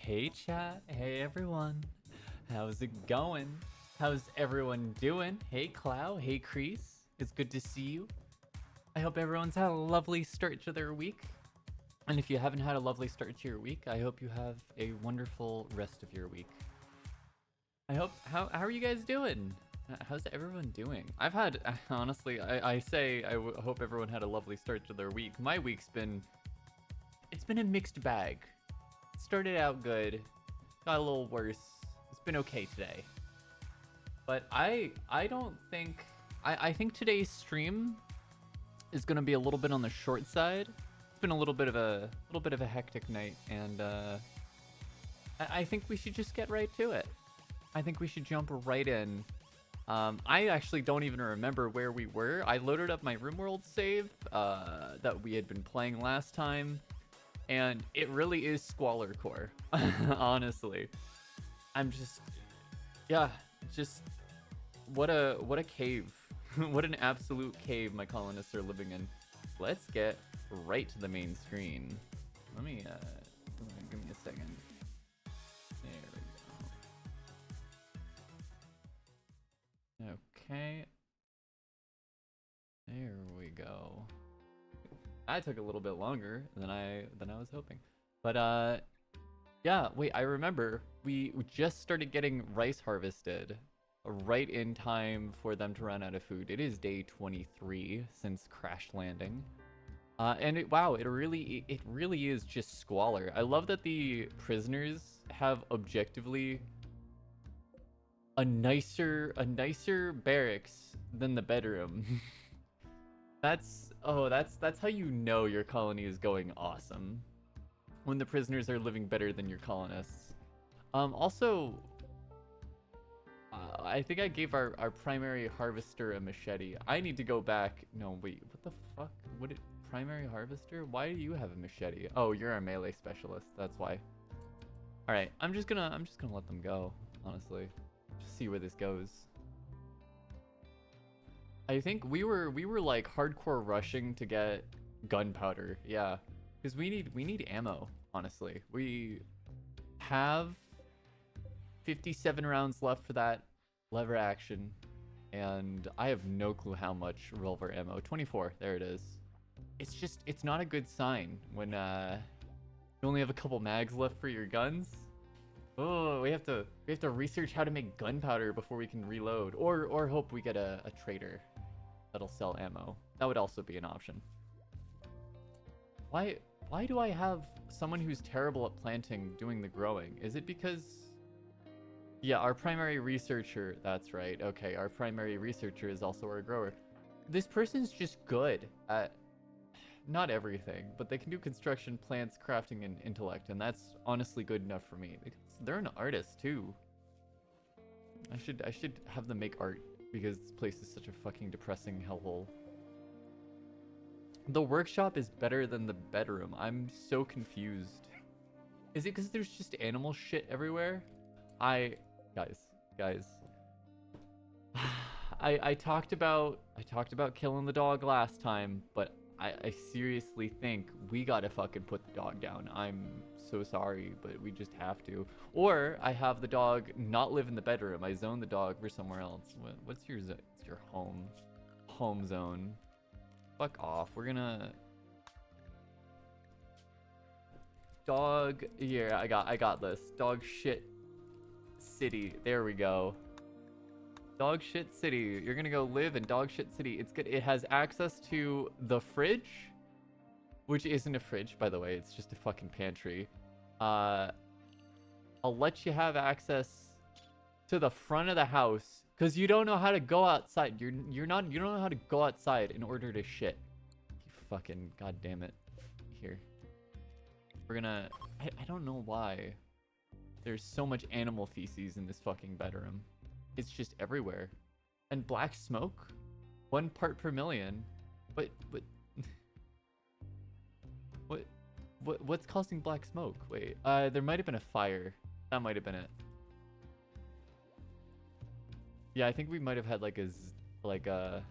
Hey chat, hey everyone. How's it going? How's everyone doing? Hey Clow, hey Crease. It's good to see you. I hope everyone's had a lovely start to their week. And if you haven't had a lovely start to your week, I hope you have a wonderful rest of your week. How are you guys doing? How's everyone doing? I've had, honestly, I hope everyone had a lovely start to their week. My week's been, it's been a mixed bag. Started out good, got a little worse. It's been okay today. But I don't think, I think today's stream is gonna be a little bit on the short side. It's been a little bit of a hectic night, and I think we should just get right to it. I think we should jump right in. I actually don't even remember where we were. I loaded up my Rimworld save that we had been playing last time, and it really is Squalor-core. Honestly, I'm just, yeah, just what a cave. What an absolute cave my colonists are living in. Let's get right to the main screen. Let me give me a second. There we go. Okay. There we go. That took a little bit longer than I was hoping. But yeah, wait, I remember we just started getting rice harvested right in time for them to run out of food. It is day 23 since crash landing. And wow, it really is just squalor. I love that the prisoners have objectively a nicer barracks than the bedroom. That's how you know your colony is going awesome. When the prisoners are living better than your colonists. Also, I think I gave our primary harvester a machete. I need to go back. No, wait, what the fuck? Primary harvester? Why do you have a machete? Oh, you're a melee specialist. That's why. All right, I'm just gonna let them go. Honestly, just see where this goes. I think we were like hardcore rushing to get gunpowder. Yeah, because we need ammo. Honestly, we have 57 rounds left for that lever action, and I have no clue how much revolver ammo. 24. There it is. It's not a good sign when you only have a couple mags left for your guns. Oh, we have to research how to make gunpowder before we can reload, or hope we get a trader that'll sell ammo. That would also be an option. Why do I have someone who's terrible at planting doing the growing? Is it because, yeah, our primary researcher, that's right. Okay, our primary researcher is also our grower. This person's just good at not everything, but they can do construction, plants, crafting, and intellect, and that's honestly good enough for me because they're an artist too. I should have them make art because this place is such a fucking depressing hellhole. The workshop is better than the bedroom. I'm so confused. Is it because there's just animal shit everywhere? Guys. I talked about killing the dog last time, but I seriously think we gotta fucking put the dog down. I'm so sorry, but we just have to. Or I have the dog not live in the bedroom. I zone the dog for somewhere else. What's your zone? It's your home zone. Fuck off. We're gonna dog here. I got this. Dog shit city. There we go. Dog shit city. You're gonna go live in dog shit city. It's good. It has access to the fridge, which isn't a fridge, by the way. It's just a fucking pantry. I'll let you have access to the front of the house because you don't know how to go outside. You don't know how to go outside in order to shit. You fucking goddamn it. Here. We're gonna. I don't know why. There's so much animal feces in this fucking bedroom. It's just everywhere. And black smoke? 1 part per million. What's causing black smoke? Wait, there might have been a fire. That might have been it. Yeah, I think we might have had like an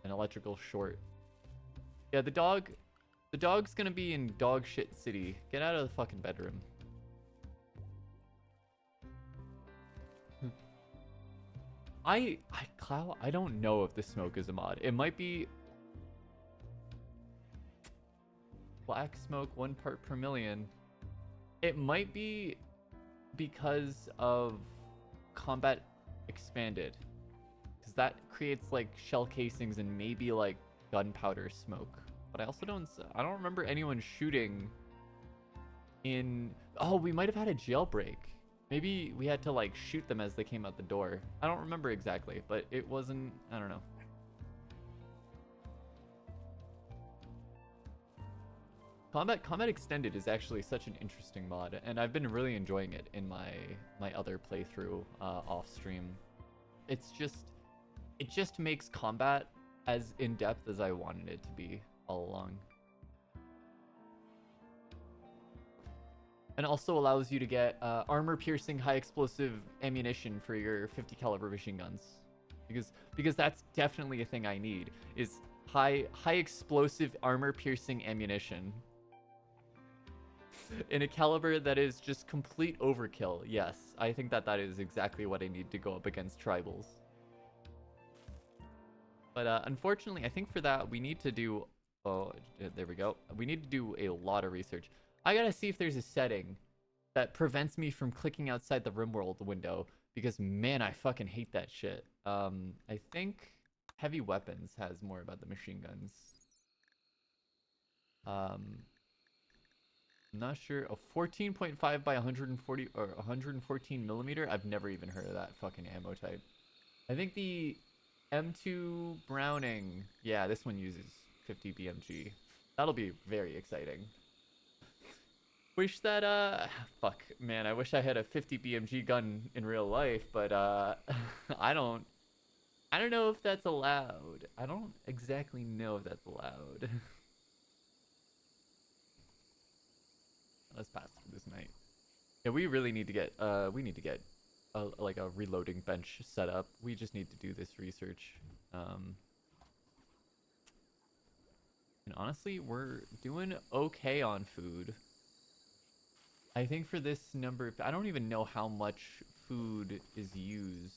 electrical short. Yeah, the dog's gonna be in dog shit city. Get out of the fucking bedroom. Clow, I don't know if the smoke is a mod. It might be black smoke 1 part per million. It might be because of combat expanded, because that creates like shell casings and maybe like gunpowder smoke. But I don't remember anyone shooting in. Oh, we might have had a jailbreak. Maybe we had to like shoot them as they came out the door. I don't remember exactly, but it wasn't. I don't know. Combat Extended is actually such an interesting mod, and I've been really enjoying it in my other playthrough off stream. It just makes combat as in depth as I wanted it to be all along, and also allows you to get armor piercing high explosive ammunition for your 50 caliber machine guns, because that's definitely a thing I need, is high explosive armor piercing ammunition. In a caliber that is just complete overkill. Yes, I think that is exactly what I need to go up against tribals. But unfortunately, I think for that, we need to do... Oh, there we go. We need to do a lot of research. I gotta see if there's a setting that prevents me from clicking outside the Rimworld window, because, man, I fucking hate that shit. I think heavy weapons has more about the machine guns. I'm not sure. A 14.5 by 140 or 114 millimeter. I've never even heard of that fucking ammo type. I think the M2 Browning. Yeah, this one uses 50 BMG. That'll be very exciting. Wish that fuck, man, I wish I had a 50 BMG gun in real life, but I don't know if that's allowed. I don't exactly know if that's allowed. Let's pass through this night. Yeah, we really need to get like a reloading bench set up. We just need to do this research. And honestly, we're doing okay on food. I think for this number, I don't even know how much food is used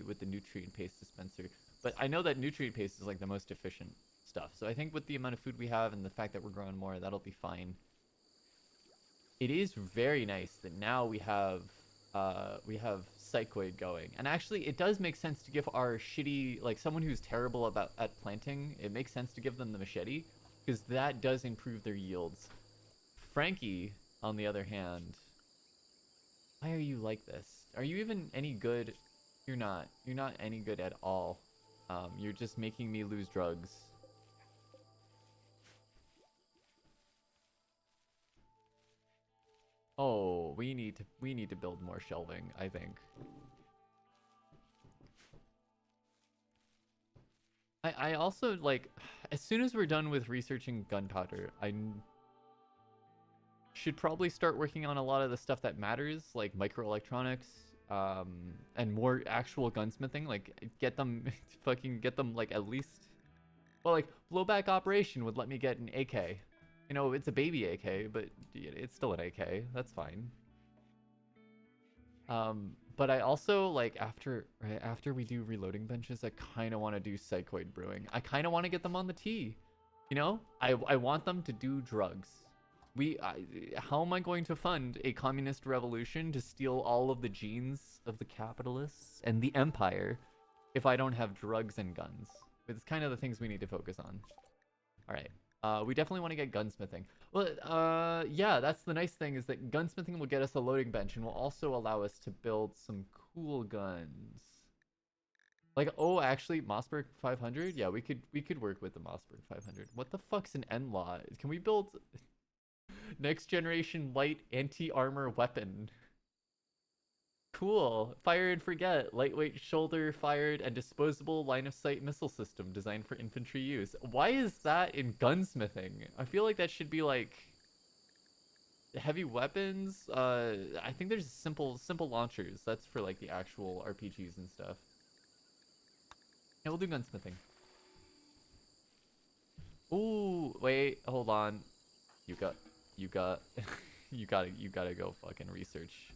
with the nutrient paste dispenser, but I know that nutrient paste is like the most efficient stuff. So I think with the amount of food we have and the fact that we're growing more, that'll be fine. It is very nice that now we have Psychoid going, and actually it does make sense to give our shitty, like someone who's terrible at planting, it makes sense to give them the machete, because that does improve their yields. Frankie, on the other hand, why are you like this? Are you even any good? You're not any good at all. You're just making me lose drugs. Oh, we need to build more shelving, I think. I also, like, as soon as we're done with researching gunpowder, I should probably start working on a lot of the stuff that matters, like microelectronics, and more actual gunsmithing, like get them like at least, well, like blowback operation would let me get an AK. You know, it's a baby AK, but it's still an AK. That's fine. But I also, like, after we do reloading benches, I kind of want to do Psychoid brewing. I kind of want to get them on the tee. You know, I want them to do drugs. How am I going to fund a communist revolution to steal all of the genes of the capitalists and the empire if I don't have drugs and guns? It's kind of the things we need to focus on. All right. We definitely want to get gunsmithing. Well, yeah, that's the nice thing, is that gunsmithing will get us a loading bench and will also allow us to build some cool guns. Like, oh, actually, Mossberg 500? Yeah, we could work with the Mossberg 500. What the fuck's an N-Law? Can we build next generation light anti-armor weapon? Cool. Fire and forget. Lightweight shoulder fired and disposable line of sight missile system designed for infantry use. Why is that in gunsmithing? I feel like that should be like heavy weapons. I think there's simple launchers. That's for like the actual RPGs and stuff. Yeah, we'll do gunsmithing. Ooh, wait, hold on. You got you gotta go fucking research.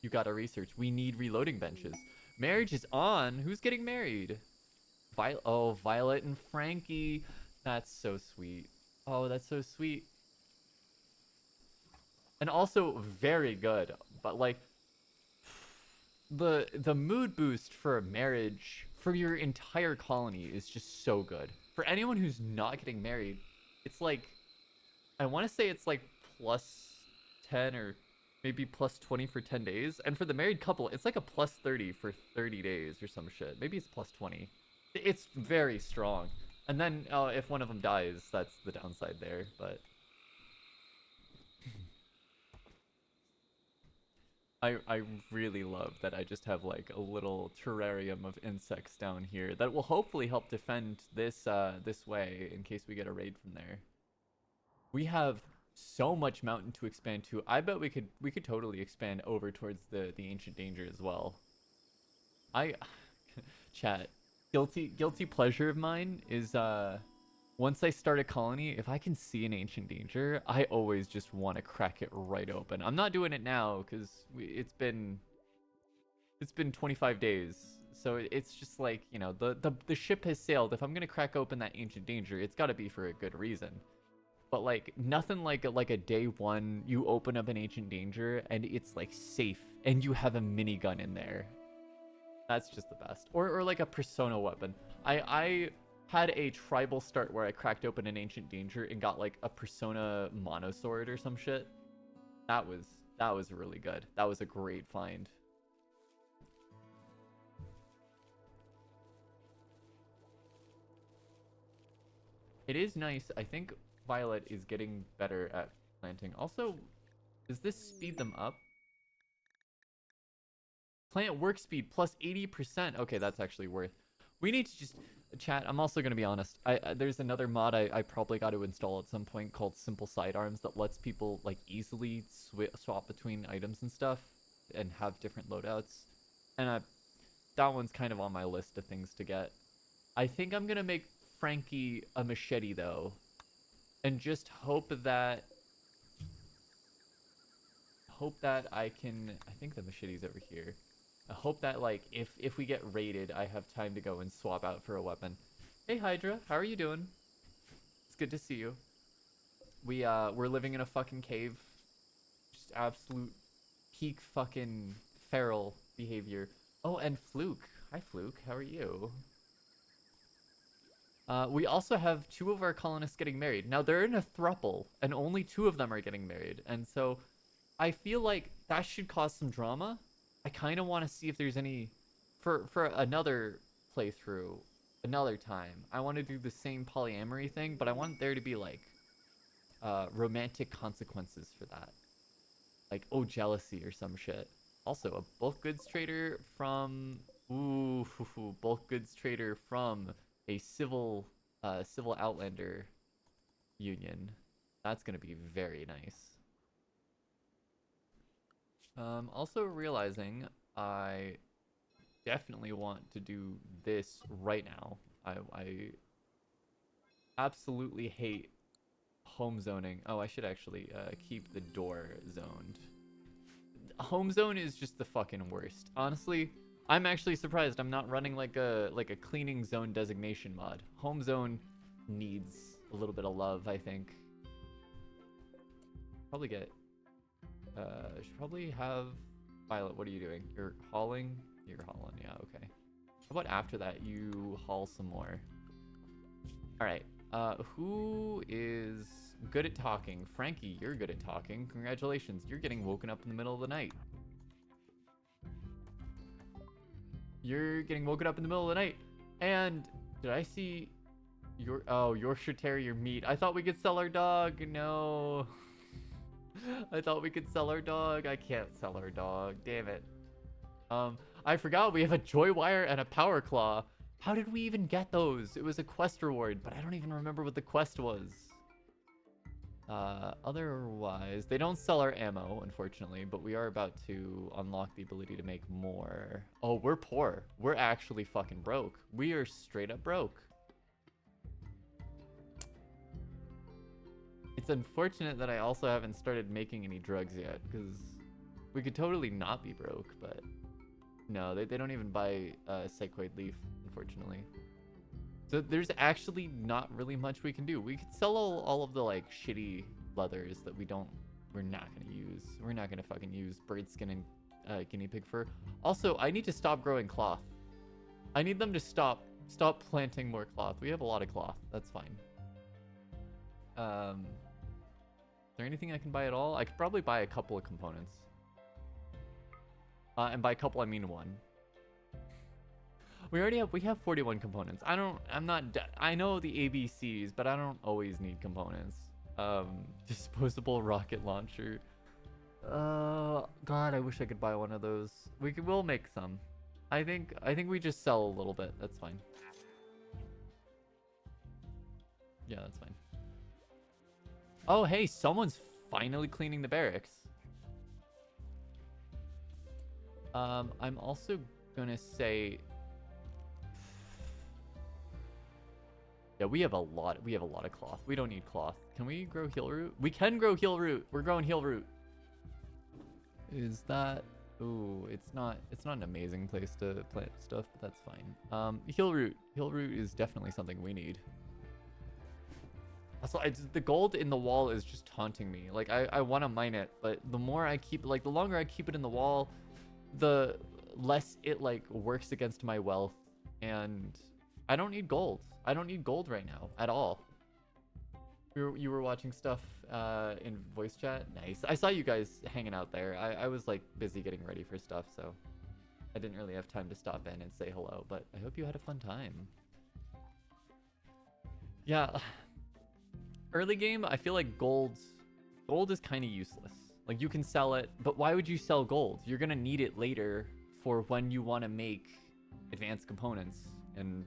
You gotta research. We need reloading benches. Marriage is on. Who's getting married? Oh, Violet and Frankie. That's so sweet. Oh, that's so sweet. And also very good. But like the mood boost for a marriage for your entire colony is just so good. For anyone who's not getting married, it's like I want to say it's like plus 10 or maybe plus 20 for 10 days. And for the married couple, it's like a plus 30 for 30 days or some shit. Maybe it's plus 20. It's very strong. And then if one of them dies, that's the downside there. But I really love that I just have like a little terrarium of insects down here that will hopefully help defend this way in case we get a raid from there. We have so much mountain to expand to. I bet we could totally expand over towards the ancient danger as well. I chat guilty pleasure of mine is once I start a colony, if I can see an ancient danger, I always just want to crack it right open. I'm not doing it now because it's been 25 days. So it's just like, you know, the ship has sailed. If I'm going to crack open that ancient danger, it's got to be for a good reason. But like nothing like a day one, you open up an ancient danger and it's like safe and you have a minigun in there. That's just the best. Or like a persona weapon. I had a tribal start where I cracked open an ancient danger and got like a persona monosword or some shit. That was really good. That was a great find. It is nice. I think Violet is getting better at planting. Also, does this speed them up? Plant work speed plus 80%. Okay, that's actually worth. We need to just chat. I'm also going to be honest. There's another mod I probably got to install at some point called Simple Sidearms that lets people like easily swap between items and stuff and have different loadouts. And that one's kind of on my list of things to get. I think I'm going to make Frankie a machete though, and just hope that I can. I think the machete's over here. I hope that like if we get raided, I have time to go and swap out for a weapon. Hey Hydra, how are you doing? It's good to see you. We're living in a fucking cave. Just absolute peak fucking feral behavior. Oh, and Fluke. Hi Fluke, how are you? We also have two of our colonists getting married. Now they're in a thruple, and only two of them are getting married. And so I feel like that should cause some drama. I kind of want to see if there's any for another playthrough, another time. I want to do the same polyamory thing, but I want there to be like romantic consequences for that. Like oh jealousy or some shit. Also a bulk goods trader from bulk goods trader from a civil outlander union. That's gonna be very nice. Also realizing I definitely want to do this right now. I absolutely hate home zoning. Oh, I should actually keep the door zoned. Home zone is just the fucking worst. Honestly, I'm actually surprised I'm not running like a cleaning zone designation mod. Home zone needs a little bit of love, I think. Probably get should probably have Violet, what are you doing? You're hauling? You're hauling, yeah, okay. How about after that you haul some more? Alright. Who is good at talking? Frankie, you're good at talking. Congratulations, you're getting woken up in the middle of the night. You're getting woken up in the middle of the night. And did I see your Yorkshire Terrier meat? I thought we could sell our dog. No. I thought we could sell our dog. I can't sell our dog. Damn it. I forgot we have a joy wire and a power claw. How did we even get those? It was a quest reward, but I don't even remember what the quest was. Otherwise, they don't sell our ammo, unfortunately, but we are about to unlock the ability to make more. Oh, we're poor. We're actually fucking broke. We are straight up broke. It's unfortunate that I also haven't started making any drugs yet, because we could totally not be broke, but No, they don't even buy Psychoid Leaf, unfortunately. So there's actually not really much we can do. We could sell all of the like shitty leathers that we're not gonna use. We're not gonna fucking use bird skin and guinea pig fur. Also, I need to stop growing cloth. I need them to stop planting more cloth. We have a lot of cloth. That's fine. Is there anything I can buy at all? I could probably buy a couple of components. And by a couple, I mean one. We have 41 components. I know the ABCs, but I don't always need components. Disposable rocket launcher. God, I wish I could buy one of those. We'll make some. I think we just sell a little bit. That's fine. Yeah, that's fine. Oh, hey, someone's finally cleaning the barracks. I'm also gonna say, yeah, we have a lot of cloth. We don't need cloth. Can we grow heal root? We can grow heal root. We're growing heal root. Is that? Ooh, it's not an amazing place to plant stuff, but that's fine. Heal root is definitely something we need. Also, the gold in the wall is just taunting me. Like, I want to mine it, but the more I keep, like, the longer I keep it in the wall, the less it, like, works against my wealth. And I don't need gold. I don't need gold right now at all. You were watching stuff in voice chat? Nice. I saw you guys hanging out there. I was, like, busy getting ready for stuff, so I didn't really have time to stop in and say hello, but I hope you had a fun time. Yeah. Early game, I feel like gold is kind of useless. Like, you can sell it, but why would you sell gold? You're gonna need it later for when you want to make advanced components and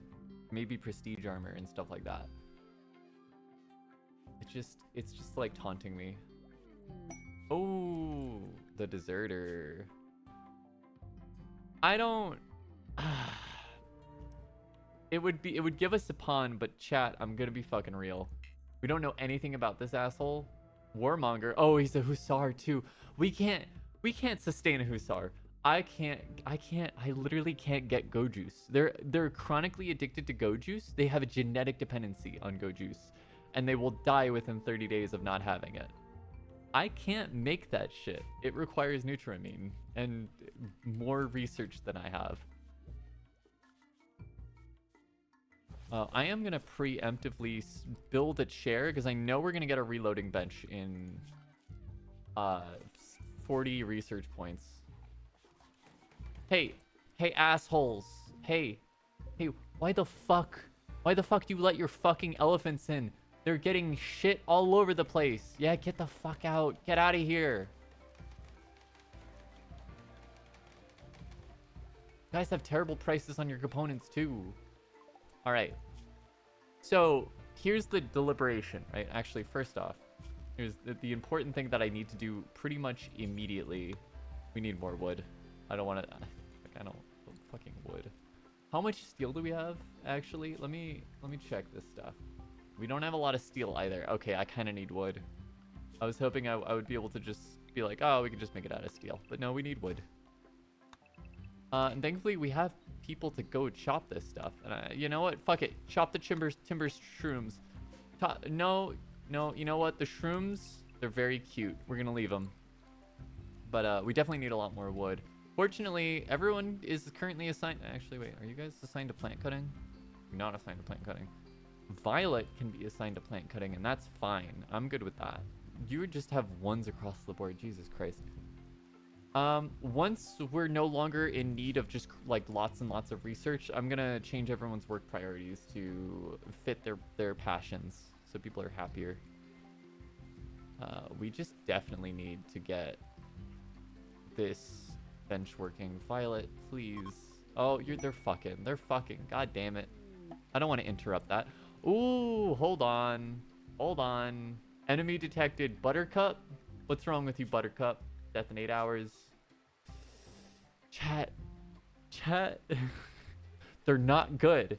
maybe prestige armor and stuff like that. It's just like taunting me. Oh, the deserter. I don't. It would give us a pawn, but chat, I'm gonna be fucking real. We don't know anything about this asshole. Warmonger. Oh, he's a Hussar too. We can't sustain a Hussar. I literally can't get go juice. They're chronically addicted to go juice. They have a genetic dependency on go juice, and they will die within 30 days of not having it. I can't make that shit. It requires Nutramine and more research than I have. I am going to preemptively build a chair because I know we're going to get a reloading bench in 40 research points. Hey, assholes. Hey, why the fuck do you let your fucking elephants in? They're getting shit all over the place. Yeah, get the fuck out. Get out of here. You guys have terrible prices on your components too. All right, so here's the deliberation, right? Actually, first off, here's the important thing that I need to do pretty much immediately. We need more wood. I don't want to, I don't fucking wood. How much steel do we have? Actually, let me check this stuff. We don't have a lot of steel either. Okay, I kind of need wood. I was hoping I would be able to just be like, oh, we can just make it out of steel, but no, we need wood. And thankfully we have people to go chop this stuff. And you know what? Fuck it. Chop the timber shrooms. No, you know what? The shrooms, they're very cute. We're gonna leave them. But we definitely need a lot more wood. Fortunately, everyone is currently assigned. Actually, wait, are you guys assigned to plant cutting? You're not assigned to plant cutting. Violet can be assigned to plant cutting, and that's fine. I'm good with that. You would just have ones across the board. Jesus Christ. Once we're no longer in need of just like lots and lots of research, I'm gonna change everyone's work priorities to fit their passions so people are happier. We just definitely need to get this bench working. Violet, please. Oh, they're fucking. God damn it. I don't want to interrupt that. Ooh, hold on. Enemy detected. Buttercup? What's wrong with you, Buttercup? Death in 8 hours. Chat. They're not good,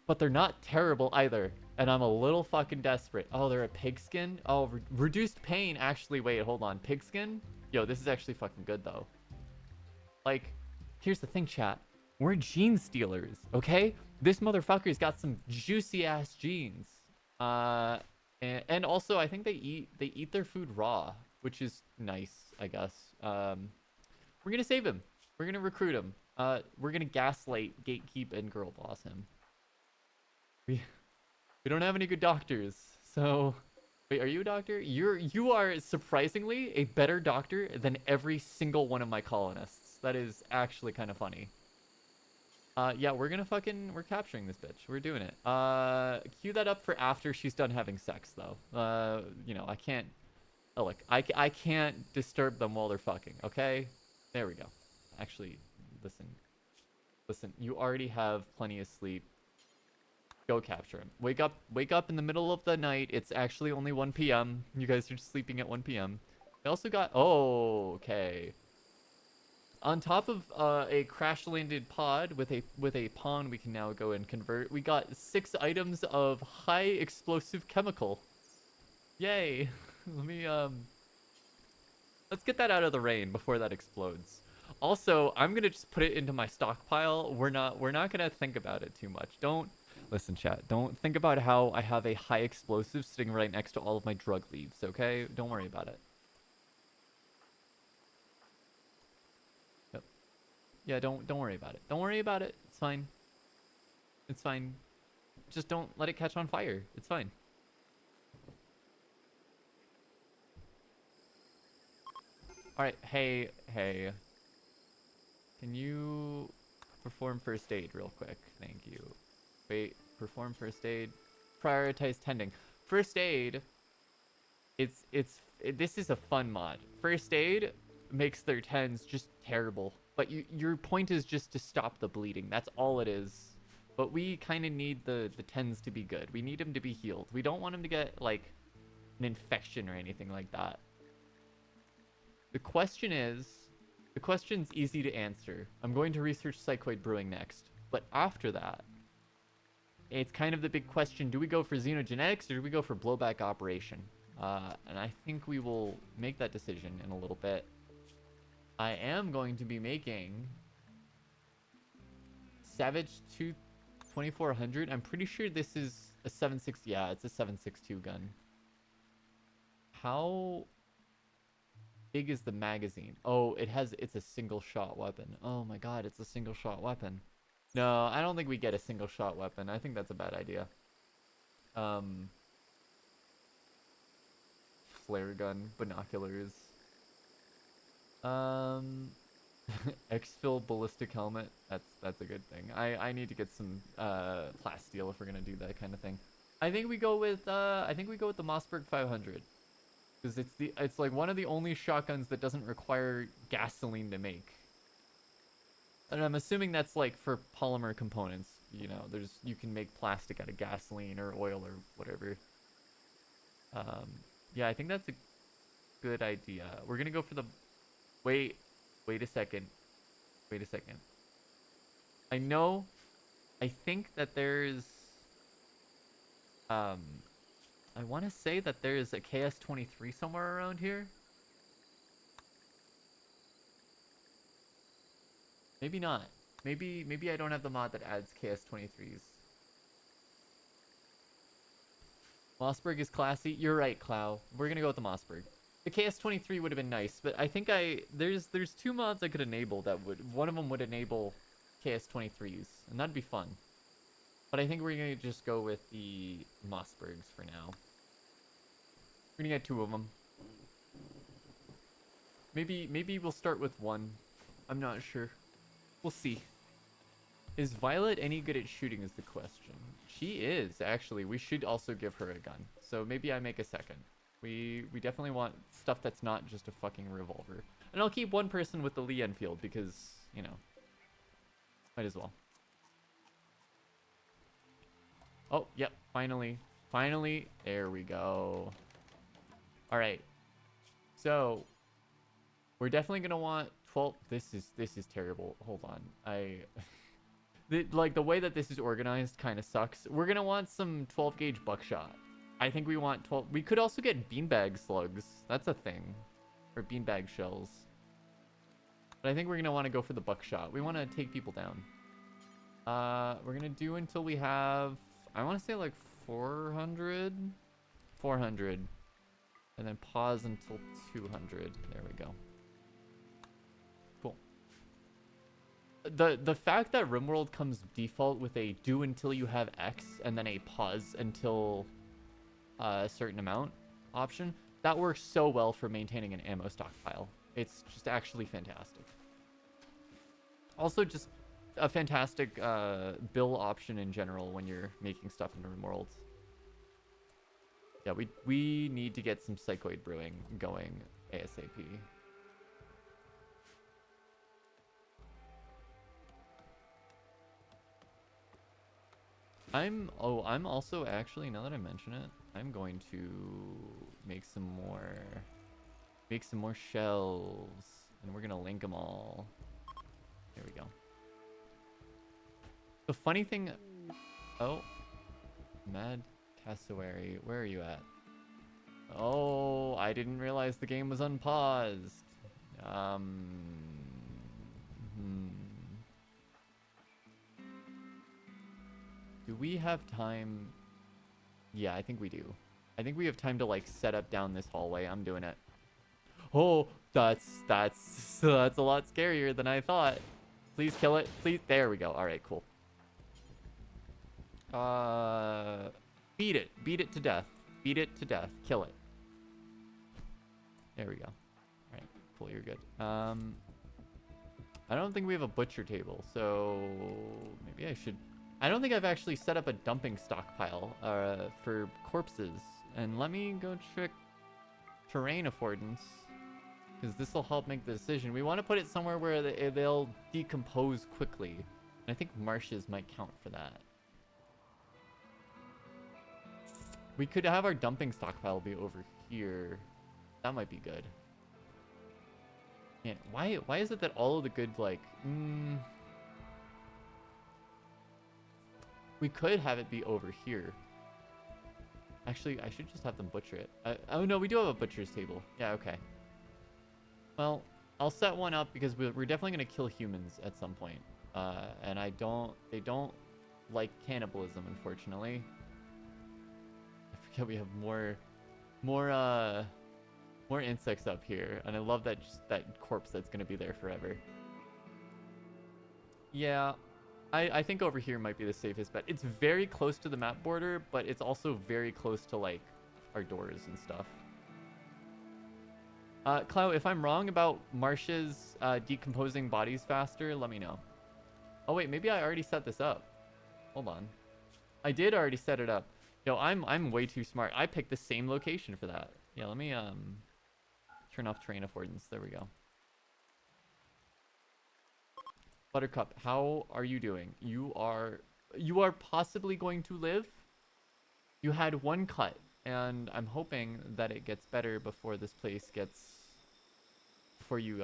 but they're not terrible either. And I'm a little fucking desperate. Oh, they're a pigskin? Oh, reduced pain. Actually, wait, hold on. Pigskin? Yo, this is actually fucking good, though. Like, here's the thing, chat. We're gene stealers, okay? This motherfucker's got some juicy ass genes. And also I think they eat their food raw, which is nice, I guess. We're gonna save him. We're gonna recruit him. We're gonna gaslight, gatekeep, and girl boss him. We don't have any good doctors, so wait, are you a doctor? You are surprisingly a better doctor than every single one of my colonists. That is actually kind of funny. Yeah, we're capturing this bitch. We're doing it. Cue that up for after she's done having sex, though. You know, I can't. Oh, look, I can't disturb them while they're fucking. Okay, there we go. Actually, listen. You already have plenty of sleep. Go capture him. Wake up in the middle of the night. It's actually only 1 p.m. You guys are just sleeping at 1 p.m. I also got. Oh, okay. On top of a crash landed pod with a pawn we can now go and convert, we got 6 items of high explosive chemical. Yay. Let me let's get that out of the rain before that explodes. Also, I'm gonna just put it into my stockpile. We're not gonna think about it too much. Don't listen, chat. Don't think about how I have a high explosive sitting right next to all of my drug leaves, okay? Don't worry about it. Yep. Yeah, don't worry about it. Don't worry about it. It's fine. It's fine. Just don't let it catch on fire. It's fine. Alright, hey. Can you perform first aid real quick? Thank you. Wait, perform first aid. Prioritize tending. First aid, this is a fun mod. First aid makes their tens just terrible. But your point is just to stop the bleeding. That's all it is. But we kind of need the tens to be good. We need them to be healed. We don't want them to get, like, an infection or anything like that. The question's easy to answer. I'm going to research Psychoid Brewing next. But after that, it's kind of the big question. Do we go for xenogenetics or do we go for blowback operation? And I think we will make that decision in a little bit. I am going to be making Savage 2400. I'm pretty sure this is a 7.6. Yeah, it's a 7.62 gun. How big is the magazine? Oh, it's a single shot weapon. Oh my god, it's a single shot weapon. No, I don't think we get a single shot weapon. I think that's a bad idea. Flare gun, binoculars. Exfil ballistic helmet. That's a good thing. I need to get some plasteel if we're gonna do that kind of thing. I think we go with the Mossberg 500. Because it's like one of the only shotguns that doesn't require gasoline to make. And I'm assuming that's like for polymer components. You know, you can make plastic out of gasoline or oil or whatever. Yeah, I think that's a good idea. We're gonna go for the. Wait a second. I think that there's. I want to say that there's a KS-23 somewhere around here. Maybe not. Maybe I don't have the mod that adds KS-23s. Mossberg is classy. You're right, Clow. We're gonna go with the Mossberg. The KS-23 would have been nice, but I think there's 2 mods I could enable that one of them would enable KS-23s, and that'd be fun. But I think we're gonna just go with the Mossbergs for now. We're gonna get 2 of them. Maybe we'll start with 1. I'm not sure. We'll see. Is Violet any good at shooting is the question. She is, actually. We should also give her a gun. So maybe I make a second. We definitely want stuff that's not just a fucking revolver. And I'll keep 1 person with the Lee Enfield because, you know, might as well. Oh, yep, finally. Finally, there we go. All right. So, we're definitely going to want 12. This is terrible. Hold on. Like, the way that this is organized kind of sucks. We're going to want some 12 gauge buckshot. I think we want 12. We could also get beanbag slugs. That's a thing. Or beanbag shells. But I think we're going to want to go for the buckshot. We want to take people down. We're going to do until we have, I want to say like 400. 400. And then pause until 200. There we go. Cool. The fact that Rimworld comes default with a do until you have X and then a pause until a certain amount option, that works so well for maintaining an ammo stockpile. It's just actually fantastic. Also, just a fantastic bill option in general when you're making stuff in Rimworld. Yeah, we need to get some Psychoid Brewing going ASAP. I'm also actually, now that I mention it, I'm going to make some more shells, and we're gonna link them all. There we go. The funny thing, oh, Mad Cassowary, where are you at? Oh, I didn't realize the game was unpaused. Do we have time? Yeah, I think we do. I think we have time to like set up down this hallway. I'm doing it. Oh, that's a lot scarier than I thought. Please kill it. Please. There we go. All right, cool. Beat it. Beat it to death. Beat it to death. Kill it. There we go. All right, cool. You're good. I don't think we have a butcher table, so maybe I should. I don't think I've actually set up a dumping stockpile for corpses. And let me go check terrain affordance, because this will help make the decision. We want to put it somewhere where they'll decompose quickly. And I think marshes might count for that. We could have our dumping stockpile be over here. That might be good. Yeah, why is it that all of the good, like... We could have it be over here. Actually, I should just have them butcher it. Oh no, we do have a butcher's table. Yeah, okay. Well, I'll set one up because we're definitely going to kill humans at some point. And they don't like cannibalism, unfortunately. I forget we have more insects up here. And I love that corpse that's going to be there forever. Yeah. I think over here might be the safest bet. It's very close to the map border, but it's also very close to, like, our doors and stuff. Clow, if I'm wrong about marshes decomposing bodies faster, let me know. Oh, wait, maybe I already set this up. Hold on. I did already set it up. Yo, I'm way too smart. I picked the same location for that. Yeah, let me turn off terrain affordance. There we go. Buttercup, how are you doing? You are possibly going to live. You had one cut, and I'm hoping that it gets better before this place gets before you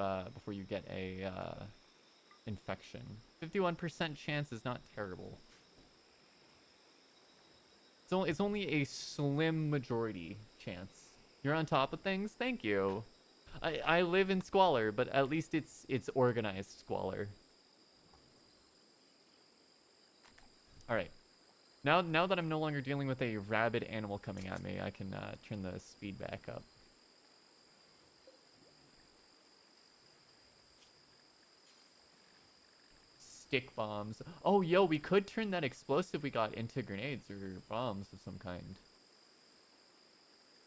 get a infection. 51% chance is not terrible. It's only a slim majority chance. You're on top of things. Thank you. I live in squalor, but at least it's organized squalor. All right. Now that I'm no longer dealing with a rabid animal coming at me, I can turn the speed back up. Stick bombs. Oh, yo, we could turn that explosive we got into grenades or bombs of some kind.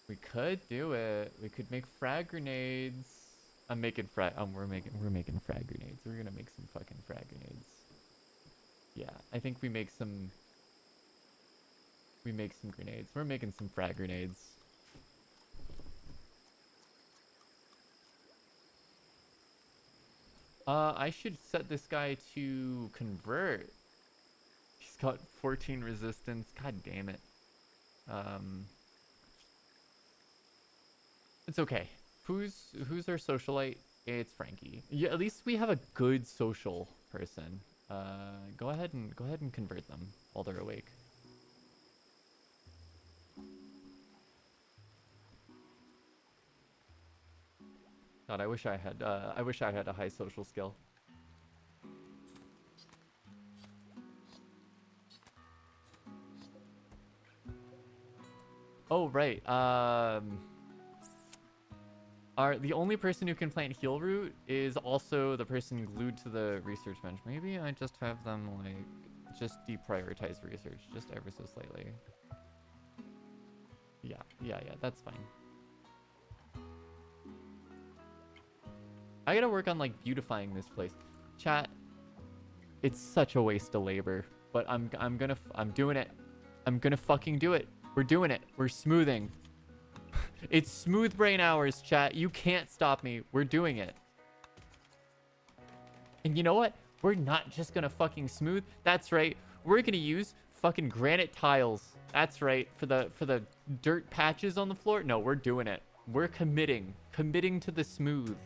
We could do it. We could make frag grenades. I'm making frag. We're making frag grenades. We're gonna make some fucking frag grenades. Yeah, I think we make some grenades. We're making some frag grenades. I should set this guy to convert. He's got 14 resistance. God damn it. It's okay. Who's our socialite? It's Frankie. Yeah, at least we have a good social person. Go ahead and convert them while they're awake. God, I wish I had a high social skill. Oh, right. The only person who can plant heal root is also the person glued to the research bench. Maybe I just have them, like, just deprioritize research just ever so slightly. Yeah, that's fine. I gotta work on, like, beautifying this place. Chat, it's such a waste of labor, but I'm doing it. I'm gonna fucking do it. We're doing it. We're smoothing. It's smooth brain hours, chat. You can't stop me. We're doing it. And you know what? We're not just gonna fucking smooth. That's right. We're gonna use fucking granite tiles. That's right. For the dirt patches on the floor. No, we're doing it. We're committing. Committing to the smooth.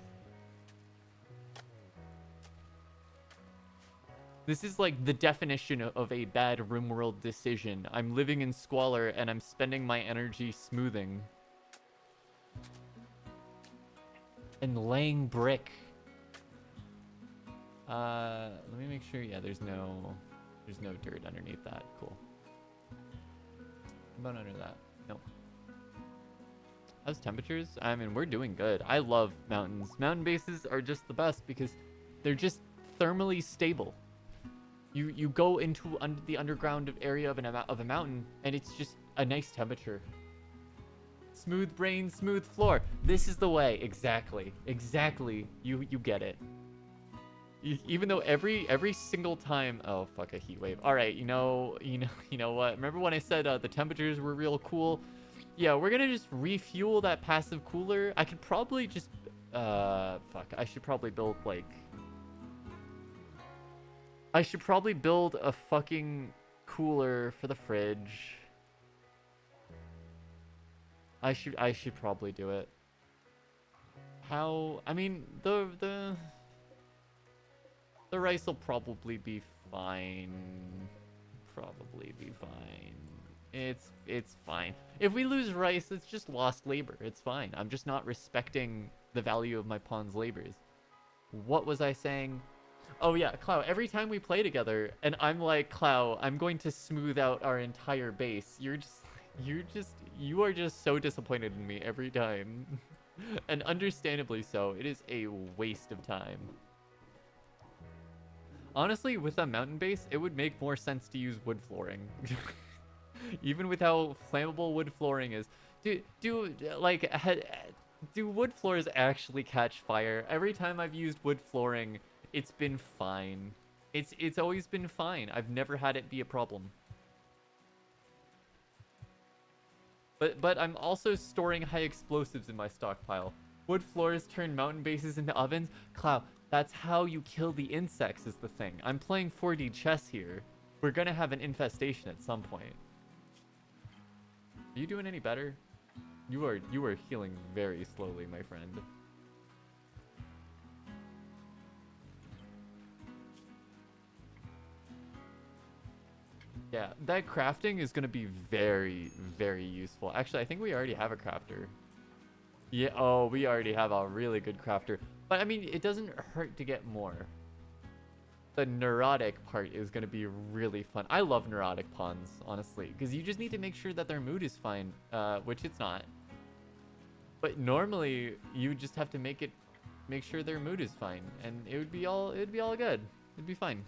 This is like the definition of a bad Rimworld decision. I'm living in squalor and I'm spending my energy smoothing. And laying brick. Let me make sure. Yeah, there's no dirt underneath that. Cool. How about under that? Nope. How's temperatures? I mean, we're doing good. I love mountains. Mountain bases are just the best because they're just thermally stable. You go into the underground area of a mountain and it's just a nice temperature. Smooth brain, smooth floor. This is the way. Exactly. You get it. Even though every single time, oh fuck, a heat wave. All right, you know what? Remember when I said the temperatures were real cool? Yeah, we're gonna just refuel that passive cooler. I could probably just fuck. I should probably build a fucking cooler for the fridge. I should probably do it. How? I mean, the rice will probably be fine. It's fine. If we lose rice, it's just lost labor. It's fine. I'm just not respecting the value of my pawn's labors. What was I saying? Oh yeah, Clow, every time we play together, and I'm like, Clow, I'm going to smooth out our entire base. You are just so disappointed in me every time. And understandably so. It is a waste of time. Honestly, with a mountain base, it would make more sense to use wood flooring. Even with how flammable wood flooring is. Do wood floors actually catch fire? Every time I've used wood flooring, it's been fine. It's always been fine. I've never had it be a problem. But I'm also storing high explosives in my stockpile. Wood floors turn mountain bases into ovens. Clow, that's how you kill the insects is the thing. I'm playing 4D chess here. We're gonna have an infestation at some point. Are you doing any better? You are healing very slowly, my friend. Yeah, that crafting is gonna be very, very useful. Actually, I think we already have a crafter. Yeah, oh, we already have a really good crafter. But I mean, it doesn't hurt to get more. The neurotic part is going to be really fun. I love neurotic pawns, honestly, because you just need to make sure that their mood is fine, which it's not. But normally, you just have to make sure their mood is fine, and it would be all good. It'd be fine.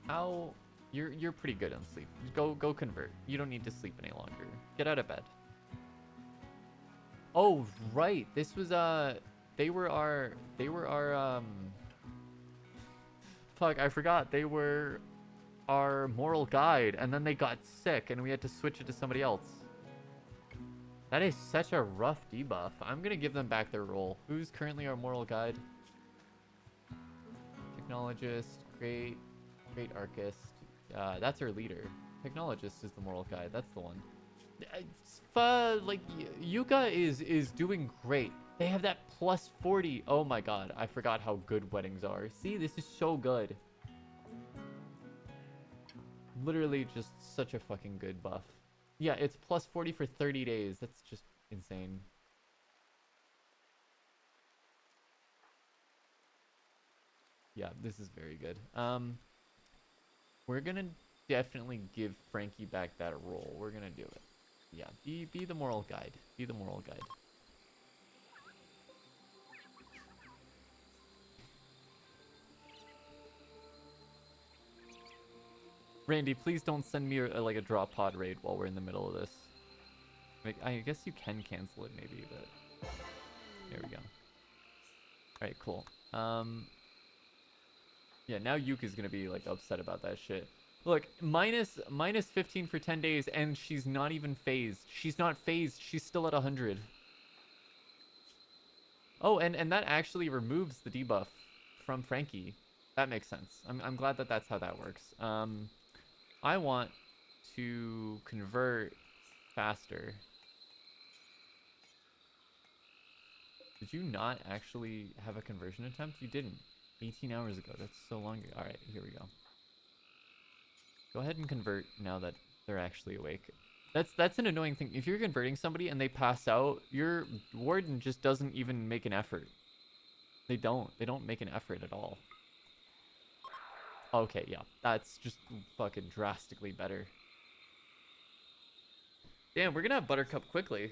How? You're pretty good on sleep. Go convert. You don't need to sleep any longer. Get out of bed. Oh, right. This was they were our fuck, I forgot. They were our moral guide, and then they got sick and we had to switch it to somebody else. That is such a rough debuff. I'm gonna give them back their role. Who's currently our moral guide? Technologist, great archist. That's our leader. Technologist is the moral guide. That's the one. Like Yuka is doing great. They have that plus 40. Oh my god, I forgot how good weddings are. See, this is so good. Literally just such a fucking good buff. Yeah, it's plus 40 for 30 days. That's just insane. Yeah, this is very good. We're gonna definitely give Frankie back that role. We're gonna do it. Yeah, be the moral guide. Be the moral guide. Randy, please don't send me like a drop pod raid while we're in the middle of this. Like, I guess you can cancel it maybe, but there we go. All right, cool. Yeah, now Yuka's gonna be like upset about that shit. Look, minus 15 for 10 days, and she's not even phased. She's not phased. She's still at 100. Oh, and that actually removes the debuff from Frankie. That makes sense. I'm glad that that's how that works. I want to convert faster. Did you not actually have a conversion attempt? You didn't. 18 hours ago. That's so long ago. All right, here we go. Go ahead and convert now that they're actually awake. That's an annoying thing. If you're converting somebody and they pass out, your warden just doesn't even make an effort. They don't. They don't make an effort at all. Okay, yeah. That's just fucking drastically better. Damn, we're gonna have Buttercup quickly.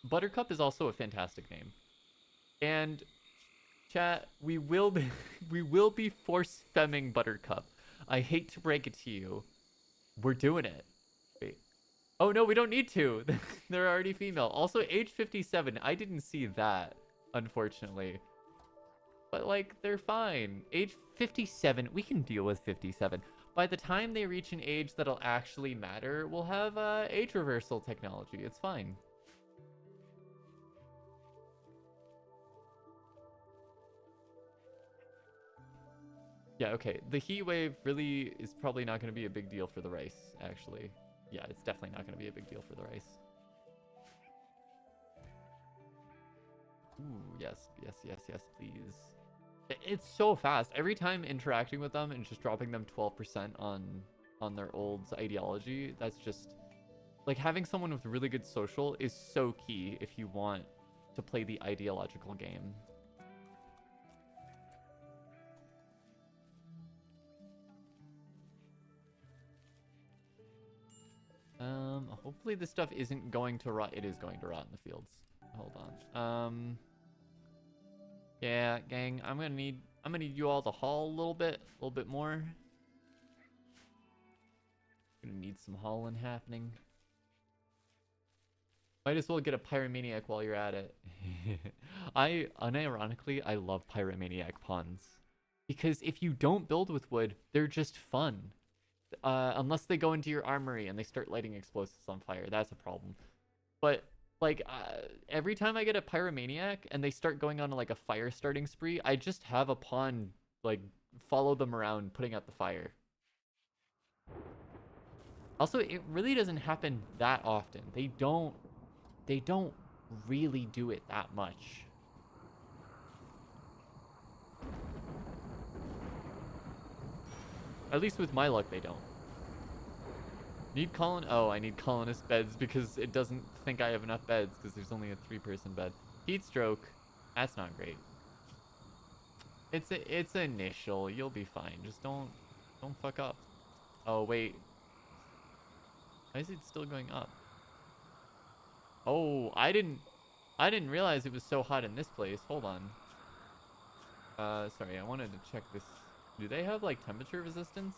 Buttercup is also a fantastic name. And chat, we will be we will be force femming Buttercup. I hate to break it to you. We're doing it. Wait. Oh no, we don't need to. They're already female. Also, age 57. I didn't see that, unfortunately. But like, they're fine. Age 57. We can deal with 57. By the time they reach an age that'll actually matter, we'll have age reversal technology. It's fine. Yeah, okay. The heat wave really is probably not going to be a big deal for the rice, actually. Yeah, it's definitely not going to be a big deal for the rice. Ooh, yes, yes, yes, yes, please. It's so fast. Every time interacting with them and just dropping them 12% on their old ideology, that's just... Like, having someone with really good social is so key if you want to play the ideological game. Hopefully this stuff isn't going to rot. It is going to rot in the fields. Hold on. Yeah, gang, I'm gonna need you all to haul a little bit more. Gonna need some hauling happening. Might as well get a pyromaniac while you're at it. Unironically, I love pyromaniac pawns. Because if you don't build with wood, they're just fun. Unless they go into your armory and they start lighting explosives on fire. That's a problem. But, like, every time I get a pyromaniac and they start going on like a fire starting spree, I just have a pawn, like, follow them around putting out the fire. Also, it really doesn't happen that often. They don't really do it that much. At least with my luck, they don't. Need oh, I need colonist beds because it doesn't think I have enough beds because there's only a 3-person bed. Heat stroke. That's not great. It's initial. You'll be fine. Just don't fuck up. Oh, wait. Why is it still going up? Oh, I didn't realize it was so hot in this place. Hold on. Sorry, I wanted to check this. Do they have like temperature resistance?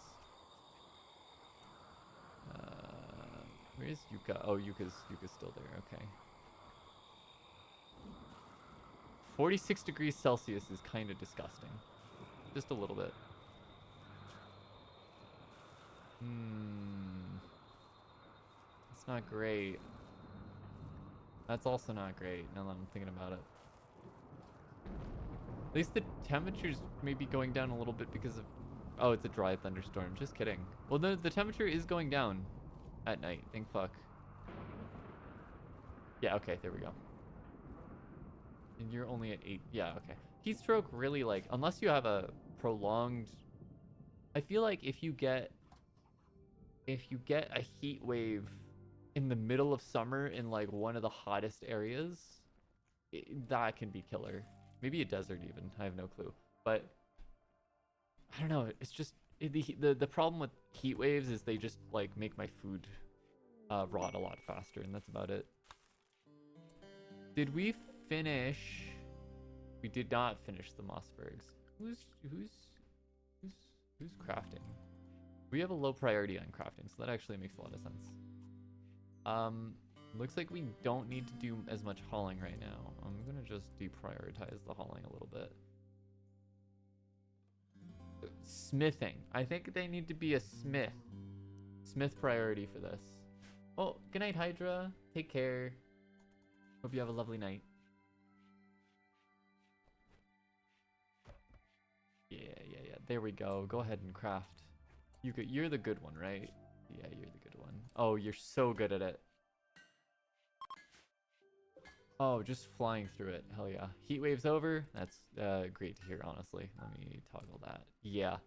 Where's Yuka? Oh, Yuka's still there. Okay. 46 degrees Celsius is kind of disgusting. Just a little bit. It's not great. That's also not great, now that I'm thinking about it. At least the temperature's maybe going down a little bit because of... Oh, it's a dry thunderstorm. Just kidding. Well, the temperature is going down at night. Thank fuck. Yeah, okay, there we go. And you're only at 8. Yeah, okay. Heat stroke really, like, unless you have a prolonged... I feel like if you get a heat wave in the middle of summer in, like, one of the hottest areas, that can be killer. Maybe a desert even. I have no clue. But I don't know. It's just the problem with heat waves is they just like make my food rot a lot faster, and that's about it. Did we finish? We did not finish the Mossbergs. Who's crafting? We have a low priority on crafting, so that actually makes a lot of sense. Looks like we don't need to do as much hauling right now. I'm gonna just deprioritize the hauling a little bit. Smithing. I think they need to be a smith. Smith priority for this. Oh, good night, Hydra. Take care. Hope you have a lovely night. Yeah. There we go. Go ahead and craft. You're the good one, right? Yeah, you're the good one. Oh, you're so good at it. Oh, just flying through it. Hell yeah. Heat wave's over. That's great to hear, honestly. Let me toggle that. Yeah.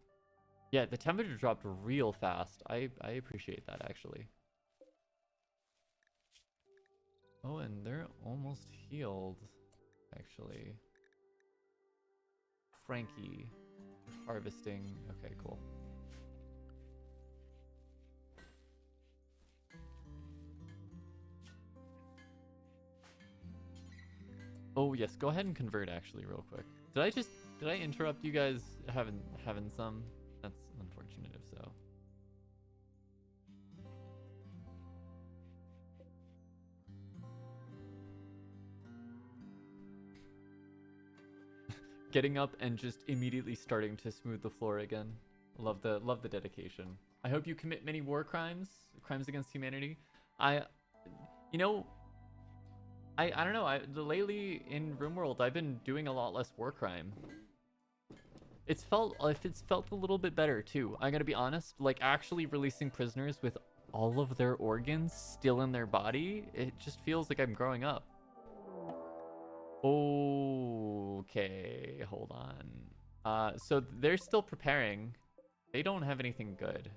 Yeah, the temperature dropped real fast. I appreciate that, actually. Oh, and they're almost healed, actually. Frankie. Harvesting. Okay, cool. Oh yes, go ahead and convert actually real quick. Did I interrupt you guys having some? That's unfortunate if so. Getting up and just immediately starting to smooth the floor again. Love the dedication. I hope you commit many war crimes against humanity. You know, I don't know. Lately in Rimworld, I've been doing a lot less war crime. It's felt a little bit better too. I gotta be honest. Like actually releasing prisoners with all of their organs still in their body, it just feels like I'm growing up. Okay, hold on. So they're still preparing. They don't have anything good.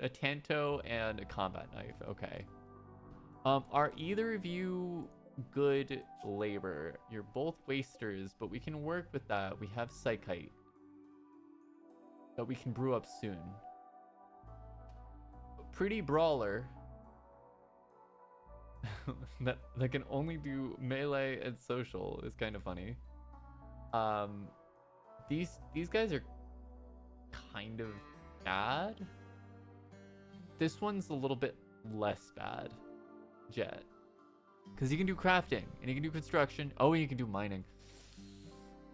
A Tanto and a combat knife. Okay. Are either of you good labor? You're both wasters, but we can work with that. We have Psychite that we can brew up soon. Pretty brawler that can only do melee and social is kind of funny. These guys are kind of bad. This one's a little bit less bad, Jet, because you can do crafting and you can do construction. Oh, and you can do mining.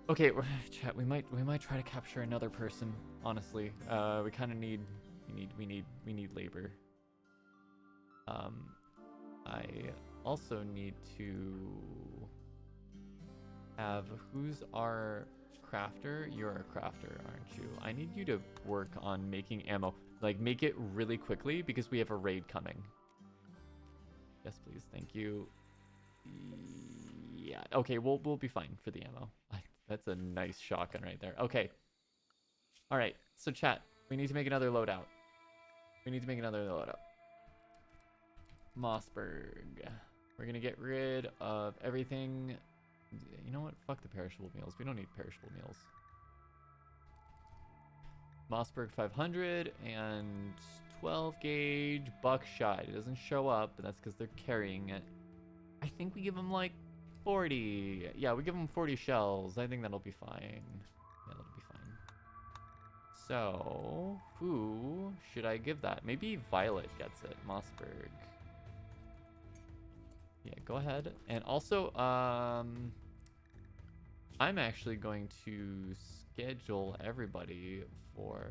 Okay, chat. We might try to capture another person. Honestly, we kind of need labor. I also need to have who's our crafter? You're a crafter, aren't you? I need you to work on making ammo. Like make it really quickly because we have a raid coming. Yes, please. Thank you. Yeah. Okay, we'll be fine for the ammo. That's a nice shotgun right there. Okay. All right. So chat, we need to make another loadout. Mossberg. We're gonna get rid of everything. You know what? Fuck the perishable meals. We don't need perishable meals. Mossberg 500 and 12 gauge buckshot. It doesn't show up, but that's because they're carrying it. I think we give them like 40. Yeah, we give them 40 shells. I think that'll be fine. Yeah, that'll be fine. So, who should I give that? Maybe Violet gets it. Mossberg. Yeah, go ahead. And also, I'm actually going to schedule everybody for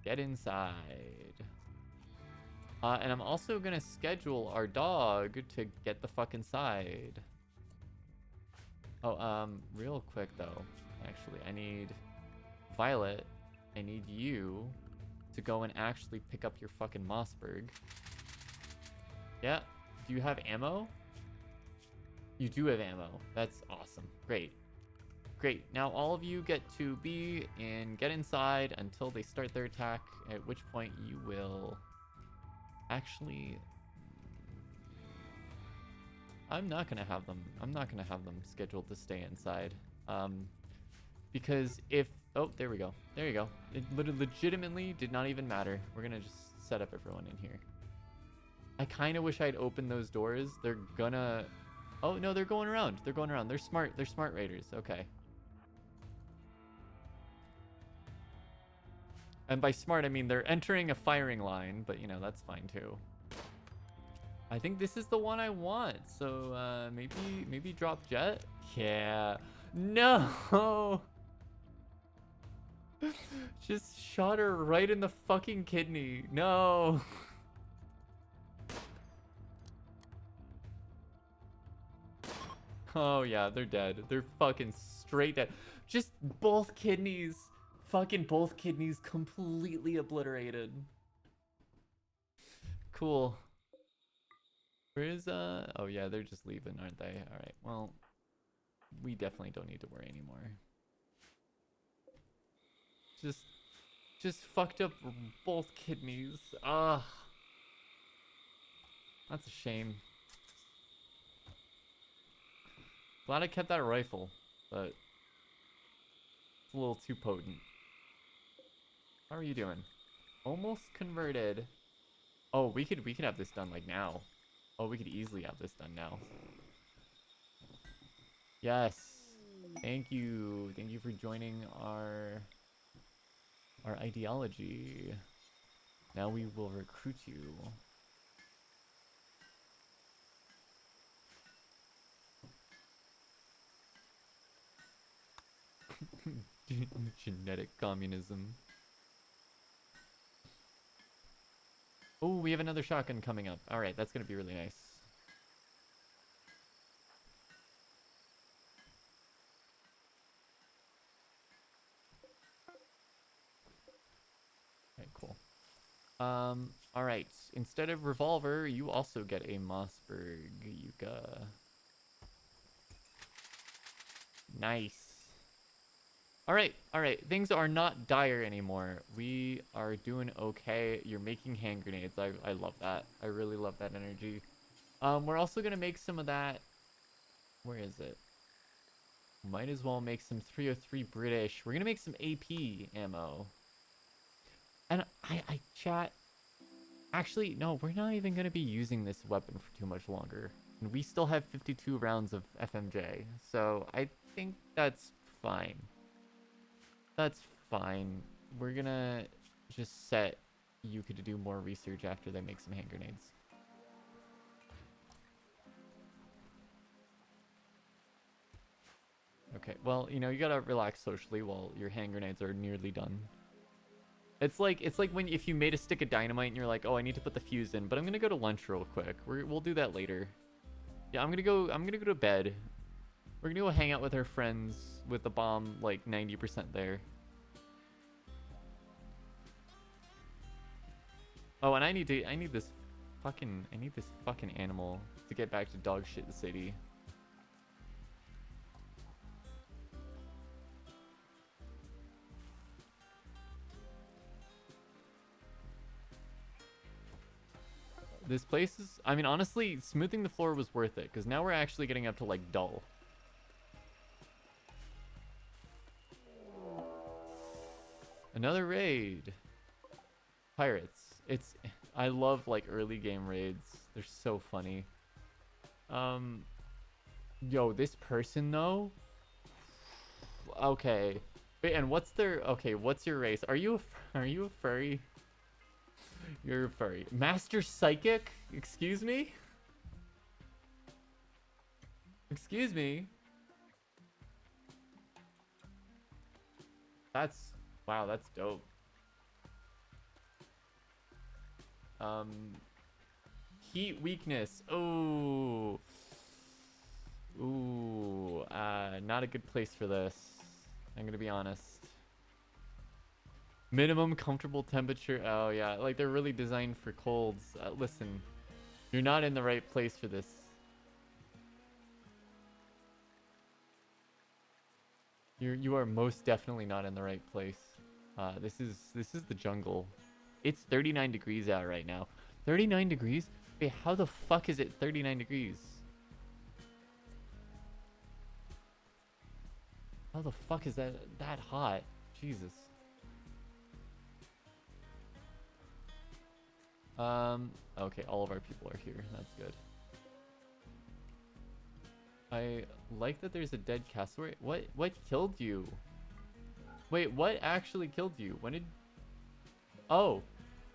get inside. And I'm also going to schedule our dog to get the fuck inside. Oh, real quick though. Actually, I need Violet. I need you to go and actually pick up your fucking Mossberg. Yeah. Do you have ammo? You do have ammo. That's awesome. Great. Great. Now all of you get to be in get inside until they start their attack, at which point you will actually I'm not gonna have them. I'm not gonna have them scheduled to stay inside. Because if oh, there we go. There you go. It legitimately did not even matter. We're gonna just set up everyone in here. I kind of wish I'd opened those doors. They're gonna. Oh no, they're going around. They're going around. They're smart. They're smart raiders. Okay. And by smart, I mean they're entering a firing line, but you know that's fine too. I think this is the one I want. So maybe drop jet. Yeah. No. Just shot her right in the fucking kidney. No. Oh yeah, they're dead. They're fucking straight dead. Just both kidneys. Fucking both kidneys completely obliterated. Cool. Where is oh yeah, they're just leaving, aren't they? Alright, well, we definitely don't need to worry anymore. Just fucked up both kidneys. Ah. That's a shame. Glad I kept that rifle, but it's a little too potent. How are you doing? Almost converted. Oh, we could have this done like now. Oh, we could easily have this done now. Yes. Thank you. Thank you for joining our ideology. Now we will recruit you. Genetic communism. Oh, we have another shotgun coming up. All right, that's going to be really nice. Okay, cool. All right. Instead of revolver, you also get a Mossberg Yucca. Nice. All right. Things are not dire anymore. We are doing okay. You're making hand grenades. I love that. I really love that energy. We're also gonna make some of that. Where is it? Might as well make some 303 British. We're gonna make some AP ammo. And I chat. Actually, no, we're not even gonna be using this weapon for too much longer. And we still have 52 rounds of FMJ. So I think that's fine. That's fine. We're gonna just set Yuka to do more research after they make some hand grenades. Okay, well, you know, you gotta relax socially while your hand grenades are nearly done. It's like when if you made a stick of dynamite and you're like, oh, I need to put the fuse in, but I'm gonna go to lunch real quick. We'll do that later. Yeah, I'm gonna go to bed. We're gonna go hang out with our friends with the bomb like 90% there. Oh, and I need this fucking animal to get back to dog shit city. This place is, I mean, honestly, smoothing the floor was worth it, because now we're actually getting up to, like, dull. Another raid. Pirates. I love, like, early game raids. They're so funny. Yo, this person, though? Okay. Wait, and what's your race? Are you a furry? You're a furry. Master Psychic? Excuse me? Excuse me? Wow, that's dope. Heat weakness. Oh. Ooh. Not a good place for this. I'm gonna be honest. Minimum comfortable temperature. Oh yeah, like they're really designed for colds. Listen, you're not in the right place for this. You are most definitely not in the right place. This is the jungle. It's 39 degrees out right now. 39 degrees? Wait, how the fuck is it 39 degrees? How the fuck is that hot? Jesus. Okay, all of our people are here. That's good. I like that there's a dead cassowary. What killed you? Wait, what actually killed you? When did... Oh.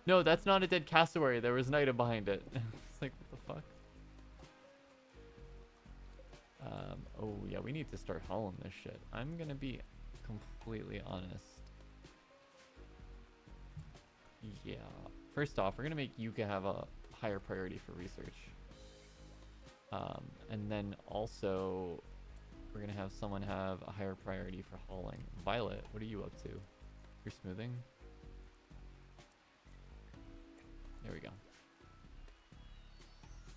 No, that's not a dead cassowary. There was an item behind it. It's like, what the fuck? Oh yeah, we need to start hauling this shit. I'm gonna be completely honest. Yeah. First off, we're gonna make Yuka have a higher priority for research. And then also, we're gonna have someone have a higher priority for hauling. Violet, what are you up to? You're smoothing? There we go.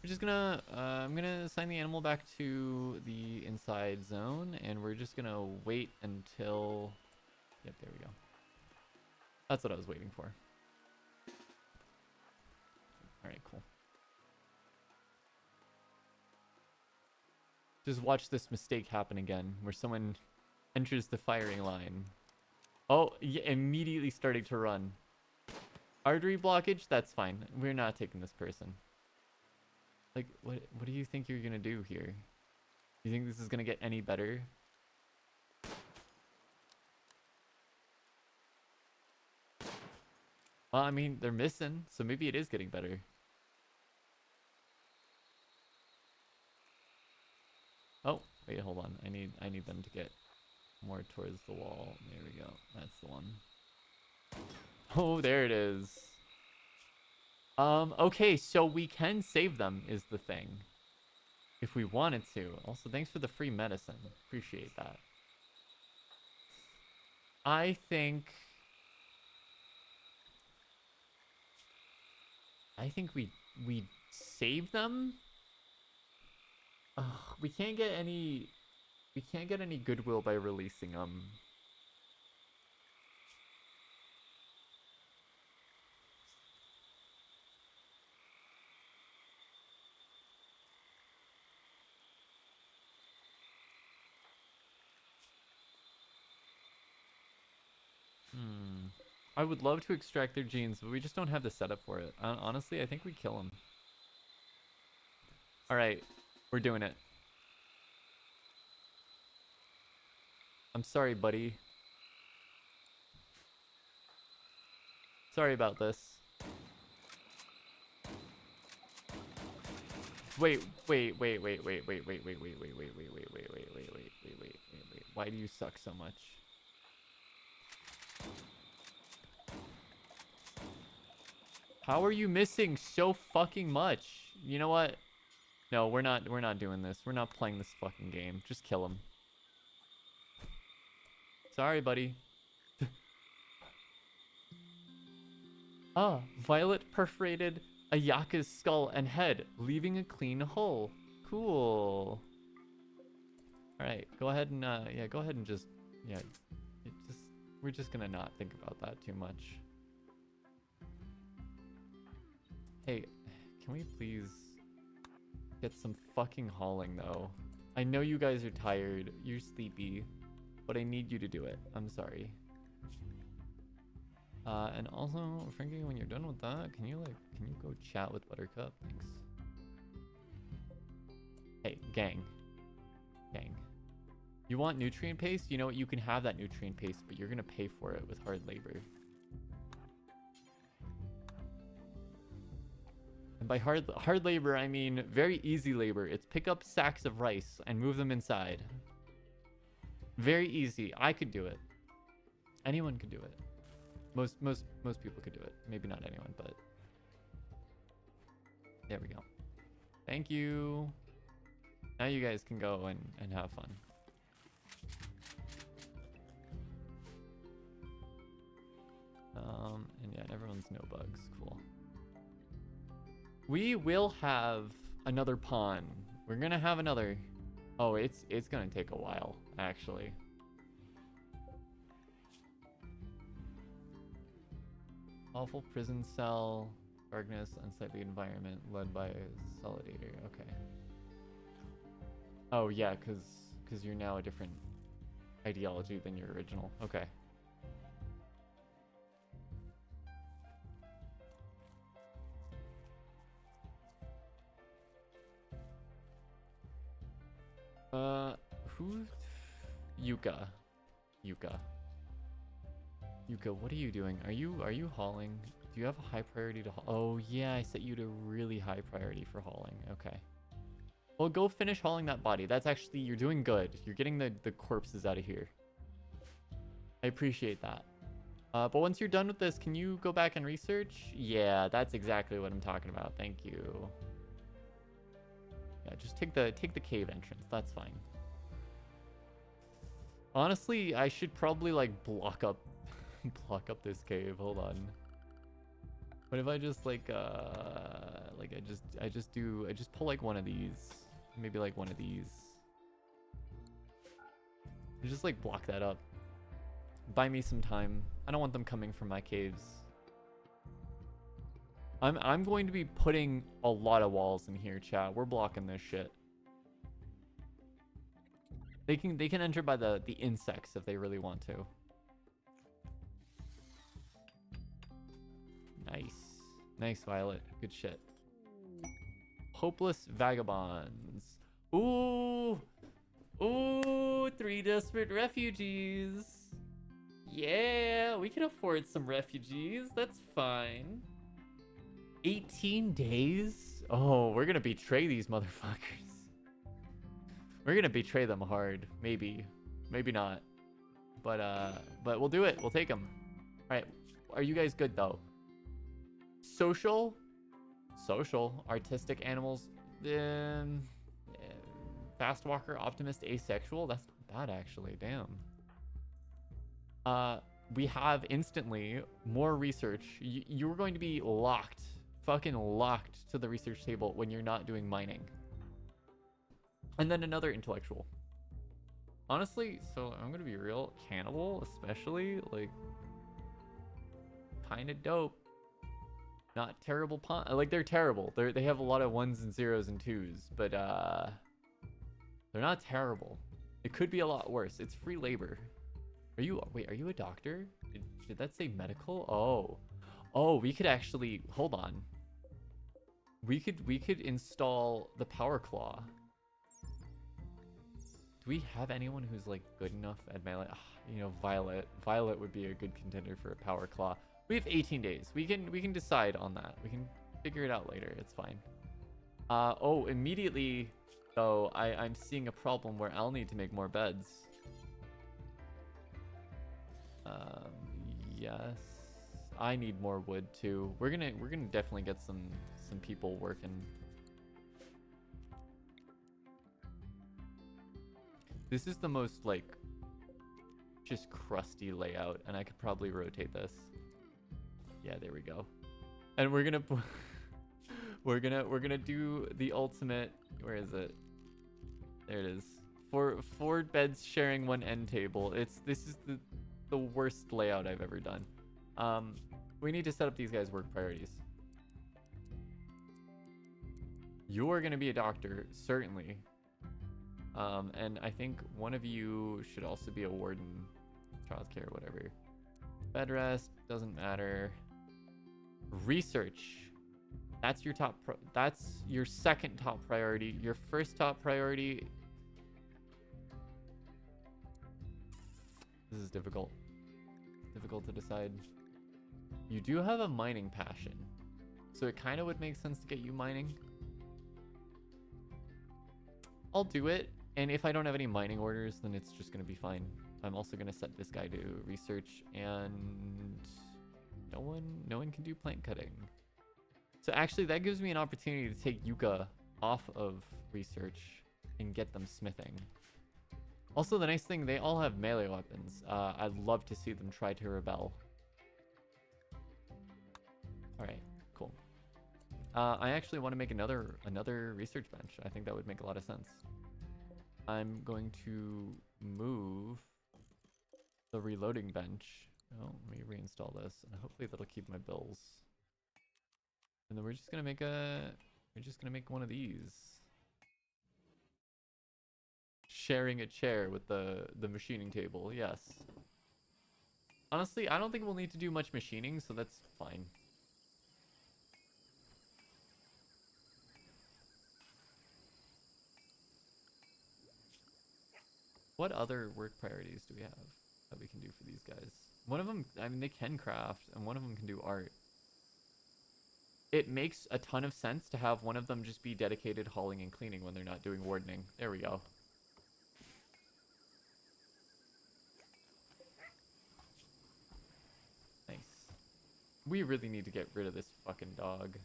We're just gonna, I'm gonna assign the animal back to the inside zone, and we're just gonna wait until, yep, there we go. That's what I was waiting for. Alright, cool. Just watch this mistake happen again, where someone enters the firing line. Oh, yeah, immediately starting to run. Artery blockage? That's fine. We're not taking this person. Like, what do you think you're gonna do here? You think this is gonna get any better? Well, I mean, they're missing, so maybe it is getting better. Oh, wait, hold on. I need them to get more towards the wall. There we go. That's the one. Oh, there it is. Okay, so we can save them is the thing. If we wanted to. Also, thanks for the free medicine. Appreciate that. I think we save them. Ugh, we can't get any goodwill by releasing them. I would love to extract their genes, but we just don't have the setup for it. Honestly, I think we kill them. All right, we're doing it. I'm sorry, buddy. Sorry about this. Wait. Why do you suck so much? How are you missing so fucking much? You know what? No, we're not doing this. We're not playing this fucking game. Just kill him. Sorry, buddy. Ah, Violet perforated Ayaka's skull and head, leaving a clean hole. Cool. Alright, go ahead and, yeah, go ahead and just, yeah, we're just gonna not think about that too much. Hey, can we please get some fucking hauling, though? I know you guys are tired, you're sleepy, but I need you to do it. I'm sorry. And also, Frankie, when you're done with that, can you go chat with Buttercup? Thanks. Hey, gang. You want nutrient paste? You know what? You can have that nutrient paste, but you're gonna pay for it with hard labor. And by hard labor, I mean very easy labor. It's pick up sacks of rice and move them inside. Very easy. I could do it. Anyone could do it. Most people could do it. Maybe not anyone, but there we go. Thank you. Now you guys can go and have fun. And yeah, everyone's no bugs. Cool. We will have another pawn. We're gonna have another. Oh, it's gonna take a while, actually. Awful prison cell, darkness, unsightly environment, led by a solidator. Okay. Oh yeah, cause you're now a different ideology than your original. Okay. Who? Yuka. Yuka. Yuka, what are you doing? Are you hauling? Do you have a high priority to haul? Oh yeah, I set you to really high priority for hauling. Okay. Well, go finish hauling that body. That's actually, you're doing good. You're getting the corpses out of here. I appreciate that. But once you're done with this, can you go back and research? Yeah, that's exactly what I'm talking about. Thank you. Yeah, just take the cave entrance. That's fine. Honestly, I should probably like block up this cave. Hold on. What if I just like I just pull like one of these, maybe like one of these. Just like block that up. Buy me some time. I don't want them coming from my caves. I'm going to be putting a lot of walls in here, chat. We're blocking this shit. They can enter by the insects if they really want to. Nice. Nice, Violet. Good shit. Hopeless vagabonds. Ooh. Ooh, 3 desperate refugees. Yeah, we can afford some refugees. That's fine. 18 days? Oh, we're gonna betray these motherfuckers. We're gonna betray them hard. Maybe. Maybe not. But we'll do it. We'll take them. Alright. Are you guys good, though? Social? Social. Artistic animals. Fast walker, optimist, asexual. That's not bad, actually. Damn. We have instantly more research. You're going to be locked. Fucking locked to the research table when you're not doing mining. And then another intellectual. Honestly, so I'm gonna be real. Cannibal, especially, like, kind of dope. Not terrible pun. Like, they're terrible. They have a lot of 1s and 0s and 2s, but they're not terrible. It could be a lot worse. It's free labor. Are you a doctor? Did that say medical? Oh, we could actually, hold on. We could install the power claw. Do we have anyone who's like good enough at melee? You know, Violet would be a good contender for a power claw. We have 18 days. We can decide on that. We can figure it out later. It's fine. Oh, immediately though, I'm seeing a problem where I'll need to make more beds. Yes. I need more wood too. We're gonna definitely get some people working. This is the most like just crusty layout, and I could probably rotate this. Yeah, there we go. And we're gonna we're gonna do the ultimate. Where is it? There it is. Four beds sharing one end table. This is the worst layout I've ever done. We need to set up these guys' work priorities. You're gonna be a doctor, certainly. And I think one of you should also be a warden, childcare, whatever. Bed rest doesn't matter. Research. That's your that's your second top priority. Your first top priority. This is difficult. Difficult to decide. You do have a mining passion, so it kind of would make sense to get you mining. I'll do it, and if I don't have any mining orders, then it's just gonna be fine. I'm also gonna set this guy to research, and no one can do plant cutting. So actually, that gives me an opportunity to take Yuka off of research and get them smithing. Also, the nice thing, they all have melee weapons. I'd love to see them try to rebel. All right, cool. I actually want to make another research bench. I think that would make a lot of sense. I'm going to move the reloading bench. Oh, let me reinstall this, and hopefully that'll keep my bills. And then we're just gonna make one of these. sharing a chair with the machining table. Yes. Honestly, I don't think we'll need to do much machining, so that's fine. What other work priorities do we have that we can do for these guys? One of them, I mean, they can craft, and one of them can do art. It makes a ton of sense to have one of them just be dedicated hauling and cleaning when they're not doing wardening. There we go. Nice. We really need to get rid of this fucking dog.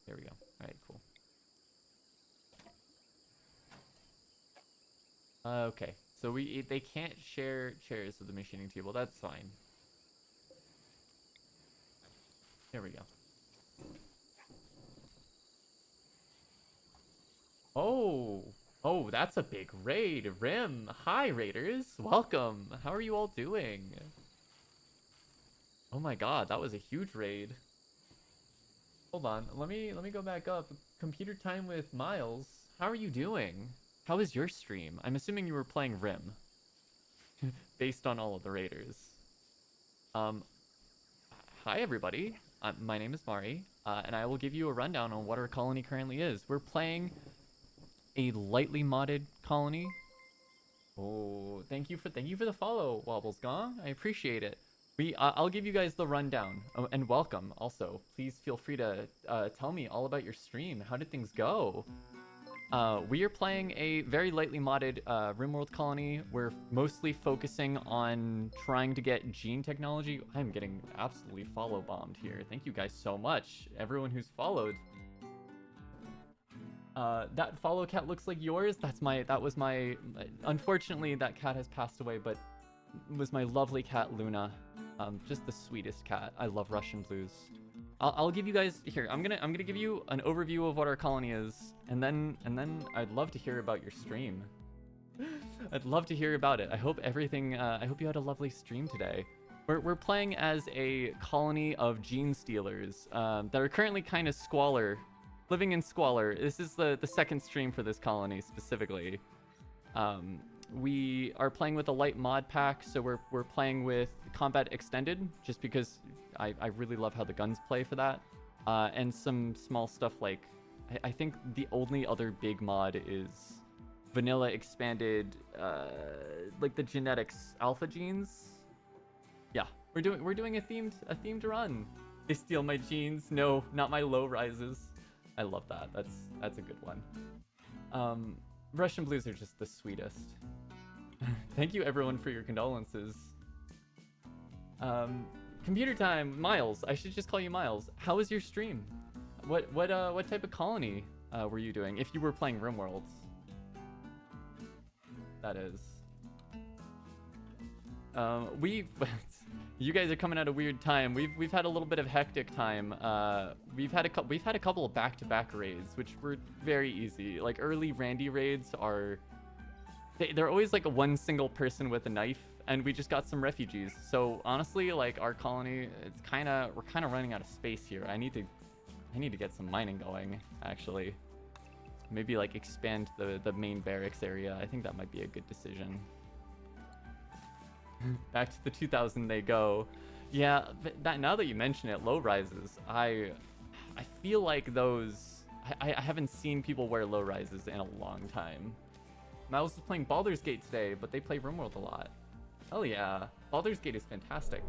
There we go. Alright, cool. Okay, so they can't share chairs with the machining table. That's fine. There we go. Oh, that's a big raid. Rim, hi raiders, welcome. How are you all doing? Oh my god, that was a huge raid. Hold on, let me go back up. Computer time with Miles. How are you doing? How was your stream? I'm assuming you were playing Rim, based on all of the raiders. Hi everybody. My name is Mari, and I will give you a rundown on what our colony currently is. We're playing a lightly modded colony. Oh, thank you for the follow, Wobbles Gong. I appreciate it. I'll give you guys the rundown. Oh, and welcome also. Please feel free to tell me all about your stream. How did things go? We are playing a very lightly modded Rimworld colony. We're mostly focusing on trying to get gene technology. I'm getting absolutely follow bombed here. Thank you guys so much, everyone who's followed. That follow cat looks like yours. That was my. Unfortunately, that cat has passed away, but it was my lovely cat Luna. Just the sweetest cat. I love Russian blues. I'll give you guys here. I'm gonna give you an overview of what our colony is, and then I'd love to hear about your stream. I'd love to hear about it. I hope everything. I hope you had a lovely stream today. We're playing as a colony of gene stealers that are currently kind of squalor, living in squalor. This is the second stream for this colony specifically. We are playing with a light mod pack, so we're playing with combat extended, just because I really love how the guns play for that, and some small stuff like I think the only other big mod is vanilla expanded, like the genetics alpha genes. Yeah, we're doing a themed run. They steal my genes. No, not my low rises. I love that. That's a good one. Russian blues are just the sweetest. Thank you everyone for your condolences. Computer time, Miles. I should just call you Miles. How was your stream? What type of colony were you doing? If you were playing Rimworld, that is. You guys are coming at a weird time. We've had a little bit of hectic time. We've had a couple of back-to-back raids, which were very easy. Like early Randy raids are. They're always like a one single person with a knife, and we just got some refugees. So honestly, like our colony, we're kind of running out of space here. I need to get some mining going, actually. Maybe like expand the main barracks area. I think that might be a good decision. Back to the 2000 they go. Yeah, that now that you mention it, low rises. I feel like those. I haven't seen people wear low rises in a long time. Miles was playing Baldur's Gate today, but they play Rimworld a lot. Hell yeah, Baldur's Gate is fantastic.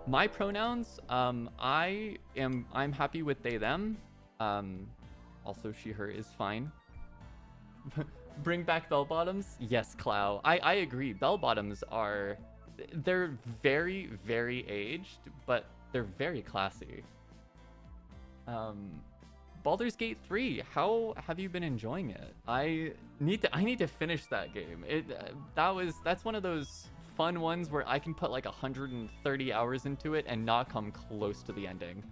My pronouns, I'm happy with they them. Also she her is fine. Bring back bell bottoms? Yes, Clow. I agree. Bell bottoms they're very, very aged, but they're very classy. Baldur's Gate 3, how have you been enjoying it? I need to finish that game. That's one of those fun ones where I can put like 130 hours into it and not come close to the ending.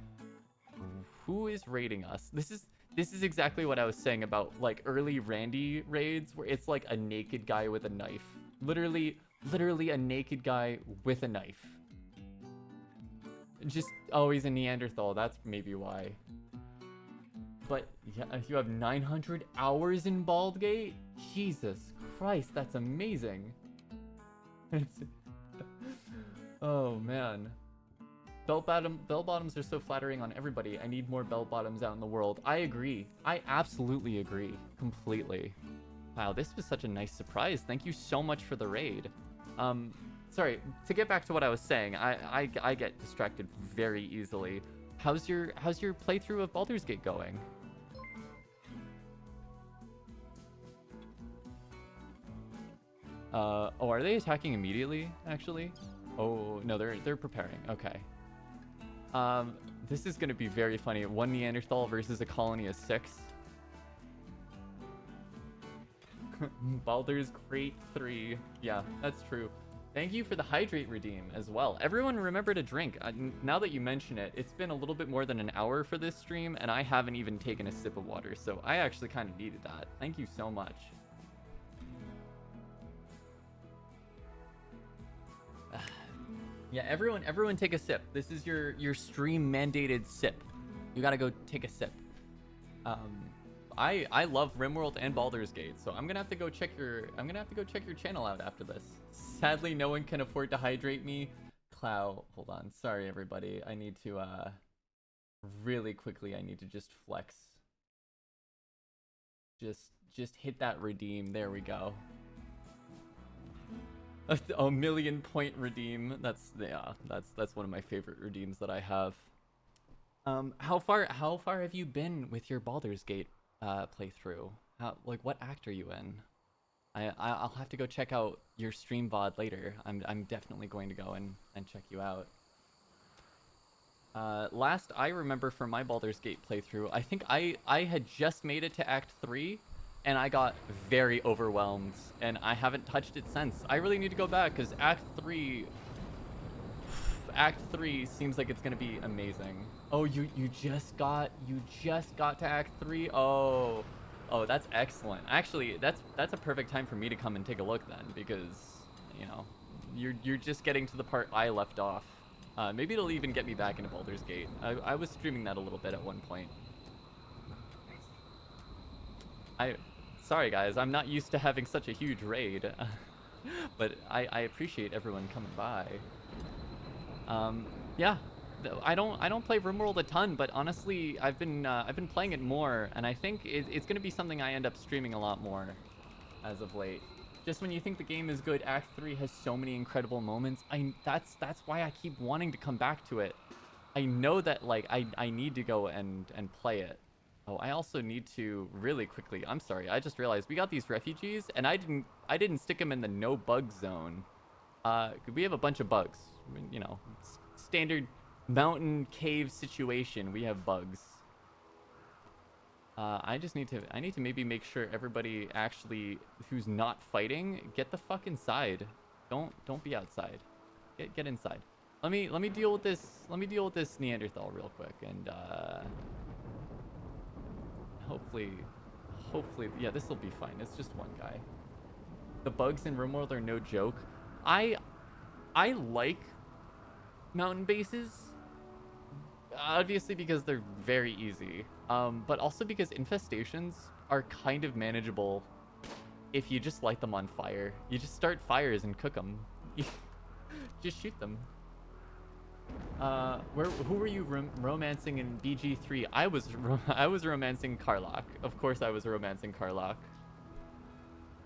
Who is raiding us? This is exactly what I was saying about like early Randy raids, where it's like a naked guy with a knife. Literally a naked guy with a knife. Just, oh, he's a Neanderthal. That's maybe why. But yeah, you have 900 hours in Baldur's Gate? Jesus Christ, that's amazing. Oh man. Bell bottoms are so flattering on everybody. I need more bell bottoms out in the world. I agree. I absolutely agree. Completely. Wow, this was such a nice surprise. Thank you so much for the raid. Sorry, to get back to what I was saying, I get distracted very easily. How's your playthrough of Baldur's Gate going? Oh, are they attacking immediately, actually? Oh, no, they're preparing. Okay. This is gonna be very funny. 1 Neanderthal versus a colony of 6. Baldur's Gate 3. Yeah, that's true. Thank you for the hydrate redeem as well. Everyone remember to drink. Now that you mention it, it's been a little bit more than an hour for this stream, and I haven't even taken a sip of water, so I actually kind of needed that. Thank you so much. Yeah, everyone take a sip. This is your stream mandated sip. You gotta go take a sip. I love Rimworld and Baldur's Gate, so I'm gonna have to go check your channel out after this. Sadly, no one can afford to hydrate me. Clow, hold on. Sorry everybody. I need to really quickly I need to just flex. Just hit that redeem. There we go. A million point redeem. That's one of my favorite redeems that I have. How far have you been with your Baldur's Gate playthrough? Like what act are you in? I'll have to go check out your stream VOD later. I'm definitely going to go and check you out. Last I remember from my Baldur's Gate playthrough, I think I had just made it to Act 3. And I got very overwhelmed, and I haven't touched it since. I really need to go back, because Act 3 seems like it's gonna be amazing. Oh, you just got to Act 3? Oh, that's excellent. Actually, that's a perfect time for me to come and take a look then, because, you know, you're just getting to the part I left off. Maybe it'll even get me back into Baldur's Gate. I was streaming that a little bit at one point. Sorry guys, I'm not used to having such a huge raid, but I appreciate everyone coming by. Yeah, I don't play Rimworld a ton, but honestly, I've been playing it more, and I think it's gonna be something I end up streaming a lot more as of late. Just when you think the game is good, Act 3 has so many incredible moments. That's why I keep wanting to come back to it. I know that like I need to go and play it. Oh, I also need to really quickly. I'm sorry. I just realized we got these refugees, and I didn't stick them in the no bug zone. We have a bunch of bugs. You know, standard mountain cave situation. We have bugs. I need to maybe make sure everybody actually who's not fighting get the fuck inside. Don't be outside. Get inside. Let me deal with this. Let me deal with this Neanderthal real quick, and hopefully, yeah, this will be fine. It's just one guy. The bugs in Rimworld are no joke. I like mountain bases, obviously because they're very easy, but also because infestations are kind of manageable if you just light them on fire. You just start fires and cook them. Just shoot them. Who were you romancing in BG3? I was romancing Karlach. Of course I was romancing Karlach.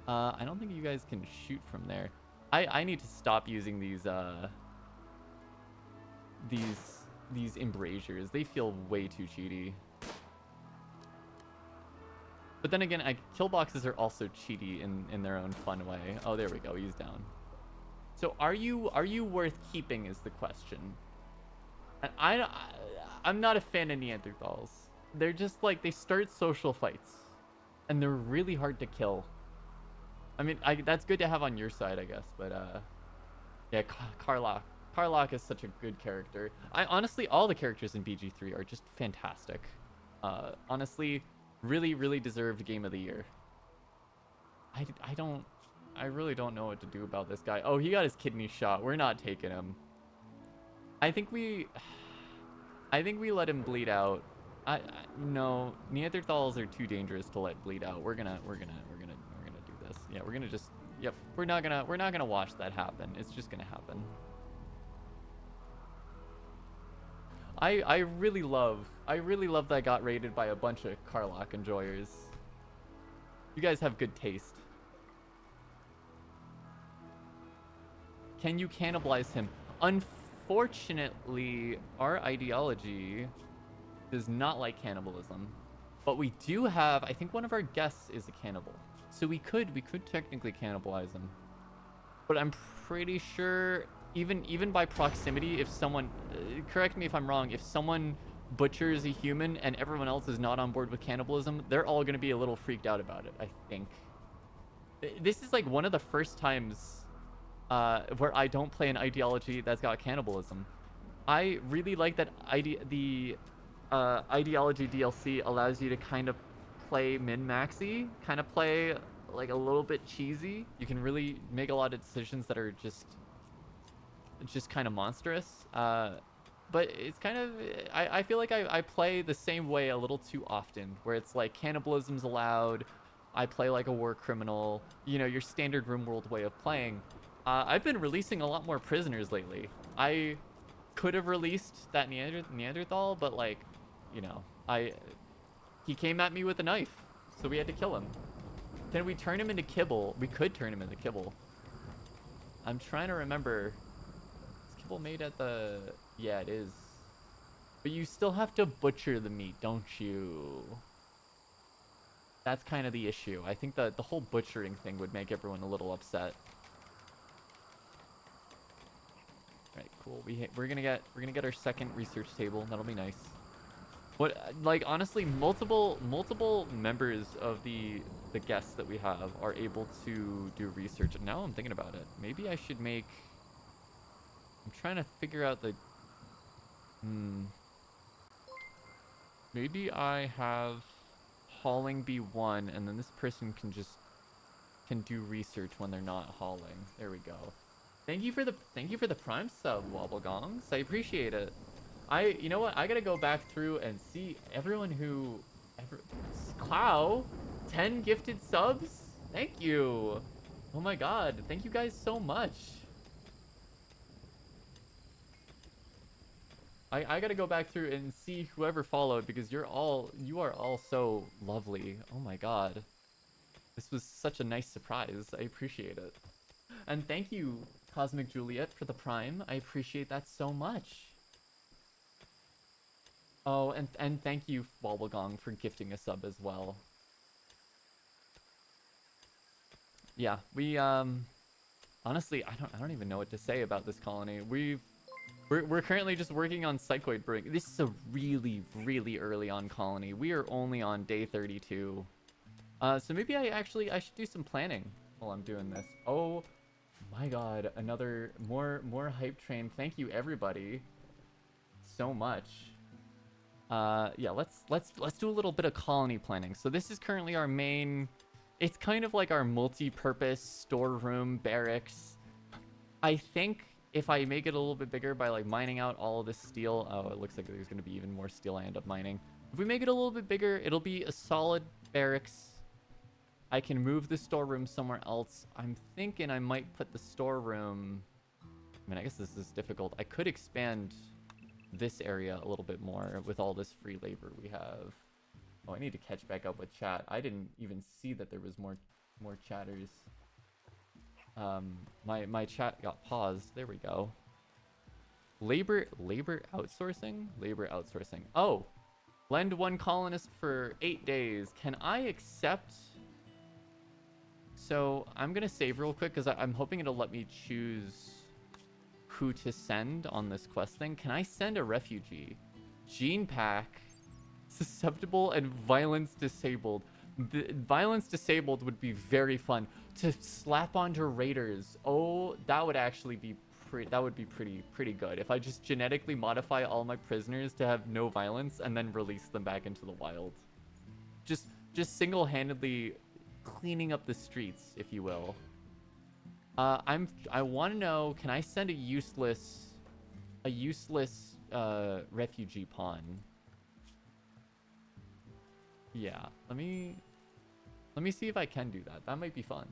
I don't think you guys can shoot from there. I need to stop using these embrasures. They feel way too cheaty. But then again, kill boxes are also cheaty in their own fun way. Oh, there we go. He's down. So are you worth keeping is the question. And I'm not a fan of Neanderthals. They're just like, they start social fights, and they're really hard to kill. I mean, that's good to have on your side, I guess, but yeah, Karlach is such a good character. Honestly, all the characters in BG3 are just fantastic. Honestly, really deserved game of the year. I really don't know what to do about this guy. Oh, he got his kidney shot. We're not taking him. I think we let him bleed out. No, Neanderthals are too dangerous to let bleed out. We're gonna do this. Yeah, we're gonna just. Yep, we're not gonna watch that happen. It's just gonna happen. I really love that I got raided by a bunch of Karlach enjoyers. You guys have good taste. Can you cannibalize him? Unfortunately, our ideology does not like cannibalism. But we do have, I think one of our guests is a cannibal. So we could technically cannibalize him. But I'm pretty sure even by proximity, if someone correct me if I'm wrong, if someone butchers a human and everyone else is not on board with cannibalism, they're all going to be a little freaked out about it, I think. This is like one of the first times where I don't play an ideology that's got cannibalism. I really like that the ideology DLC allows you to kind of play min-maxy, kind of play like a little bit cheesy. You can really make a lot of decisions that are just kind of monstrous. But it's kind of, I feel like I play the same way a little too often, where it's like cannibalism's allowed. I play like a war criminal, you know, your standard Rimworld way of playing. I've been releasing a lot more prisoners lately. I could have released that Neanderthal, but like, you know, he came at me with a knife, so we had to kill him. Can we turn him into kibble? We could turn him into kibble. I'm trying to remember. Is kibble made at the... Yeah, it is. But you still have to butcher the meat, don't you? That's kind of the issue. I think the whole butchering thing would make everyone a little upset. Alright, cool. We're gonna get our second research table. That'll be nice. What, like, honestly, multiple members of the guests that we have are able to do research. And now I'm thinking about it. Maybe I should make... I'm trying to figure out the... Maybe I have hauling be one, and then this person can do research when they're not hauling. There we go. Thank you for the prime sub, Wobblegongs. I appreciate it. You know what? I gotta go back through and see everyone who... Clow, 10 gifted subs? Thank you. Oh my god. Thank you guys so much. I gotta go back through and see whoever followed, because you are all so lovely. Oh my god. This was such a nice surprise. I appreciate it. And thank you, Cosmic Juliet, for the prime. I appreciate that so much. Oh, and thank you, Wobblegong, for gifting a sub as well. Yeah, we honestly, I don't even know what to say about this colony. We're currently just working on Psychoid Brewing. This is a really early on colony. We are only on day 32. So maybe I should do some planning while I'm doing this. Oh my god, another more hype train. Thank you everybody so much. Yeah, let's do a little bit of colony planning. So this is currently our main, it's kind of like our multi-purpose storeroom barracks. I think if I make it a little bit bigger by like mining out all of this steel, oh, it looks like there's going to be even more steel I end up mining. If we make it a little bit bigger, it'll be a solid barracks. I can move the storeroom somewhere else. I'm thinking I might put the storeroom, I mean, I guess this is difficult. I could expand this area a little bit more with all this free labor we have. Oh, I need to catch back up with chat. I didn't even see that there was more chatters. My chat got paused. There we go. Labor outsourcing? Labor outsourcing. Oh, lend one colonist for 8 days. Can I accept? So I'm gonna save real quick because I'm hoping it'll let me choose who to send on this quest thing. Can I send a refugee? Gene pack, susceptible and violence disabled. The violence disabled would be very fun to slap onto raiders. Oh, that would actually be pretty good if I just genetically modify all my prisoners to have no violence and then release them back into the wild. Just single-handedly cleaning up the streets, if you will. I want to know, can I send a useless refugee pawn? Yeah, let me see if I can do that. That might be fun.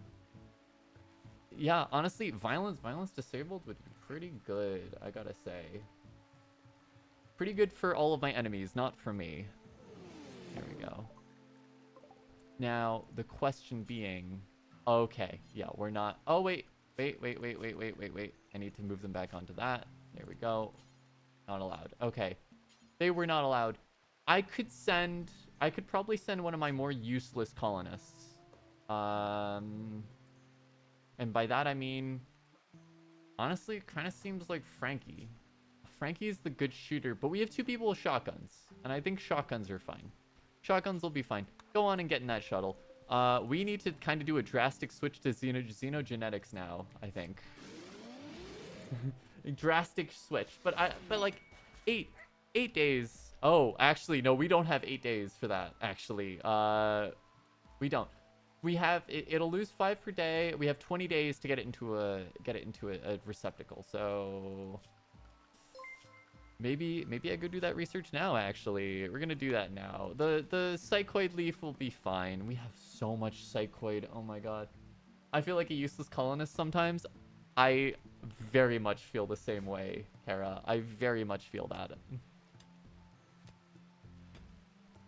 Yeah, honestly, violence disabled would be pretty good, I gotta say. Pretty good for all of my enemies, not for me. There we go. Now, the question being... Okay, yeah, we're not... Oh, wait. Wait. I need to move them back onto that. There we go. Not allowed. Okay. They were not allowed. I could probably send one of my more useless colonists. And by that I mean... Honestly, it kind of seems like Frankie. Frankie is the good shooter, but we have 2 people with shotguns. And I think shotguns are fine. Shotguns will be fine. Go on and get in that shuttle. We need to kind of do a drastic switch to xenogenetics now, I think. A drastic switch. But like 8 days. Oh, actually, no, we don't have 8 days for that, actually. We don't. We have it'll lose 5 per day. We have 20 days to get it into a receptacle. So maybe I could do that research now, actually. We're gonna do that now. The psychoid leaf will be fine. We have so much psychoid. Oh my god. I feel like a useless colonist sometimes. I very much feel the same way, Kara. I very much feel that.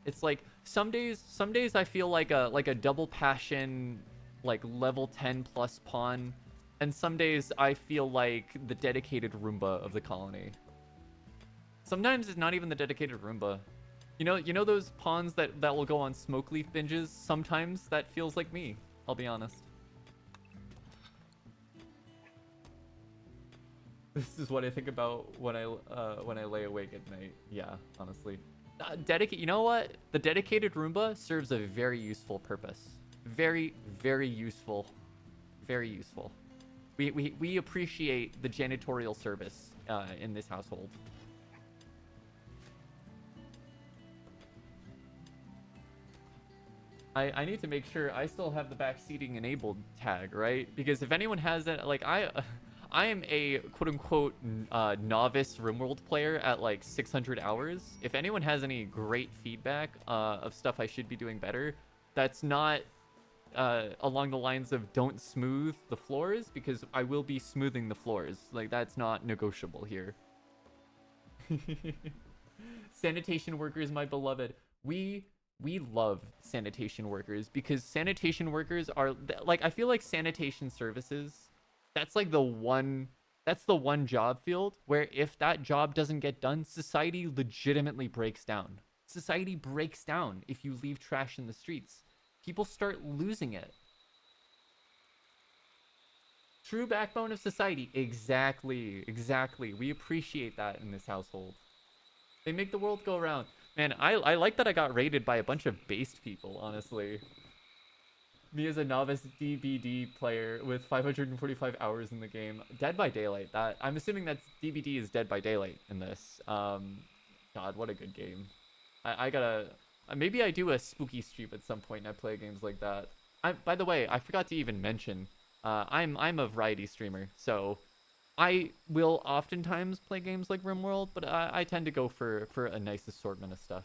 It's like some days I feel like a double passion, like level 10 plus pawn, and some days I feel like the dedicated Roomba of the colony. Sometimes it's not even the dedicated Roomba. You know those pawns that will go on smoke leaf binges? Sometimes that feels like me, I'll be honest. This is what I think about when I lay awake at night. Yeah, honestly. You know what? The dedicated Roomba serves a very useful purpose. Very, very useful. Very useful. We appreciate the janitorial service in this household. I need to make sure I still have the back seating enabled tag, right? Because if anyone has it, like I am a quote-unquote novice Rimworld player at like 600 hours. If anyone has any great feedback of stuff I should be doing better, that's not along the lines of don't smooth the floors, because I will be smoothing the floors. Like, that's not negotiable here. Sanitation workers, my beloved. We love sanitation workers because sanitation workers are like, I feel like sanitation services, that's the one job field where if that job doesn't get done, society legitimately breaks down. Society breaks down if you leave trash in the streets. People start losing it. True backbone of society. Exactly. We appreciate that in this household. They make the world go round. Man, I like that I got raided by a bunch of based people, honestly. Me as a novice DBD player with 545 hours in the game. Dead by Daylight. That I'm assuming that's DBD is Dead by Daylight in this. God, what a good game. I gotta... maybe I do a spooky stream at some point and I play games like that. By the way, I forgot to even mention, I'm a variety streamer, so I will oftentimes play games like Rimworld, but I tend to go for a nice assortment of stuff.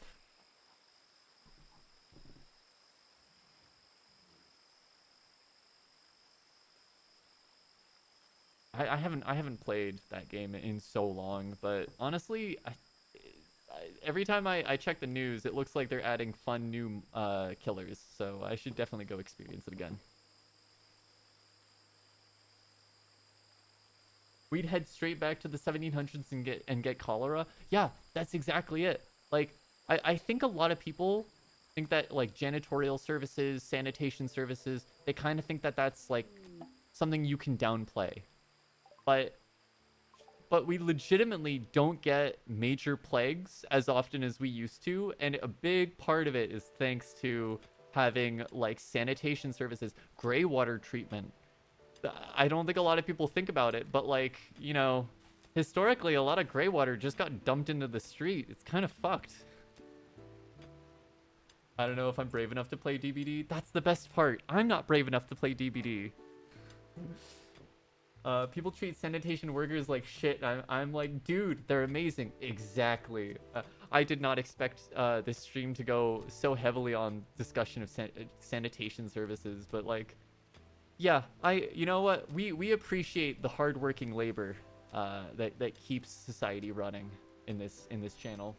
I haven't played that game in so long, but honestly, every time I check the news, it looks like they're adding fun new killers, so I should definitely go experience it again. We'd head straight back to the 1700s and get cholera. Yeah, that's exactly it. Like, I think a lot of people think that like janitorial services, sanitation services, they kind of think that that's like something you can downplay. But we legitimately don't get major plagues as often as we used to, and a big part of it is thanks to having like sanitation services, gray water treatment. I don't think a lot of people think about it, but like, you know, historically a lot of gray water just got dumped into the street. It's kind of fucked. I don't know if I'm brave enough to play DBD. That's the best part. I'm not brave enough to play DBD. People treat sanitation workers like shit. I'm like, dude, they're amazing. Exactly. I did not expect this stream to go so heavily on discussion of sanitation services, but like, yeah, you know what? We appreciate the hardworking labor that keeps society running in this channel.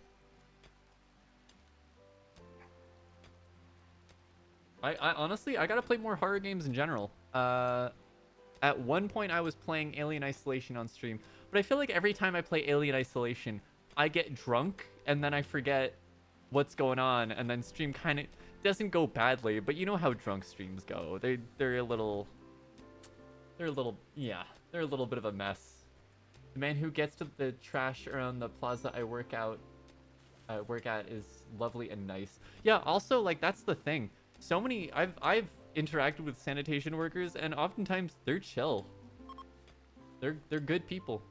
I honestly I gotta play more horror games in general. At one point I was playing Alien Isolation on stream, but I feel like every time I play Alien Isolation, I get drunk and then I forget what's going on, and then stream kind of doesn't go badly, but you know how drunk streams go. They're a little yeah, they're a little bit of a mess. The man who gets to the trash around the plaza I work at is lovely and nice. Yeah, also like that's the thing. So many I've interacted with sanitation workers and oftentimes they're chill. They're good people.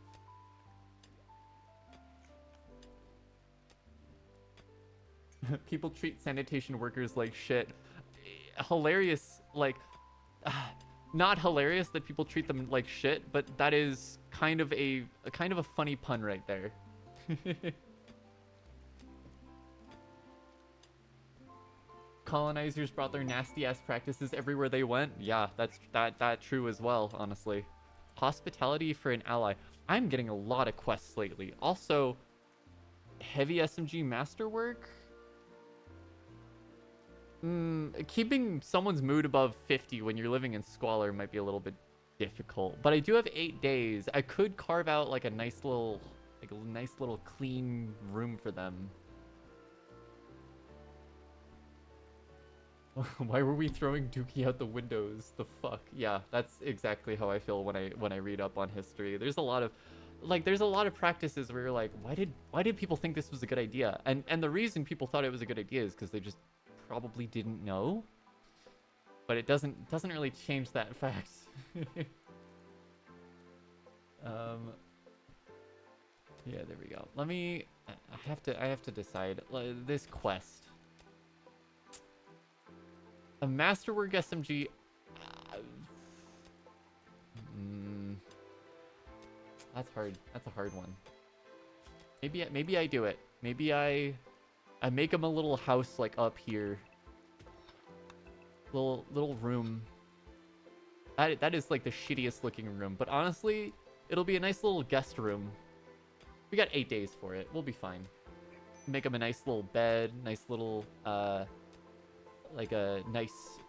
People treat sanitation workers like shit. Hilarious, like not hilarious that people treat them like shit, but that is kind of a funny pun right there. Colonizers brought their nasty ass practices everywhere they went. Yeah, that true as well, honestly. Hospitality for an ally. I'm getting a lot of quests lately. Also, heavy SMG masterwork. Keeping someone's mood above 50 when you're living in Squalor might be a little bit difficult. But I do have 8 days. I could carve out like a nice little clean room for them. Why were we throwing Dookie out the windows? The fuck? Yeah, that's exactly how I feel when I read up on history. There's a lot of practices where you're like, why did people think this was a good idea? And the reason people thought it was a good idea is because they just probably didn't know. But it doesn't really change that fact. Yeah, there we go. I have to decide this quest. A masterwork SMG. That's hard. That's a hard one. Maybe I do it. Maybe I make him a little house like up here. Little room. That is like the shittiest looking room, but honestly, it'll be a nice little guest room. We got 8 days for it. We'll be fine. Make him a nice little bed, nice little like a nice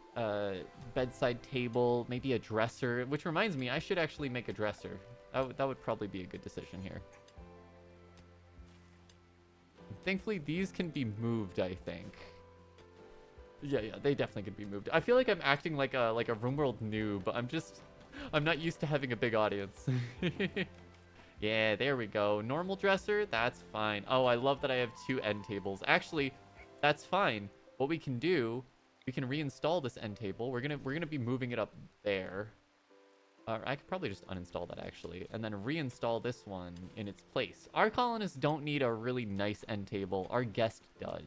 bedside table, maybe a dresser, which reminds me I should actually make a dresser. That would probably be a good decision here. Thankfully these can be moved, I think. Yeah, they definitely can be moved. I feel like I'm acting like a Rimworld noob, but I'm not used to having a big audience. Yeah, there we go. Normal dresser, that's fine. Oh, I love that I have 2 end tables. Actually, that's fine. What we can do, we can reinstall this end table. We're gonna be moving it up there. I could probably just uninstall that actually, and then reinstall this one in its place. Our colonists don't need a really nice end table. Our guest does.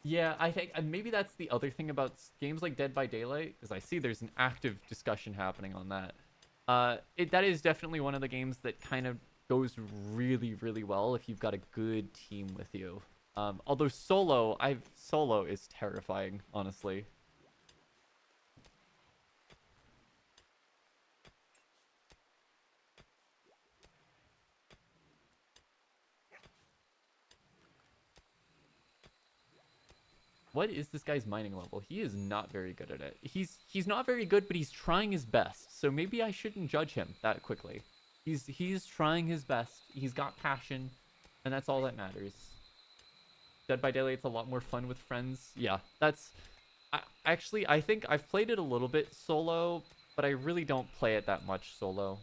Yeah, I think maybe that's the other thing about games like Dead by Daylight, is I see there's an active discussion happening on that. That is definitely one of the games that kind of goes really, really well if you've got a good team with you. Although solo is terrifying, honestly. What is this guy's mining level? He is not very good at it. He's not very good, but he's trying his best. So maybe I shouldn't judge him that quickly. He's trying his best. He's got passion, and that's all that matters. Dead by Daylight's a lot more fun with friends. Yeah, that's... actually, I think I've played it a little bit solo, but I really don't play it that much solo.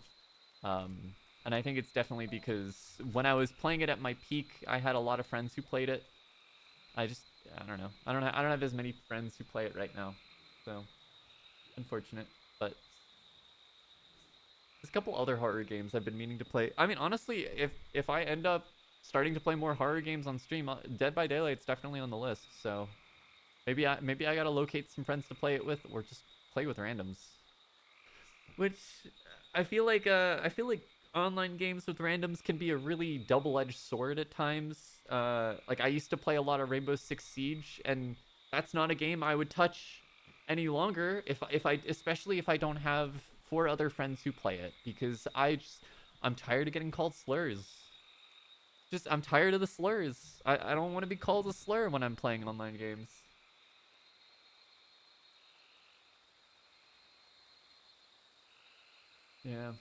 And I think it's definitely because when I was playing it at my peak, I had a lot of friends who played it. I don't know. I don't have as many friends who play it right now. So, unfortunate. But there's a couple other horror games I've been meaning to play. I mean, honestly, if I end up starting to play more horror games on stream, Dead by Daylight's definitely on the list, so Maybe I gotta locate some friends to play it with, or just play with randoms. Which I feel like online games with randoms can be a really double-edged sword at times. Like I used to play a lot of Rainbow Six Siege, and that's not a game I would touch any longer if I especially if I don't have four other friends who play it, because I'm tired of getting called slurs. Just I'm tired of the slurs. I don't want to be called a slur when I'm playing online games. Yeah.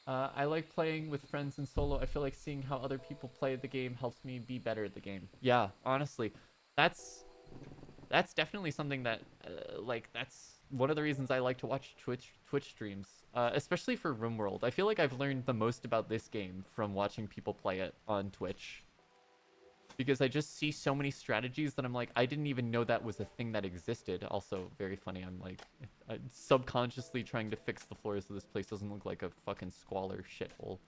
I like playing with friends in solo. I feel like seeing how other people play the game helps me be better at the game. Yeah, honestly, that's that's definitely something that like that's one of the reasons I like to watch Twitch streams, especially for Rimworld. I feel like I've learned the most about this game from watching people play it on Twitch, because I just see so many strategies that I'm like, I didn't even know that was a thing that existed. Also, very funny. I'm like subconsciously trying to fix the floors so this place doesn't look like a fucking squalor shithole.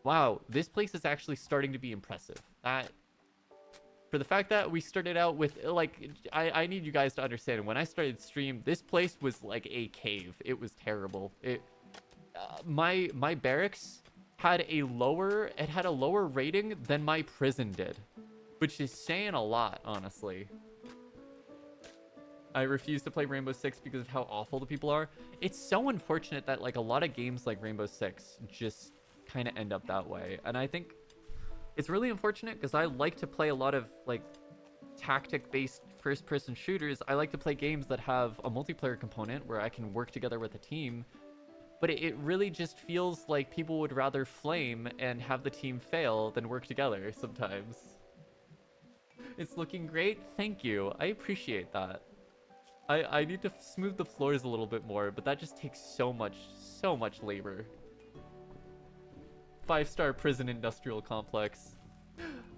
Wow, this place is actually starting to be impressive. That for the fact that we started out with like, I need you guys to understand. When I started stream, this place was like a cave. It was terrible. My barracks had a lower rating than my prison did, which is saying a lot, honestly. I refuse to play Rainbow Six because of how awful the people are. It's so unfortunate that like a lot of games like Rainbow Six just kind of end up that way. And I think it's really unfortunate because I like to play a lot of like tactic-based first-person shooters. I like to play games that have a multiplayer component where I can work together with a team. But it really just feels like people would rather flame and have the team fail than work together sometimes. It's looking great. Thank you. I appreciate that. I need to smooth the floors a little bit more, but that just takes so much labor. 5-star prison industrial complex.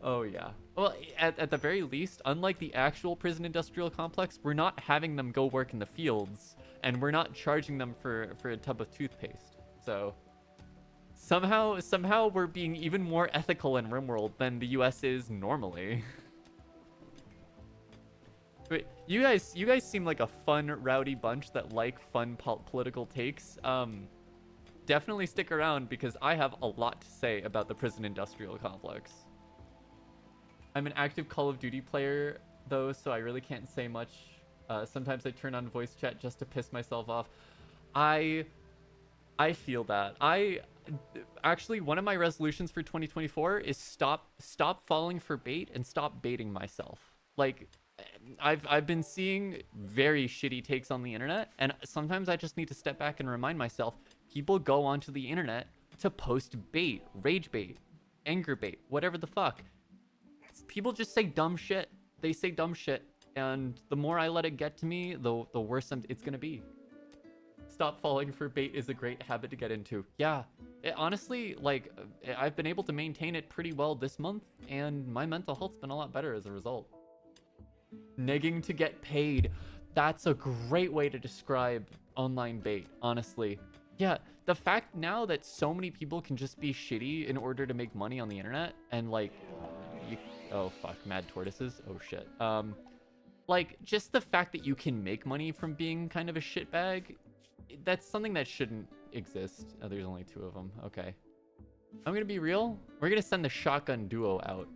Oh, yeah. Well, at the very least, unlike the actual prison industrial complex, we're not having them go work in the fields, and we're not charging them for a tub of toothpaste. So somehow we're being even more ethical in Rimworld than the US is normally. But you guys seem like a fun, rowdy bunch that like fun political takes. Definitely stick around because I have a lot to say about the prison industrial complex. I'm an active Call of Duty player though, so I really can't say much. Sometimes I turn on voice chat just to piss myself off. I feel that. I actually, one of my resolutions for 2024 is stop falling for bait and stop baiting myself. Like I've been seeing very shitty takes on the internet, and sometimes I just need to step back and remind myself, people go onto the internet to post bait, rage bait, anger bait, whatever the fuck. People just say dumb shit. They say dumb shit, and the more I let it get to me, the worse it's gonna be. Stop falling for bait is a great habit to get into. Yeah, honestly, like, I've been able to maintain it pretty well this month, and my mental health's been a lot better as a result. Negging to get paid. That's a great way to describe online bait, honestly. Yeah, the fact now that so many people can just be shitty in order to make money on the internet, and like, oh fuck, mad tortoises. Oh shit. Like, just the fact that you can make money from being kind of a shitbag, that's something that shouldn't exist. Oh, there's only 2 of them. Okay. I'm gonna be real. We're gonna send the shotgun duo out.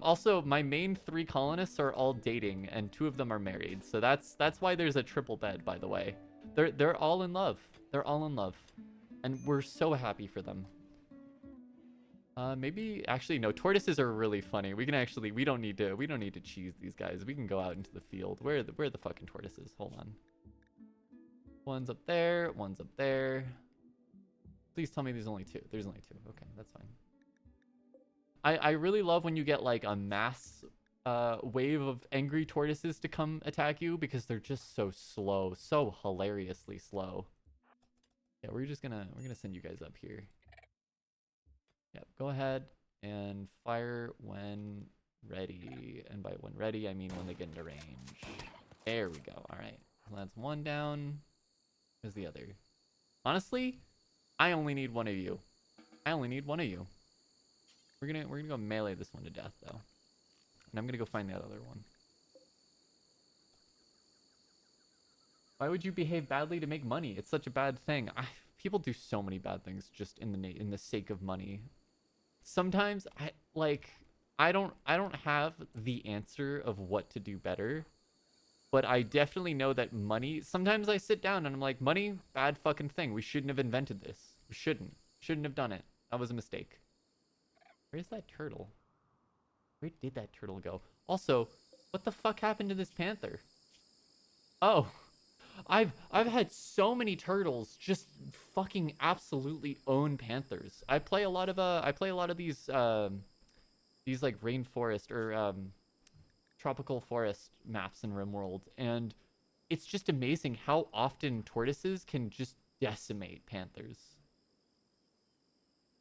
Also, my main 3 colonists are all dating, and 2 of them are married. So that's why there's a triple bed, by the way. They're all in love. They're all in love, and we're so happy for them. Maybe actually no. Tortoises are really funny. We don't need to cheese these guys. We can go out into the field. Where are the fucking tortoises? Hold on. One's up there. One's up there. Please tell me there's only 2. There's only 2. Okay, that's fine. I really love when you get like a mass wave of angry tortoises to come attack you, because they're just so slow, so hilariously slow. Yeah, we're gonna send you guys up here. Yep, go ahead and fire when ready. And by when ready, I mean when they get into range. There we go. All right, so that's 1 down. Where's the other? Honestly, I only need 1 of you. I only need 1 of you. We're gonna go melee this one to death though. And I'm gonna go find that other one. Why would you behave badly to make money? It's such a bad thing. People do so many bad things just in the sake of money. Sometimes I don't have the answer of what to do better, but I definitely know that money, sometimes I sit down and I'm like, money, bad fucking thing. We shouldn't have invented this. We shouldn't have done it. That was a mistake. Where's that turtle? Where did that turtle go? Also, what the fuck happened to this panther? Oh, I've had so many turtles just fucking absolutely own panthers. I play a lot of these like rainforest or tropical forest maps in Rimworld, and it's just amazing how often tortoises can just decimate panthers.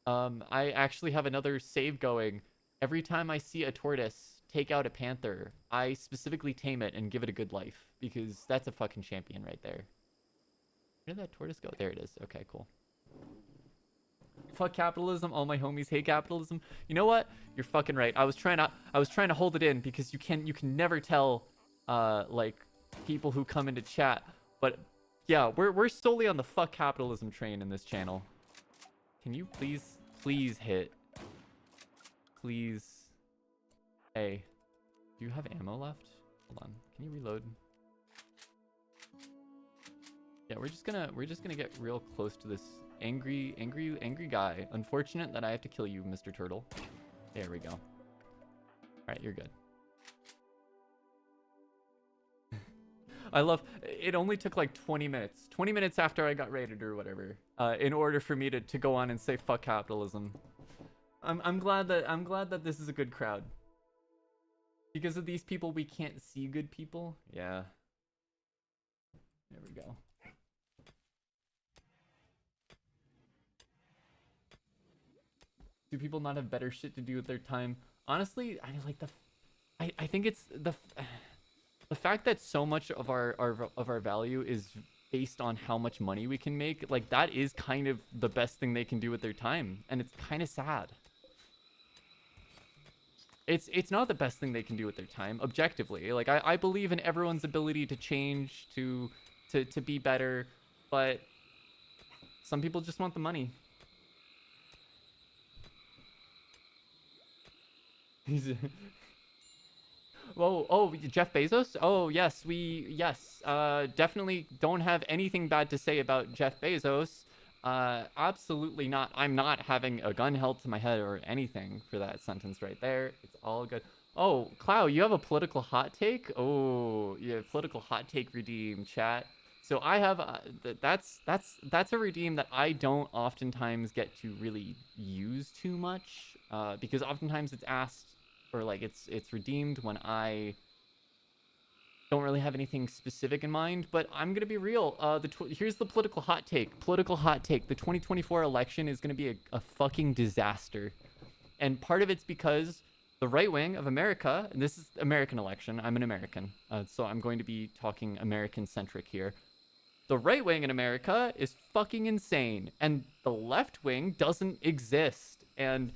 I actually have another save going. Every time I see a tortoise take out a panther, I specifically tame it and give it a good life, because that's a fucking champion right there. Where did that tortoise go? There it is. Okay, cool. Fuck capitalism. All my homies hate capitalism. You know what? You're fucking right. I was trying to hold it in because you can never tell like people who come into chat. But yeah, we're solely on the fuck capitalism train in this channel. Can you please hit? Please. Hey, do you have ammo left? Hold on. Can you reload? Yeah, we're just gonna get real close to this angry guy. Unfortunate that I have to kill you, Mr. Turtle. There we go. All right, you're good. I love it. Only took like 20 minutes. 20 minutes after I got raided or whatever, in order for me to go on and say fuck capitalism. I'm glad that this is a good crowd. Because of these people, we can't see good people. Yeah. There we go. Do people not have better shit to do with their time? Honestly, I think it's the fact that so much of our value is based on how much money we can make. Like, that is kind of the best thing they can do with their time, and it's kind of sad. It's not the best thing they can do with their time, objectively. Like, I believe in everyone's ability to change, to be better, but some people just want the money. Whoa, oh, Jeff Bezos? Oh, yes, definitely don't have anything bad to say about Jeff Bezos. Absolutely not. I'm not having a gun held to my head or anything for that sentence right there. It's all good. Oh, Clow, you have a political hot take? Oh, yeah, political hot take redeem, chat. So I have, that's a redeem that I don't oftentimes get to really use too much, because oftentimes it's asked, or like it's redeemed when I don't really have anything specific in mind. But I'm gonna be real. Here's the political hot take. Political hot take. The 2024 election is gonna be a fucking disaster, and part of it's because the right wing of America, and this is American election. I'm an American, so I'm going to be talking American centric here. The right wing in America is fucking insane, and the left wing doesn't exist. And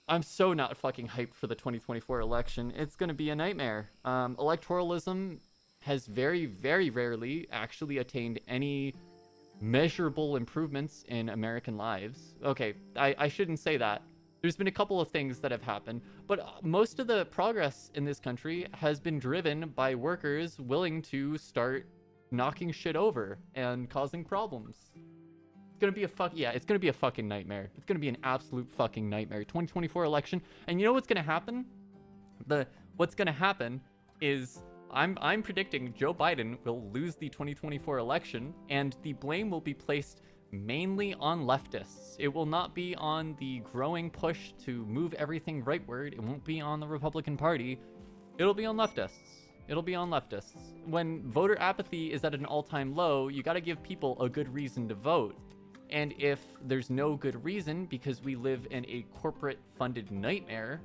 I'm so not fucking hyped for the 2024 election. It's going to be a nightmare. Electoralism has very, very rarely actually attained any measurable improvements in American lives. Okay, I shouldn't say that. There's been a couple of things that have happened, but most of the progress in this country has been driven by workers willing to start knocking shit over and causing problems. It's gonna be it's gonna be a fucking nightmare. It's gonna be an absolute fucking nightmare. 2024 election, and you know what's gonna happen? What's gonna happen is I'm predicting Joe Biden will lose the 2024 election, and the blame will be placed mainly on leftists. It will not be on the growing push to move everything rightward. It won't be on the Republican Party. It'll be on leftists. It'll be on leftists. When voter apathy is at an all-time low, you gotta give people a good reason to vote. And if there's no good reason because we live in a corporate-funded nightmare,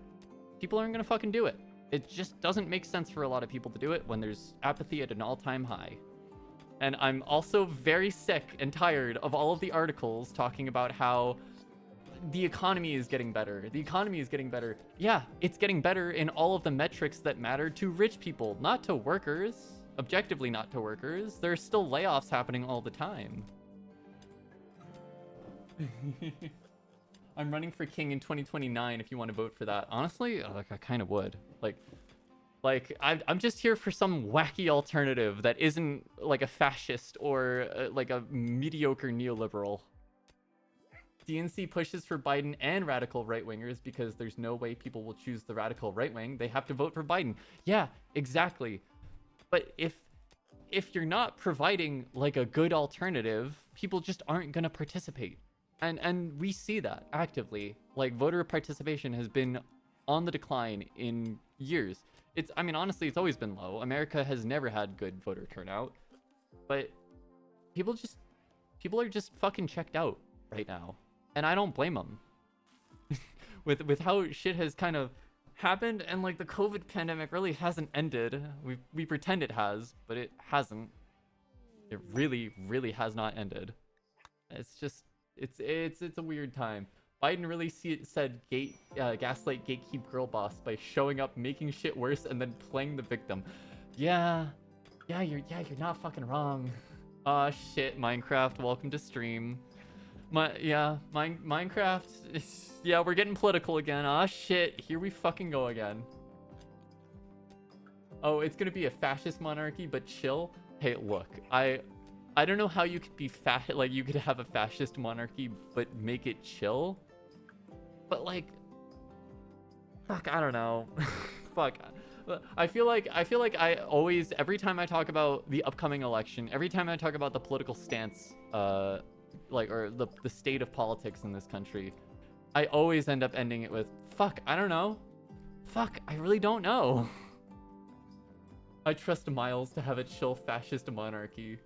people aren't gonna fucking do it. It just doesn't make sense for a lot of people to do it when there's apathy at an all-time high. And I'm also very sick and tired of all of the articles talking about how the economy is getting better. The economy is getting better. Yeah, it's getting better in all of the metrics that matter to rich people, not to workers. Objectively not to workers. There are still layoffs happening all the time. I'm running for king in 2029 if you want to vote for that. Honestly, like I kind of would. Like I'm just here for some wacky alternative that isn't like a fascist or like a mediocre neoliberal. DNC pushes for Biden and radical right-wingers because there's no way people will choose the radical right wing. They have to vote for Biden. Yeah, exactly. But if you're not providing like a good alternative, people just aren't going to participate. And we see that actively. Like voter participation has been on the decline in years. I mean, honestly, it's always been low. America has never had good voter turnout. But people are just fucking checked out right now. And I don't blame them. with how shit has kind of happened, and like the COVID pandemic really hasn't ended. We pretend it has, but it hasn't. It really has not ended. It's just it's a weird time. Biden really said gaslight gatekeep girl boss by showing up, making shit worse, and then playing the victim. Yeah, you're not fucking wrong. Aw shit, Minecraft, welcome to stream. Minecraft. Yeah, we're getting political again. Aw shit, here we fucking go again. Oh, it's gonna be a fascist monarchy, but chill. Hey, look, I don't know how you could be like you could have a fascist monarchy but make it chill. But like, fuck, I don't know. Fuck. I feel like I always, every time I talk about the upcoming election, every time I talk about the political stance, or the state of politics in this country, I always end up ending it with, fuck, I don't know. Fuck, I really don't know. I trust Miles to have a chill fascist monarchy.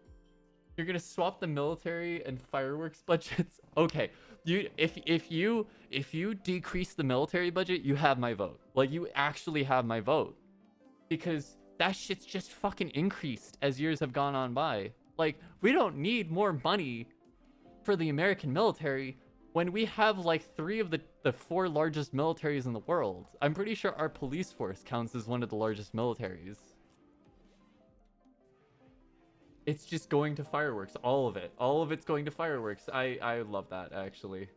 You're gonna swap the military and fireworks budgets? Okay, if you decrease the military budget, you have my vote. Like, you actually have my vote. Because that shit's just fucking increased as years have gone on by. Like, we don't need more money for the American military when we have like 3 of the 4 largest militaries in the world. I'm pretty sure our police force counts as one of the largest militaries. It's just going to fireworks, all of it. All of it's going to fireworks. I love that, actually.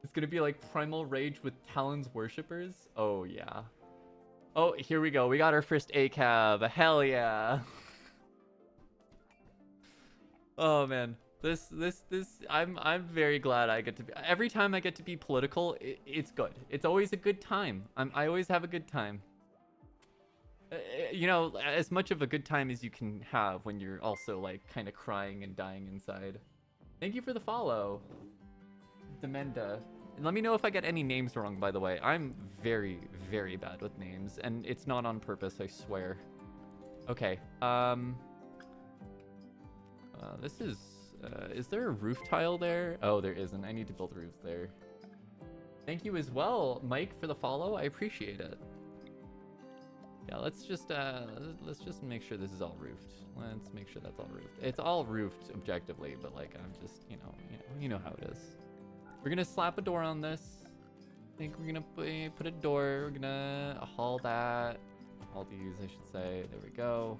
It's gonna be like Primal Rage with Talon's worshippers. Oh yeah. Oh, here we go. We got our first ACAB. Hell yeah. Oh man. This I'm very glad I get to be, every time I get to be political, it's good. It's always a good time. I always have a good time. You know, as much of a good time as you can have when you're also like kind of crying and dying inside. Thank you for the follow, Demenda. Let me know if I get any names wrong, by the way. I'm very bad with names, and it's not on purpose, I swear. Okay, this is there a roof tile there? Oh, there isn't. I need to build roofs there. Thank you as well, Mike, for the follow. I appreciate it. Yeah, let's just make sure this is all roofed. Let's make sure that's all roofed. It's all roofed objectively, but like I'm just, you know how it is. We're gonna slap a door on this. I think we're gonna put a door. We're gonna haul that. Haul these, I should say. There we go.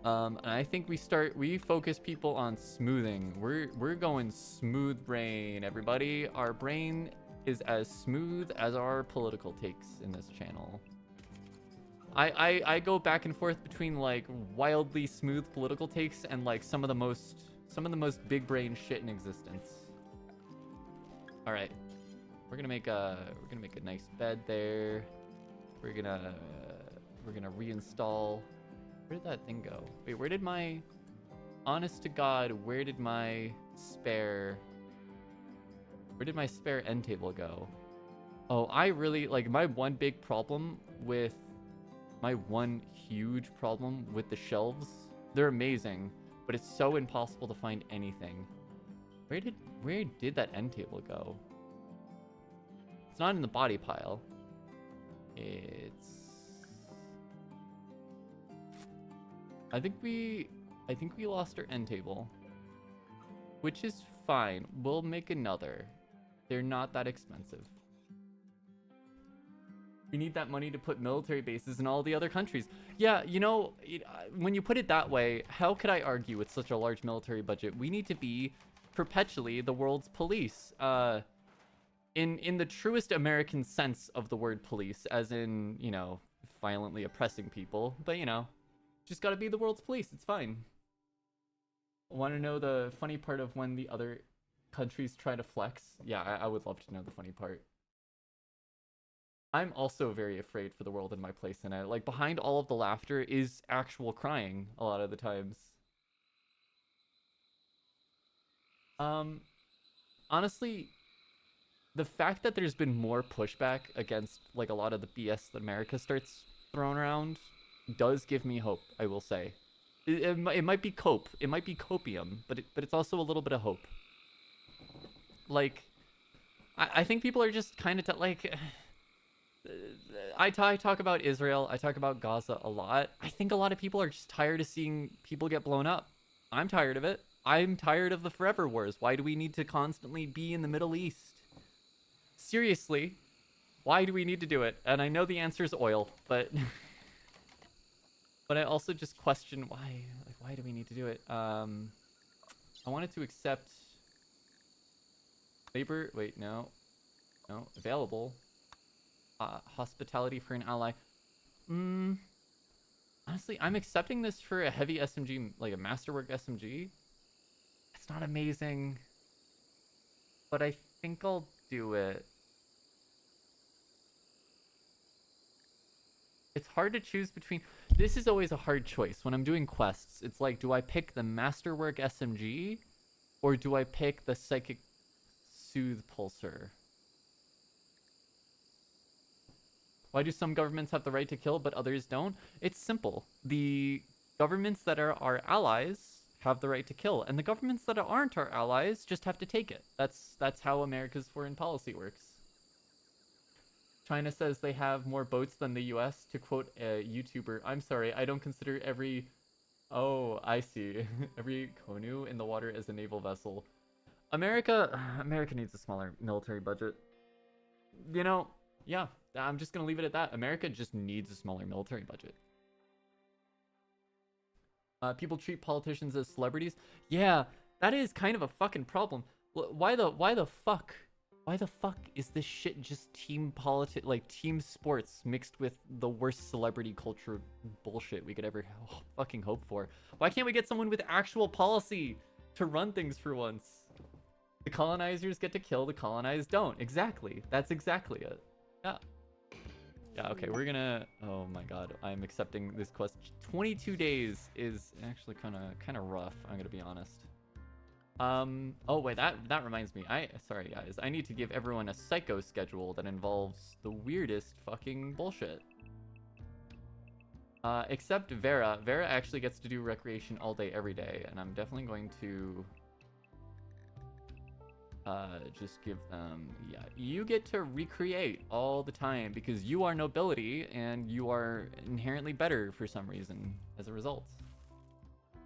And I think we focus people on smoothing. We're going smooth brain, everybody. Our brain is as smooth as our political takes in this channel. I go back and forth between like wildly smooth political takes and like some of the most big brain shit in existence. All right, we're gonna make a nice bed there. We're gonna reinstall. Where did that thing go? Wait, where did my, honest to God, where did my spare end table go? Oh, I really like my one huge problem with the shelves. They're amazing, but it's so impossible to find anything. Where did that end table go? It's not in the body pile. I think we lost our end table, which is fine. We'll make another. They're not that expensive. We need that money to put military bases in all the other countries. Yeah, you know, when you put it that way, how could I argue with such a large military budget? We need to be perpetually the world's police. In the truest American sense of the word police, as in, you know, violently oppressing people. But, you know, just gotta be the world's police. It's fine. Want to know the funny part of when the other countries try to flex? Yeah, I would love to know the funny part. I'm also very afraid for the world and my place in it. Like, behind all of the laughter is actual crying a lot of the times. Honestly, the fact that there's been more pushback against, like, a lot of the BS that America starts throwing around does give me hope, I will say. It might be cope. It might be copium, but it's also a little bit of hope. Like, I think people are just kind of like... I talk about Israel. I talk about Gaza a lot. I think a lot of people are just tired of seeing people get blown up. I'm tired of it. I'm tired of the forever wars. Why do we need to constantly be in the Middle East? Seriously, why do we need to do it? And I know the answer is oil, but... but I also just question why. Like, why do we need to do it? I wanted to accept... labor... Wait, no. No, available. Hospitality for an ally. Honestly, I'm accepting this for a heavy SMG, like a masterwork SMG. It's not amazing, but I think I'll do it. It's hard to choose between... This is always a hard choice. When I'm doing quests, it's like, do I pick the masterwork SMG or do I pick the psychic soothe pulsar? Why do some governments have the right to kill, but others don't? It's simple. The governments that are our allies have the right to kill, and the governments that aren't our allies just have to take it. That's how America's foreign policy works. China says they have more boats than the US, to quote a YouTuber. I'm sorry, I don't consider every... Oh, I see. Every canoe in the water as a naval vessel. America needs a smaller military budget. You know, yeah. I'm just gonna leave it at that. America just needs a smaller military budget. People treat politicians as celebrities. Yeah, that is kind of a fucking problem. Why the fuck is this shit just team sports mixed with the worst celebrity culture bullshit we could ever fucking hope for? Why can't we get someone with actual policy to run things for once? The colonizers get to kill, the colonized don't. Exactly. That's exactly it. Yeah. Yeah, okay, we're gonna... Oh my god, I'm accepting this quest. 22 days is actually kind of rough, I'm gonna be honest. Oh wait, that reminds me. Sorry guys, I need to give everyone a psycho schedule that involves the weirdest fucking bullshit. Except Vera. Vera actually gets to do recreation all day, every day, and I'm definitely going to... just give them... Yeah, you get to recreate all the time because you are nobility and you are inherently better for some reason as a result.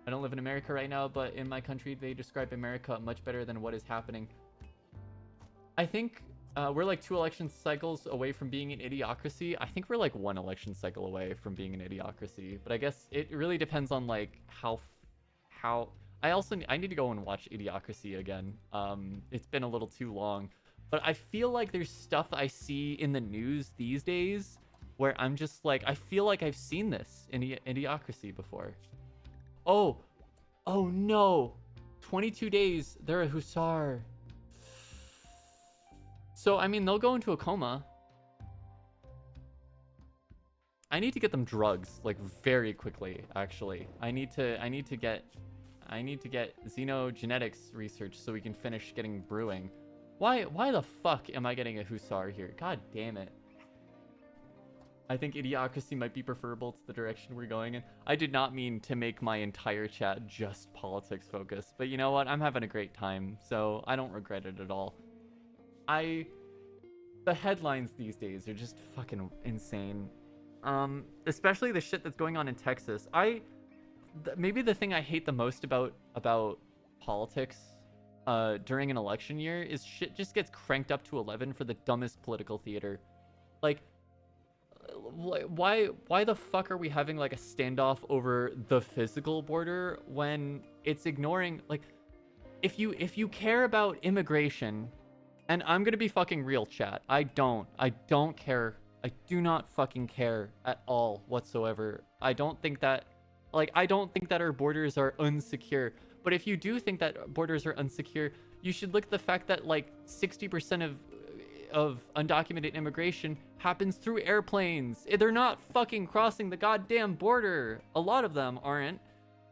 I don't live in America right now, but in my country, they describe America much better than what is happening. I think we're like 2 election cycles away from being an idiocracy. I think we're like 1 election cycle away from being an idiocracy, but I guess it really depends on like how... I need to go and watch Idiocracy again. It's been a little too long, but I feel like there's stuff I see in the news these days where I'm just like, I feel like I've seen this in Idiocracy before. Oh no, 22 days, they're a hussar. So, I mean, they'll go into a coma. I need to get them drugs, like, very quickly, actually. I need to get xenogenetics research so we can finish getting brewing. Why the fuck am I getting a hussar here? God damn it. I think Idiocracy might be preferable to the direction we're going in. I did not mean to make my entire chat just politics focused, but you know what? I'm having a great time, so I don't regret it at all. The headlines these days are just fucking insane. Especially the shit that's going on in Texas. Maybe the thing I hate the most about politics during an election year is shit just gets cranked up to 11 for the dumbest political theater. Like, why the fuck are we having like a standoff over the physical border when it's ignoring, like, if you care about immigration, and I'm gonna be fucking real, chat. I don't care. I do not fucking care at all whatsoever. I don't think that our borders are unsecure. But if you do think that borders are unsecure, you should look at the fact that like 60% of undocumented immigration happens through airplanes. They're not fucking crossing the goddamn border. A lot of them aren't.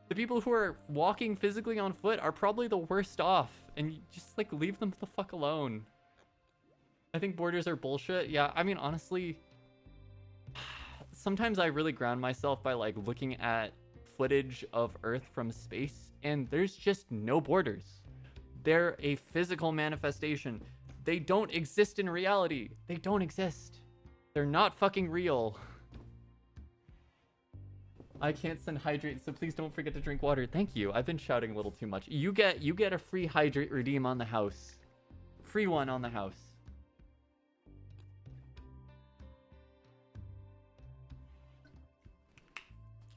The people who are walking physically on foot are probably the worst off, and you just like leave them the fuck alone. I think borders are bullshit. Yeah, I mean, honestly, sometimes I really ground myself by like looking at footage of Earth from space, and there's just no borders. They're a physical manifestation. They don't exist in reality. They don't exist. They're not fucking real. I can't send hydrate, so please don't forget to drink water. Thank you. I've been shouting a little too much. You get a free hydrate redeem on the house. Free one on the house.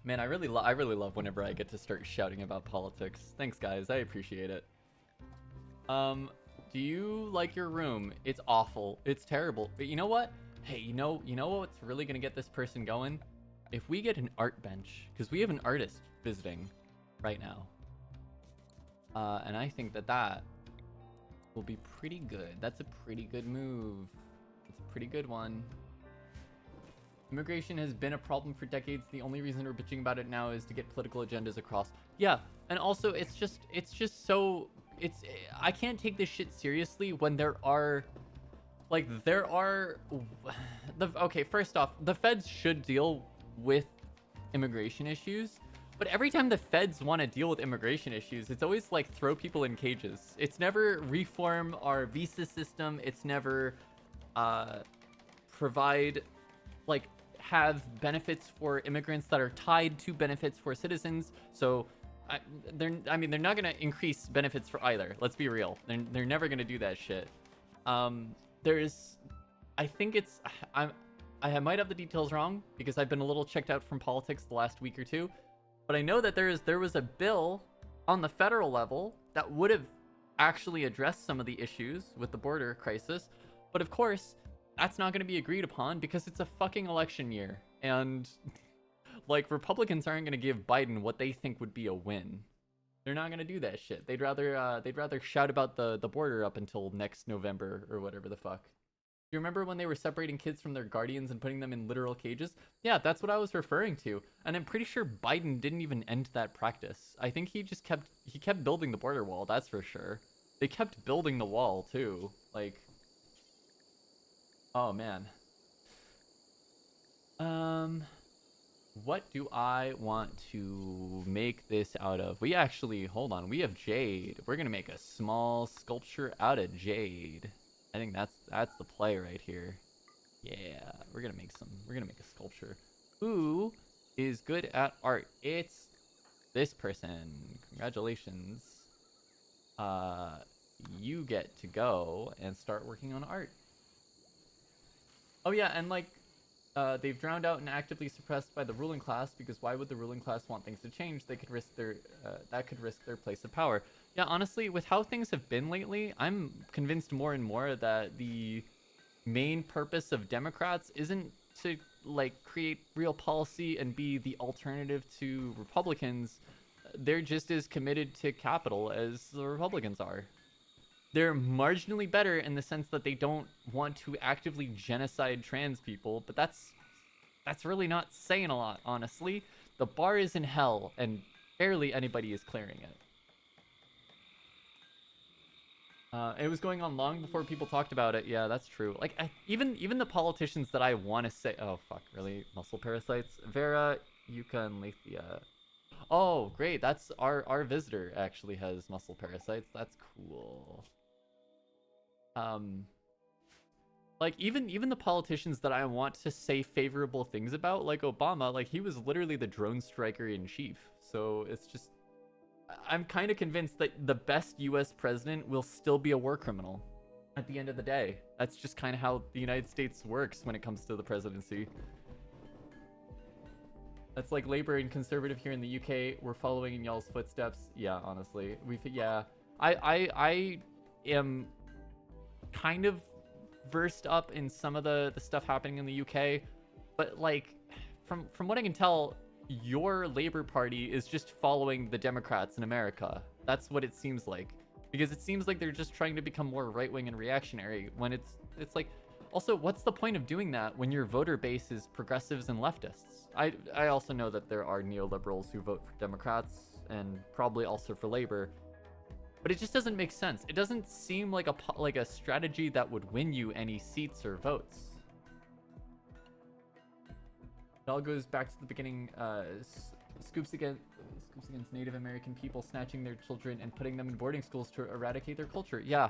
Man, I really love whenever I get to start shouting about politics. Thanks, guys. I appreciate it. Do you like your room? It's awful. It's terrible. But you know what? Hey, you know what's really gonna get this person going? If we get an art bench, because we have an artist visiting right now. And I think that will be pretty good. That's a pretty good move. It's a pretty good one. Immigration has been a problem for decades. The only reason we're bitching about it now is to get political agendas across. Yeah, and also it's just so I can't take this shit seriously when okay, first off, the feds should deal with immigration issues, but every time the feds want to deal with immigration issues, it's always like throw people in cages. It's never reform our visa system. It's never provide, like, have benefits for immigrants that are tied to benefits for citizens. So they're not gonna increase benefits for either. Let's be real. They're never gonna do that shit. I might have the details wrong because I've been a little checked out from politics the last week or two, but I know that there was a bill on the federal level that would have actually addressed some of the issues with the border crisis, but of course that's not going to be agreed upon because it's a fucking election year, and like, Republicans aren't going to give Biden what they think would be a win. They're not going to do that shit. They'd rather shout about the border up until next November or whatever the fuck. Do you remember when they were separating kids from their guardians and putting them in literal cages? Yeah, that's what I was referring to. And I'm pretty sure Biden didn't even end that practice. I think he kept building the border wall, that's for sure. They kept building the wall too. Like, oh man. What do I want to make this out of? We actually, hold on, we have jade. We're gonna make a small sculpture out of jade. I think that's the play right here. Yeah, we're gonna make a sculpture. Who is good at art? It's this person. Congratulations. You get to go and start working on art. Oh yeah, and like, they've drowned out and actively suppressed by the ruling class, because why would the ruling class want things to change? They could risk that could risk their place of power. Yeah, honestly, with how things have been lately, I'm convinced more and more that the main purpose of Democrats isn't to, like, create real policy and be the alternative to Republicans. They're just as committed to capital as the Republicans are. They're marginally better in the sense that they don't want to actively genocide trans people, but that's really not saying a lot, honestly. The bar is in hell, and barely anybody is clearing it. It was going on long before people talked about it. Yeah, that's true. Like, even the politicians that I want to say... Oh, fuck, really? Muscle parasites? Vera, Yuka, and Lethea. Oh, great. That's our visitor actually has muscle parasites. That's cool. Like, even the politicians that I want to say favorable things about, like Obama, like, he was literally the drone striker in chief. So it's just... I'm kind of convinced that the best US president will still be a war criminal at the end of the day. That's just kind of how the United States works when it comes to the presidency. That's like Labor and Conservative here in the UK. We're following in y'all's footsteps. Yeah, honestly. Yeah. I am kind of versed up in some of the stuff happening in the UK, but like from what I can tell, your Labor Party is just following the Democrats in America. That's what it seems like. Because it seems like they're just trying to become more right-wing and reactionary when it's like, also, what's the point of doing that when your voter base is progressives and leftists? I also know that there are neoliberals who vote for Democrats and probably also for Labor, but it just doesn't make sense. It doesn't seem like a strategy that would win you any seats or votes. It all goes back to the beginning. Scoops against Native American people, snatching their children and putting them in boarding schools to eradicate their culture. Yeah,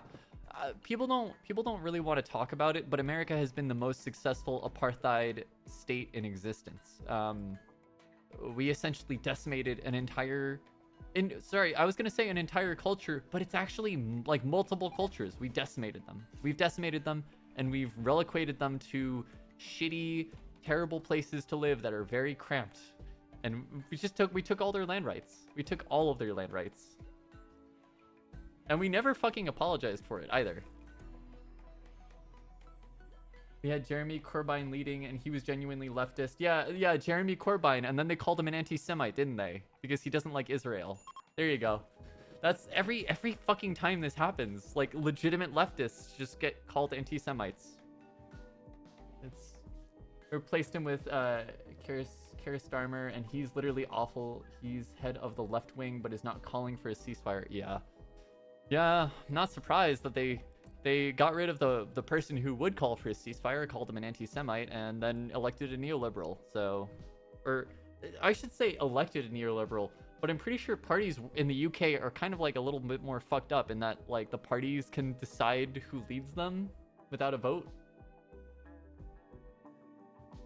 people don't really want to talk about it, but America has been the most successful apartheid state in existence. We essentially decimated an entire. I was gonna say an entire culture, but it's actually like multiple cultures. We decimated them. We've decimated them, and we've relocated them to shitty, terrible places to live that are very cramped. And we took all their land rights. We took all of their land rights. And we never fucking apologized for it either. We had Jeremy Corbyn leading and he was genuinely leftist. Yeah, Jeremy Corbyn. And then they called him an anti-Semite, didn't they? Because he doesn't like Israel. There you go. That's every fucking time this happens. Like, legitimate leftists just get called anti-Semites. Replaced him with Keir Starmer, and he's literally awful. He's head of the left wing, but is not calling for a ceasefire. Yeah, not surprised that they got rid of the person who would call for a ceasefire, called him an anti-Semite, and then elected a neoliberal. So, or I should say elected a neoliberal, but I'm pretty sure parties in the UK are kind of like a little bit more fucked up in that like the parties can decide who leads them without a vote.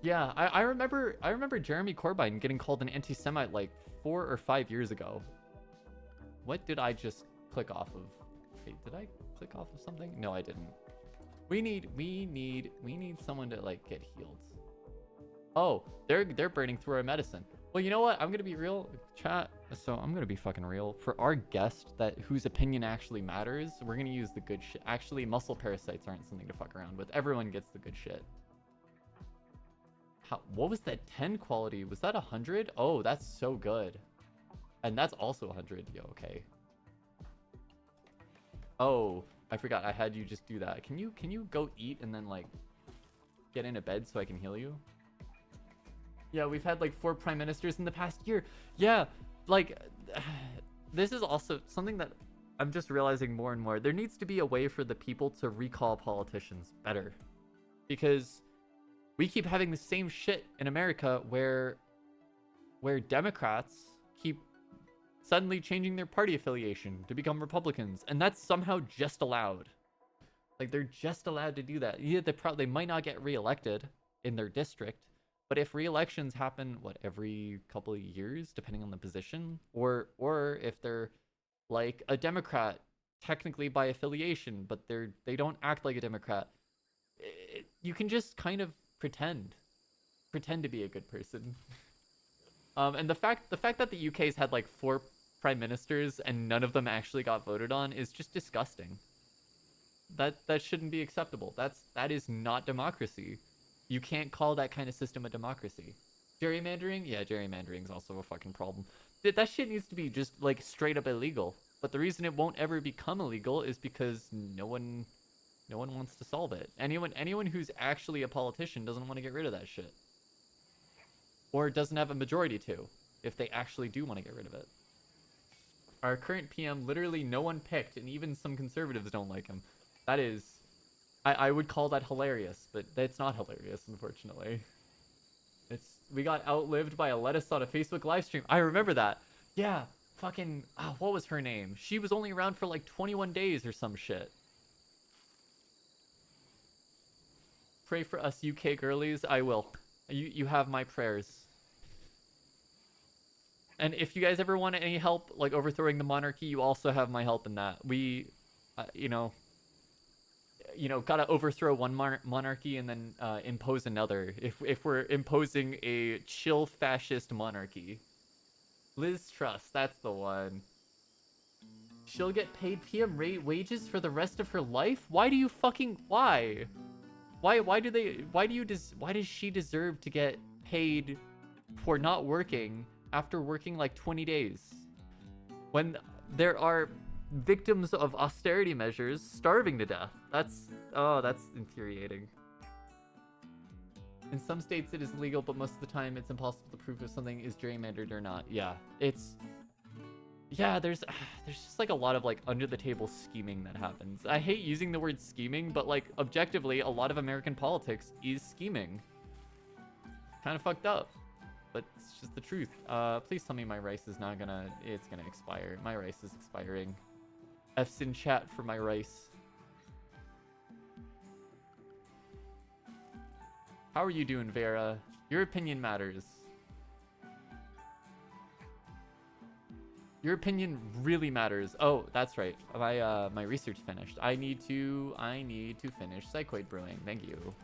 Yeah, I remember Jeremy Corbyn getting called an anti-Semite like 4 or 5 years ago. What did I just click off of? Wait, did I click off of something? No, I didn't. We need someone to like get healed. Oh, they're burning through our medicine. Well, you know what? I'm gonna be real, chat. So I'm gonna be fucking real. For our guest whose opinion actually matters, we're gonna use the good shit. Actually, muscle parasites aren't something to fuck around with. Everyone gets the good shit. What was that 10 quality? Was that 100? Oh, that's so good. And that's also 100. Yo, okay. Oh, I forgot I had you just do that. Can you go eat and then like get into bed so I can heal you? Yeah, we've had like 4 prime ministers in the past year. Yeah, like this is also something that I'm just realizing more and more. There needs to be a way for the people to recall politicians better. Because we keep having the same shit in America where Democrats keep suddenly changing their party affiliation to become Republicans, and that's somehow just allowed. Like, they're just allowed to do that. Yeah, they might not get reelected in their district, but if reelections happen, every couple of years, depending on the position, or if they're like a Democrat, technically by affiliation, but they don't act like a Democrat, you can just kind of pretend to be a good person. And the fact that the UK's had like 4 prime ministers and none of them actually got voted on is just disgusting. That shouldn't be acceptable. That is not democracy. You can't call that kind of system a democracy. Gerrymandering? Yeah, gerrymandering is also a fucking problem. That shit needs to be just like straight up illegal. But the reason it won't ever become illegal is because no one wants to solve it. Anyone who's actually a politician doesn't want to get rid of that shit. Or doesn't have a majority to, if they actually do want to get rid of it. Our current PM, literally no one picked, and even some conservatives don't like him. That is, I would call that hilarious, but that's not hilarious, unfortunately. We got outlived by a lettuce on a Facebook live stream. I remember that. Yeah, fucking, what was her name? She was only around for like 21 days or some shit. Pray for us UK girlies. I will. You have my prayers. And if you guys ever want any help, like overthrowing the monarchy, you also have my help in that. We, you know, gotta overthrow one monarchy and then impose another. If we're imposing a chill fascist monarchy, Liz Truss, that's the one. She'll get paid PM rate wages for the rest of her life. Why do you fucking why? Why do they? Why do you Why does she deserve to get paid for not working after working like 20 days? When there are victims of austerity measures starving to death. That's infuriating. In some states it is legal, but most of the time it's impossible to prove if something is gerrymandered or not. Yeah, there's just like a lot of like under the table scheming that happens. I hate using the word scheming, but like objectively a lot of American politics is scheming. Kind of fucked up, but it's just the truth. Please tell me my rice is not gonna, it's gonna expire. My rice is expiring. F's in chat for my rice. How are you doing, Vera? Your opinion matters. Your opinion really matters. Oh, that's right. My research finished. I need to finish Psychoid brewing. Thank you.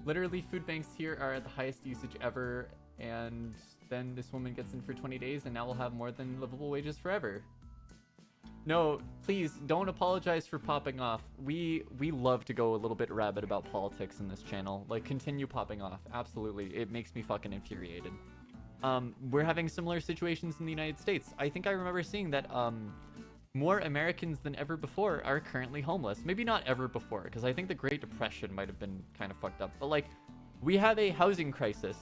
Literally, food banks here are at the highest usage ever, and then this woman gets in for 20 days, and now we'll have more than livable wages forever. No, please don't apologize for popping off. We love to go a little bit rabid about politics in this channel. Like, continue popping off. Absolutely, it makes me fucking infuriated. We're having similar situations in the United States. I think I remember seeing that more Americans than ever before are currently homeless. Maybe not ever before, because I think the Great Depression might have been kind of fucked up. But like, we have a housing crisis.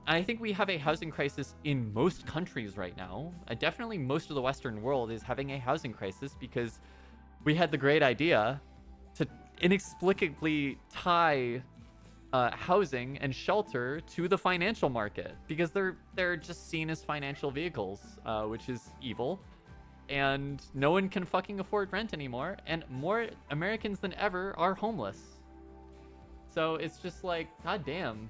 And I think we have a housing crisis in most countries right now. Definitely most of the Western world is having a housing crisis because we had the great idea to inexplicably tie housing and shelter to the financial market because they're just seen as financial vehicles, which is evil. And no one can fucking afford rent anymore, and more Americans than ever are homeless. So it's just like, god damn.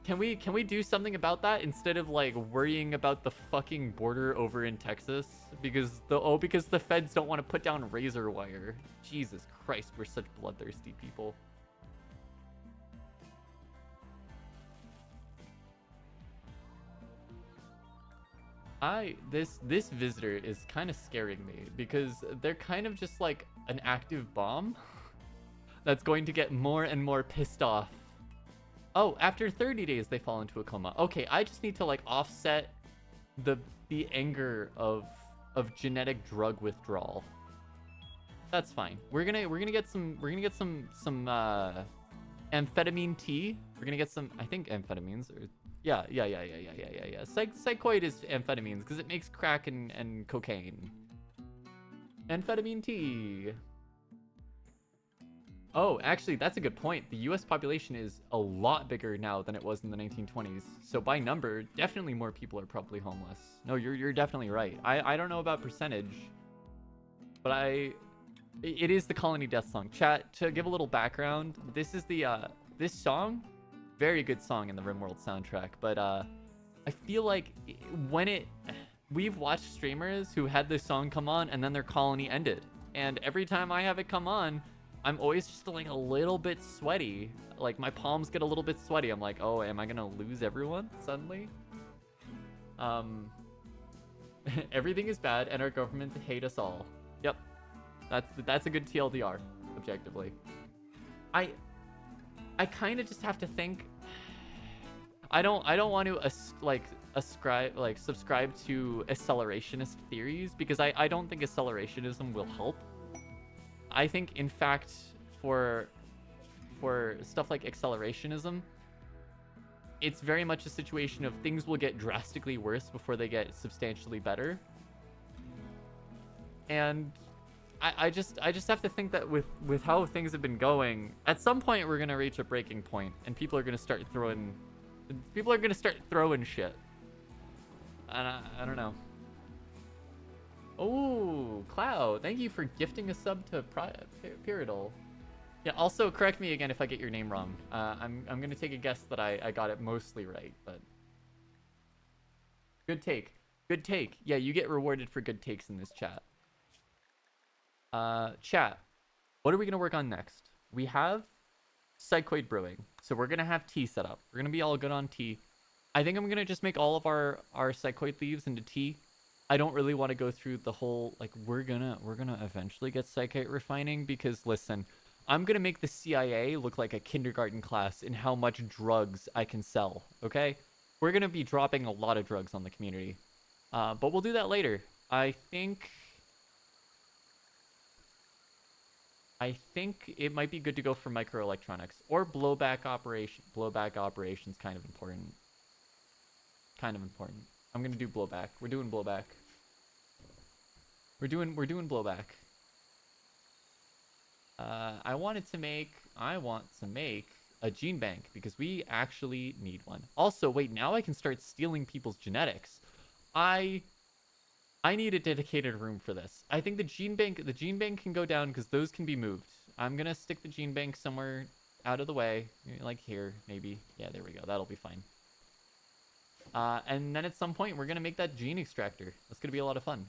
Can we do something about that instead of like worrying about the fucking border over in Texas because the feds don't want to put down razor wire? Jesus Christ, we're such bloodthirsty people. This visitor is kind of scaring me because they're kind of just like an active bomb that's going to get more and more pissed off. Oh, after 30 days they fall into a coma. Okay, I just need to like offset the anger of genetic drug withdrawal. That's fine. We're gonna get some amphetamine tea. We're gonna get some, I think, amphetamines or yeah. Psychoid is amphetamines because it makes crack and cocaine. Amphetamine tea. Oh, actually, that's a good point. The US population is a lot bigger now than it was in the 1920s. So by number, definitely more people are probably homeless. No, you're definitely right. I don't know about percentage, but it is the Colony Death song. Chat, to give a little background, this is the this song, very good song in the Rimworld soundtrack, but I feel like we've watched streamers who had this song come on and then their colony ended. And every time I have it come on, I'm always just like a little bit sweaty. Like my palms get a little bit sweaty. I'm like, oh, am I gonna lose everyone suddenly? Everything is bad and our government hate us all. Yep. That's a good TLDR, objectively. I kind of just have to think. I don't want to subscribe to accelerationist theories because I don't think accelerationism will help. I think, in fact, for stuff like accelerationism, it's very much a situation of things will get drastically worse before they get substantially better. And I just have to think that with how things have been going, at some point we're gonna reach a breaking point, and people are gonna start throwing shit. And I don't know. Oh, Cloud, thank you for gifting a sub to Pyridol. Yeah, also correct me again if I get your name wrong. I'm gonna take a guess that I got it mostly right, but good take. Good take. Yeah, you get rewarded for good takes in this chat. Chat. What are we gonna work on next? We have Psychoid Brewing. So we're gonna have tea set up. We're gonna be all good on tea. I think I'm gonna just make all of our Psychoid leaves into tea. I don't really want to go through the whole like we're gonna eventually get Psychoid refining because listen, I'm gonna make the CIA look like a kindergarten class in how much drugs I can sell. Okay, we're gonna be dropping a lot of drugs on the community, but we'll do that later. I think it might be good to go for microelectronics or blowback operation. Blowback operations kind of important. Kind of important. I'm gonna do blowback. We're doing blowback. We're doing blowback. I want to make a gene bank because we actually need one. Also, wait, now I can start stealing people's genetics. I need a dedicated room for this. I think the gene bank can go down because those can be moved. I'm gonna stick the gene bank somewhere out of the way, like here, maybe. Yeah, there we go. That'll be fine. And then at some point, we're gonna make that gene extractor. That's gonna be a lot of fun.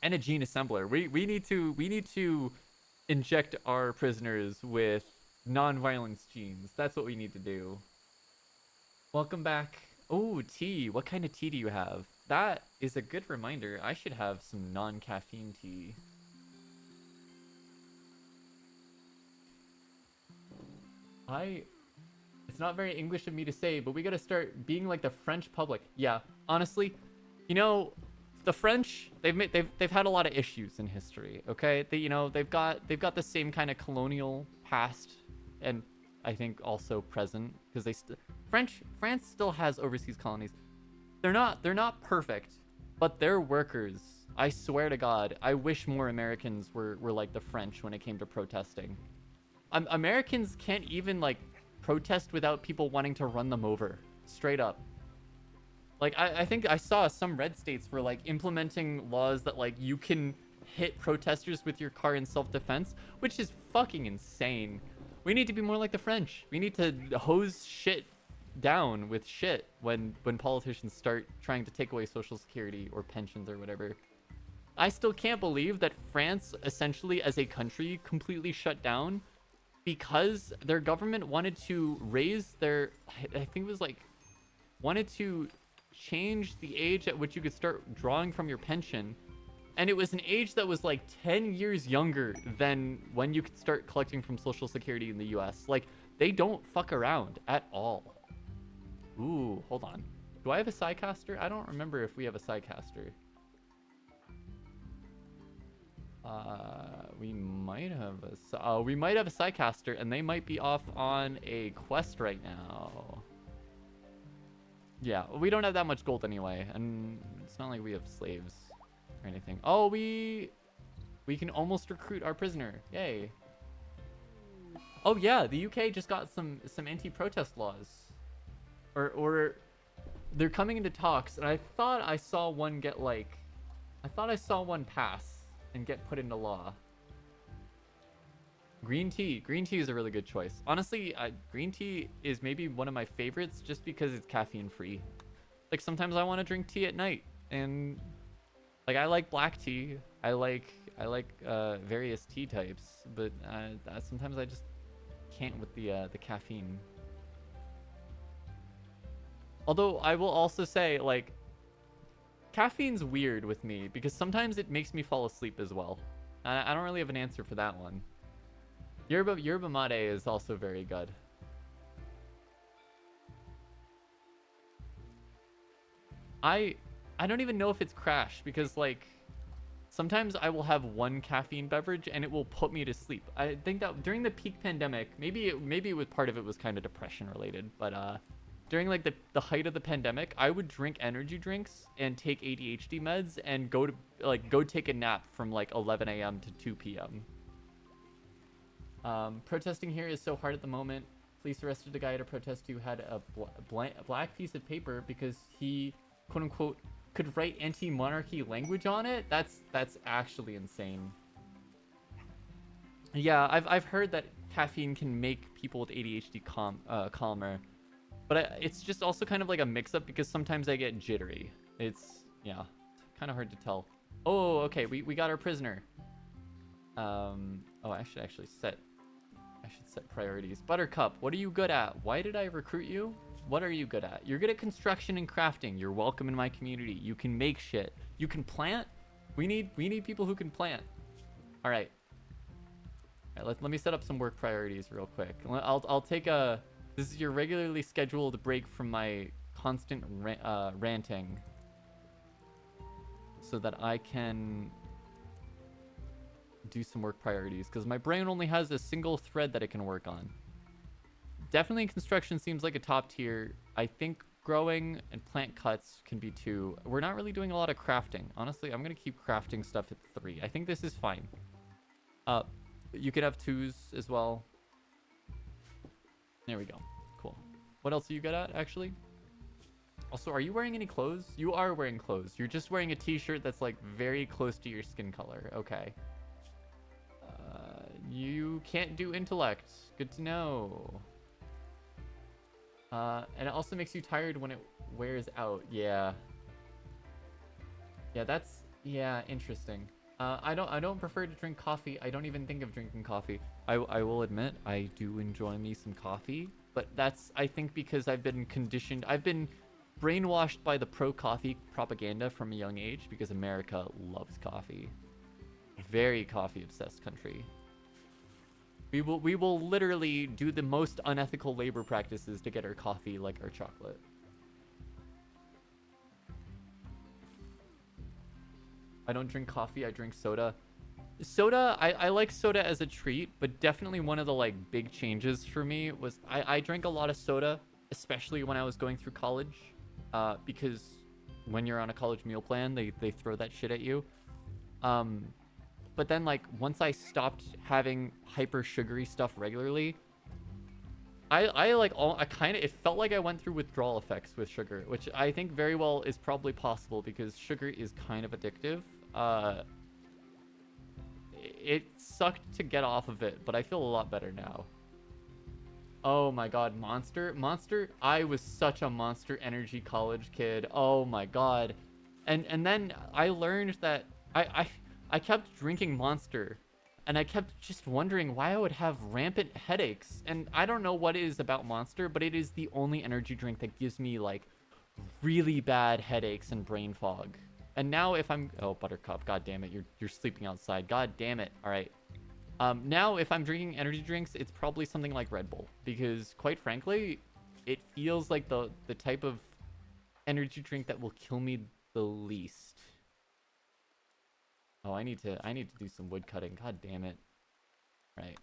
And a gene assembler. We need to inject our prisoners with non-violence genes. That's what we need to do. Welcome back. Oh, tea. What kind of tea do you have? That is a good reminder. I should have some non-caffeine tea. It's not very English of me to say, but we gotta start being like the French public. Yeah, honestly, you know, the French, they've had a lot of issues in history. Okay, they've got the same kind of colonial past, and I think also present because France still has overseas colonies. They're not perfect, but they're workers. I swear to God, I wish more Americans were like the French when it came to protesting. Americans can't even like protest without people wanting to run them over. Straight up. Like I think I saw some red states were like implementing laws that like you can hit protesters with your car in self-defense, which is fucking insane. We need to be more like the French. We need to hose shit down with shit when politicians start trying to take away social security or pensions or whatever. I still can't believe that France essentially as a country completely shut down because their government wanted to raise their, I think it was like, wanted to change the age at which you could start drawing from your pension. And it was an age that was like 10 years younger than when you could start collecting from Social Security in the US. Like, they don't fuck around at all. Ooh, hold on. Do I have a Psycaster? I don't remember if we have a Psycaster. We might have a Psycaster, and they might be off on a quest right now. Yeah, we don't have that much gold anyway, and it's not like we have slaves or anything. Oh, we can almost recruit our prisoner. Yay. Oh yeah, the UK just got some anti-protest laws. Or they're coming into talks, and I thought I saw one pass and get put into law. Green tea is a really good choice. Honestly, green tea is maybe one of my favorites just because it's caffeine free. Like sometimes I want to drink tea at night, and like I like black tea. I like various tea types, but sometimes I just can't with the caffeine. Although I will also say, like, caffeine's weird with me because sometimes it makes me fall asleep as well. I don't really have an answer for that one. Yerba mate is also very good. I don't even know if it's crash because like sometimes I will have one caffeine beverage and it will put me to sleep. I think that during the peak pandemic, maybe it was part of it was kind of depression related, but during like the height of the pandemic, I would drink energy drinks and take ADHD meds and go take a nap from like 11 a.m. to 2 p.m. Protesting here is so hard at the moment. Police arrested a guy at a protest who had a black piece of paper because he, quote unquote, could write anti-monarchy language on it. That's actually insane. Yeah, I've heard that caffeine can make people with ADHD calmer. But it's just also kind of like a mix-up because sometimes I get jittery. It's, yeah, kind of hard to tell. Oh, okay, we got our prisoner. Oh, I should actually set priorities. Buttercup, what are you good at? Why did I recruit you? What are you good at? You're good at construction and crafting. You're welcome in my community. You can make shit. You can plant. We need people who can plant. All right. All right, let me set up some work priorities real quick. I'll take a... This is your regularly scheduled break from my constant ranting, so that I can do some work priorities, because my brain only has a single thread that it can work on. Definitely construction seems like a top tier. I think growing and plant cuts can be 2. We're not really doing a lot of crafting. Honestly, I'm going to keep crafting stuff at 3. I think this is fine. You could have 2s as well. There we go. Cool. What else are you good at, actually? Also, are you wearing any clothes? You are wearing clothes. You're just wearing a t-shirt that's, like, very close to your skin color. Okay. You can't do intellect. Good to know. And it also makes you tired when it wears out. Yeah. Yeah, that's... Yeah, interesting. I don't prefer to drink coffee. I don't even think of drinking coffee. I will admit, I do enjoy me some coffee. But that's, I think, because I've been conditioned... I've been brainwashed by the pro-coffee propaganda from a young age, because America loves coffee. Very coffee-obsessed country. We will literally do the most unethical labor practices to get our coffee like our chocolate. I don't drink coffee, I drink soda. Soda, I like soda as a treat, but definitely one of the like big changes for me was I drank a lot of soda, especially when I was going through college, because when you're on a college meal plan, they throw that shit at you. But then, like, once I stopped having hyper sugary stuff regularly, I kind of, it felt like I went through withdrawal effects with sugar, which I think very well is probably possible because sugar is kind of addictive. It sucked to get off of it, but I feel a lot better now. Oh my god, Monster. I was such a Monster Energy college kid. Oh my god. And then I learned that I kept drinking Monster, and I kept just wondering why I would have rampant headaches. And I don't know what it is about Monster, but it is the only energy drink that gives me, like, really bad headaches and brain fog. And now if I'm... Oh, Buttercup, god damn it, you're sleeping outside. God damn it. All right. Now, if I'm drinking energy drinks, it's probably something like Red Bull, because, quite frankly, it feels like the type of energy drink that will kill me the least. Oh, I need to do some wood cutting. God damn it. Right.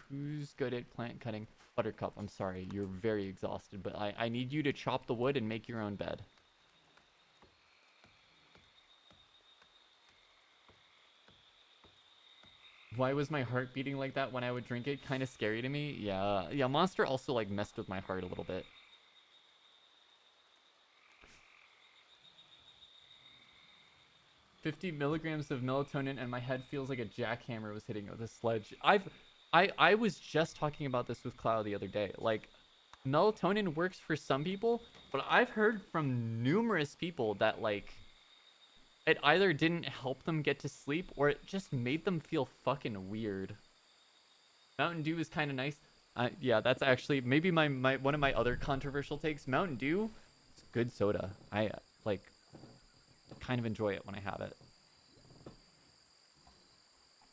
Who's good at plant cutting? Buttercup, I'm sorry. You're very exhausted, but I need you to chop the wood and make your own bed. Why was my heart beating like that when I would drink it? Kind of scary to me. Yeah. Yeah, Monster also, like, messed with my heart a little bit. 50 milligrams of melatonin and my head feels like a jackhammer was hitting it with a sledge. I was just talking about this with Cloud the other day. Like, melatonin works for some people, but I've heard from numerous people that, like, it either didn't help them get to sleep or it just made them feel fucking weird. Mountain Dew is kind of nice. Yeah, that's actually maybe my one of my other controversial takes. Mountain Dew, it's good soda. I like kind of enjoy it when I have it.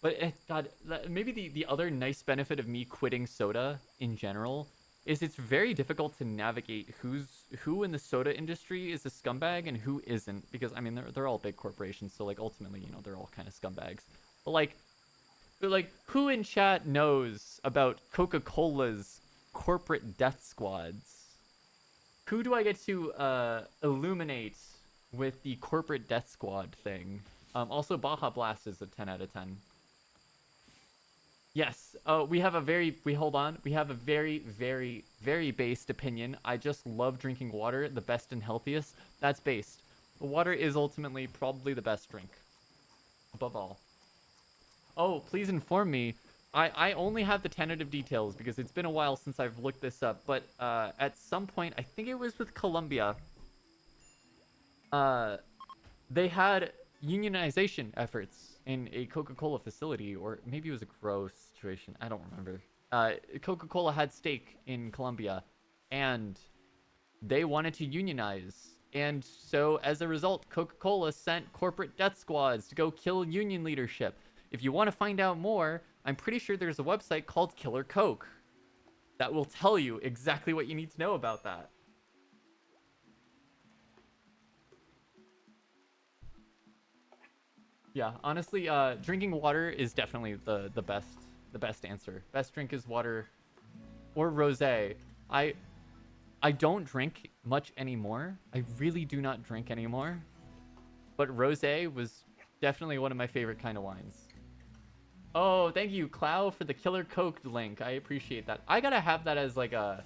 But God, maybe the other nice benefit of me quitting soda in general is it's very difficult to navigate who in the soda industry is a scumbag and who isn't, because I mean they're all big corporations, so like ultimately, you know, they're all kind of scumbags. But like who in chat knows about Coca-Cola's corporate death squads? Who do I get to illuminate with the corporate death squad thing? Also, Baja Blast is a 10 out of 10. Yes. We have a very based opinion. I just love drinking water, the best and healthiest. That's based. Water is ultimately probably the best drink above all. Oh, please inform me. I only have the tentative details because it's been a while since I've looked this up. But at some point, I think it was with Colombia, uh, they had unionization efforts in a Coca-Cola facility, or maybe it was a grow situation. I don't remember. Coca-Cola had stake in Colombia, and they wanted to unionize. And so, as a result, Coca-Cola sent corporate death squads to go kill union leadership. If you want to find out more, I'm pretty sure there's a website called Killer Coke that will tell you exactly what you need to know about that. Yeah, honestly, drinking water is definitely the best answer. Best drink is water or rosé. I I don't drink much anymore. I really do not drink anymore. But rosé was definitely one of my favorite kind of wines. Oh, thank you, Clow, for the Killer Coke link. I appreciate that. I gotta have that as like a.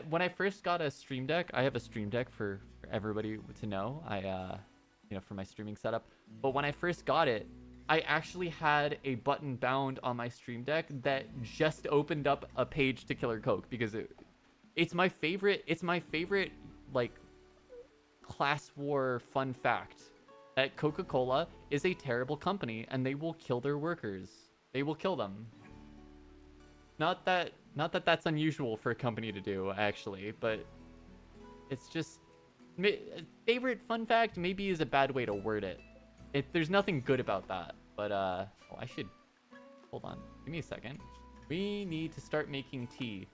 When I first got a stream deck, I have a stream deck for everybody to know. For my streaming setup. But when I first got it, I actually had a button bound on my stream deck that just opened up a page to Killer Coke because it's my favorite. It's my favorite like class war fun fact that Coca-Cola is a terrible company and they will kill their workers. They will kill them. Not that that's unusual for a company to do actually, but it's just favorite fun fact maybe is a bad way to word it. There's nothing good about that, but I should hold on. Give me a second. We need to start making tea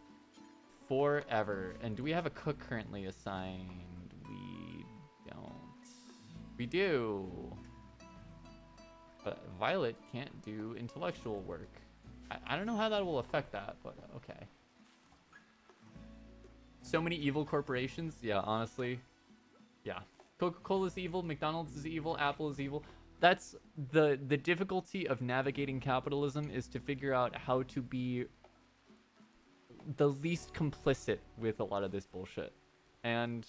forever. And do we have a cook currently assigned? We don't. We do. But Violet can't do intellectual work. I don't know how that will affect that, but okay. So many evil corporations. Yeah, honestly. Yeah. Coca-Cola's evil, McDonald's is evil, Apple is evil. That's the difficulty of navigating capitalism is to figure out how to be the least complicit with a lot of this bullshit. And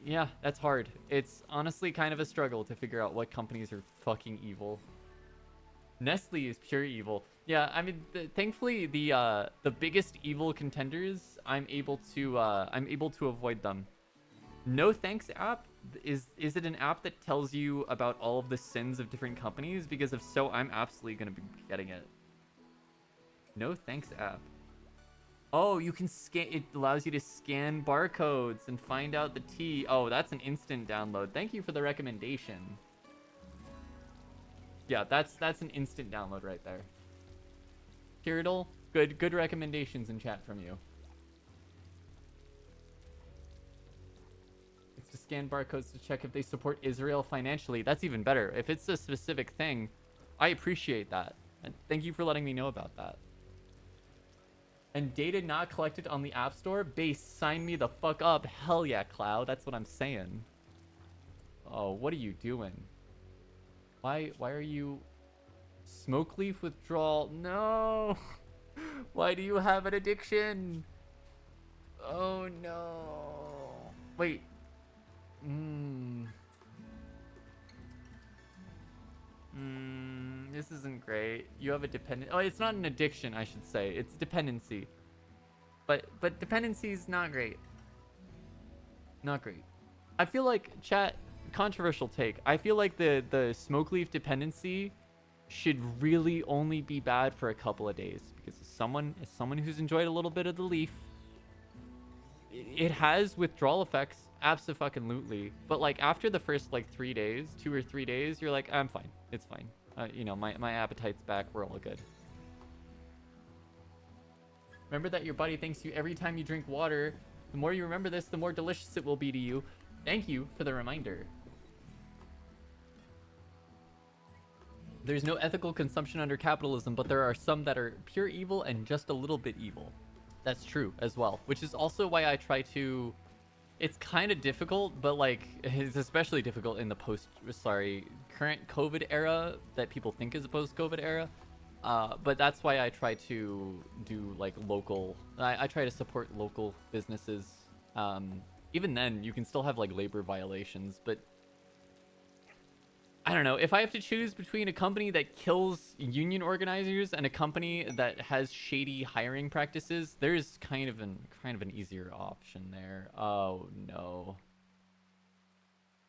yeah, that's hard. It's honestly kind of a struggle to figure out what companies are fucking evil. Nestle is pure evil. Yeah, I mean, thankfully the biggest evil contenders, I'm able to avoid them. No Thanks app, is it an app that tells you about all of the sins of different companies? Because if so, I'm absolutely gonna be getting it. No Thanks app. Oh, you can scan. It allows you to scan barcodes and find out the tea. Oh, that's an instant download. Thank you for the recommendation. Yeah, that's an instant download right there. Kiridal, good recommendations in chat from you. It's to scan barcodes to check if they support Israel financially. That's even better. If it's a specific thing, I appreciate that. And thank you for letting me know about that. And data not collected on the App Store? Base, sign me the fuck up. Hell yeah, Cloud. That's what I'm saying. Oh, what are you doing? Why are you... Smoke leaf withdrawal? No! Why do you have an addiction? Oh no. Wait. This isn't great. You have a dependent... Oh, it's not an addiction, I should say. It's dependency. But dependency is not great. Not great. I feel like, chat, controversial take. I feel like the smoke leaf dependency should really only be bad for a couple of days. Because as someone who's enjoyed a little bit of the leaf, it has withdrawal effects, abso-fucking-lutely. But like after the first like 3 days, 2 or 3 days, you're like, I'm fine. It's fine. My appetite's back. We're all good. Remember that your body thanks you every time you drink water. The more you remember this, the more delicious it will be to you. Thank you for the reminder. There's no ethical consumption under capitalism, but there are some that are pure evil and just a little bit evil. That's true as well, which is also why I try to... It's kind of difficult, but like, it's especially difficult in the current COVID era that people think is a post-COVID era. But that's why I try to do like local... I try to support local businesses. Even then, you can still have like labor violations, but I don't know. If I have to choose between a company that kills union organizers and a company that has shady hiring practices, there's kind of an easier option there. Oh no.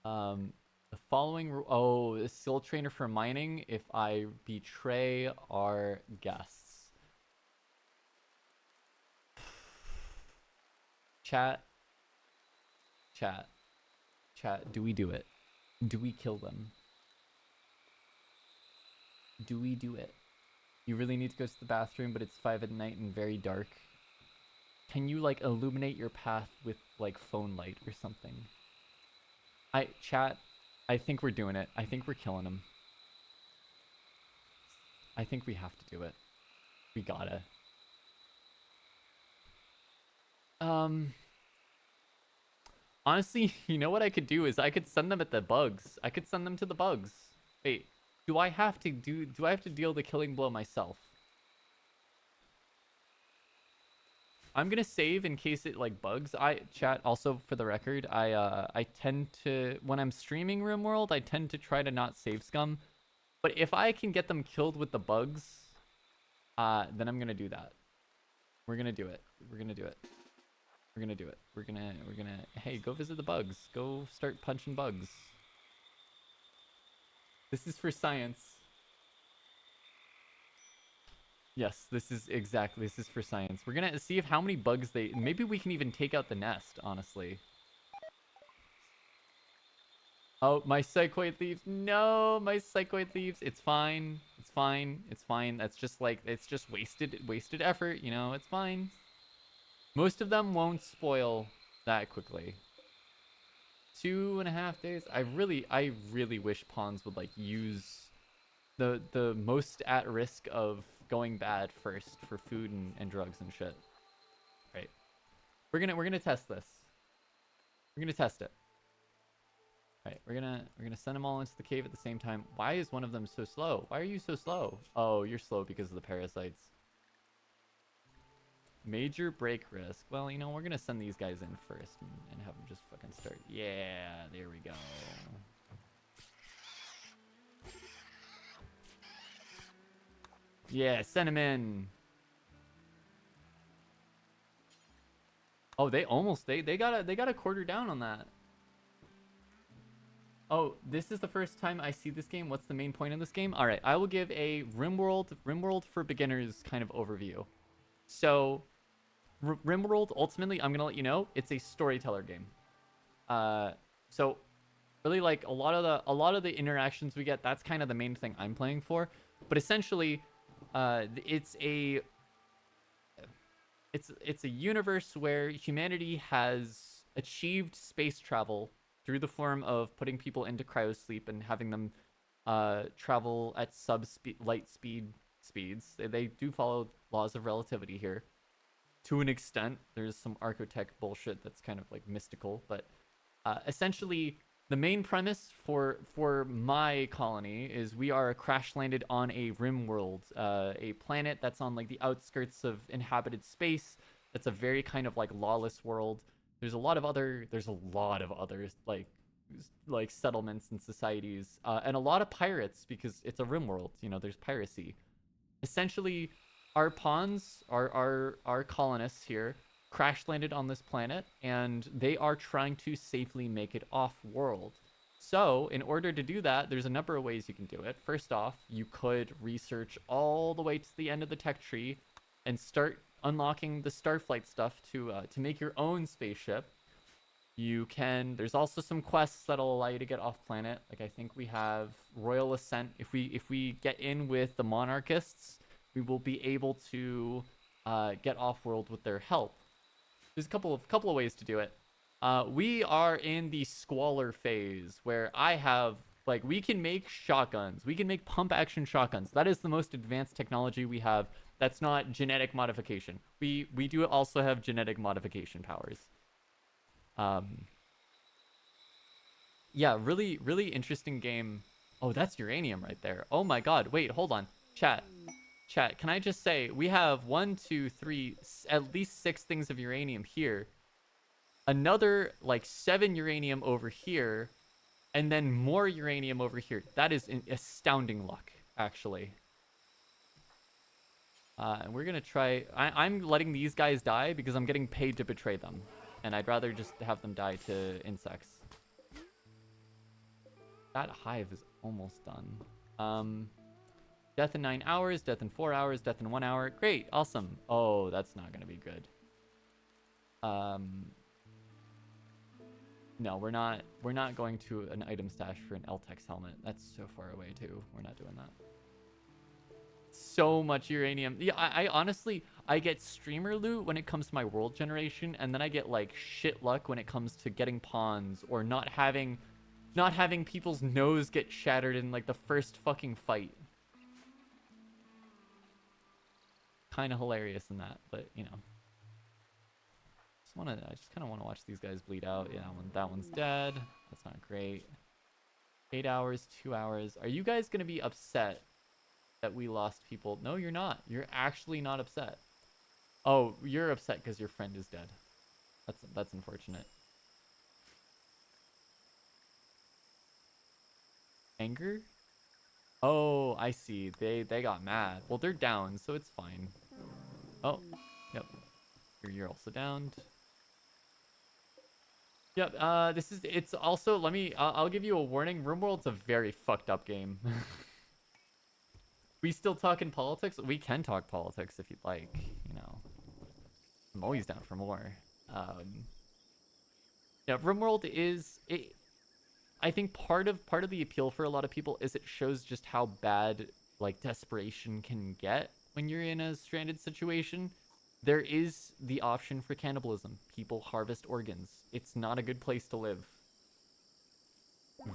The following. Oh, a skill trainer for mining. If I betray our guests, chat, chat, chat. Do we do it? Do we kill them? Do we do it? You really need to go to the bathroom, but it's 5 at night and very dark. Can you like illuminate your path with like phone light or something? Chat, I think we're doing it. I think we're killing him. I think we have to do it. We gotta. Honestly, you know what I could do is I could send them at the bugs. I could send them to the bugs. Wait, do I have to deal the killing blow myself? I'm gonna save in case it like bugs. Chat also for the record, I tend to, when I'm streaming Rimworld, I tend to try to not save scum. But if I can get them killed with the bugs, then I'm gonna do that. We're gonna do it. We're gonna do it. We're gonna do it. We're gonna hey, go visit the bugs. Go start punching bugs. This is for science. Yes, this is for science. We're gonna see if how many bugs maybe we can even take out the nest, honestly. Oh, my psychoid leaves. No, my psychoid leaves. It's fine. It's fine. It's fine. That's just like, it's just wasted effort, you know, it's fine. Most of them won't spoil that quickly. 2.5 days. I really wish pawns would like use the most at risk of going bad first for food and drugs and shit. Right. We're gonna test this. We're gonna test it. Right, we're gonna send them all into the cave at the same time. Why is one of them so slow? Why are you so slow? Oh, you're slow because of the parasites. Major break risk. Well, you know, we're gonna send these guys in first and have them just fucking start. Yeah, there we go. Yeah, send him in. Oh, they got a quarter down on that. Oh, this is the first time I see this game. What's the main point of this game? All right, I will give a Rimworld for beginners kind of overview. So, Rimworld, ultimately, I'm gonna let you know, it's a storyteller game. So really like a lot of the interactions we get, that's kind of the main thing I'm playing for. But essentially, it's a universe where humanity has achieved space travel through the form of putting people into cryosleep and having them travel at light speeds. They do follow laws of relativity here to an extent. There's some architect bullshit that's kind of like mystical, but essentially the main premise for my colony is we are crash landed on a Rimworld, a planet that's on like the outskirts of inhabited space. That's a very kind of like lawless world. There's a lot of other like settlements and societies, and a lot of pirates because it's a Rimworld. You know, there's piracy. Essentially, our pawns, our colonists here, crash landed on this planet, and they are trying to safely make it off world. So, in order to do that, there's a number of ways you can do it. First off, you could research all the way to the end of the tech tree and start unlocking the Starflight stuff to make your own spaceship. You can. There's also some quests that'll allow you to get off planet. Like I think we have Royal Ascent. If we get in with the Monarchists, we will be able to get off world with their help. There's a couple of ways to do it. We are in the Squalor phase where I have like we can make shotguns. We can make pump action shotguns. That is the most advanced technology we have. That's not genetic modification. We do also have genetic modification powers. Yeah, really interesting game. Oh, that's uranium right there. Oh my god. Wait, hold on. Chat, can I just say we have 1, 2, 3, at least 6 things of uranium here. Another like 7 uranium over here. and then more uranium over here. That is an astounding luck, actually. And we're gonna try. I'm letting these guys die because I'm getting paid to betray them, and I'd rather just have them die to insects. That hive is almost done. Death in 9 hours, death in 4 hours, death in 1 hour. Great, awesome. Oh, that's not gonna be good. No, we're not going to an item stash for an LTEX helmet. That's so far away too. We're not doing that. So much uranium. Yeah, I honestly, I get streamer loot when it comes to my world generation, and then I get like shit luck when it comes to getting pawns or not having people's nose get shattered in like the first fucking fight. Kind of hilarious in that, but you know. I just kind of want to watch these guys bleed out. Yeah, that one's dead. That's not great. 8 hours, 2 hours. Are you guys gonna be upset that we lost people? No, you're not. You're actually not upset. Oh, you're upset because your friend is dead. That's unfortunate. Anger? Oh, I see. They got mad. Well, they're down, so it's fine. Oh, yep. You're also downed. Yep, it's also, I'll give you a warning. Rimworld's a very fucked up game. We still talking politics? We can talk politics if you'd like, you know. I'm always down for more. Yeah, Rimworld I think part of the appeal for a lot of people is it shows just how bad, like, desperation can get when you're in a stranded situation. There is the option for cannibalism. People harvest organs. It's not a good place to live.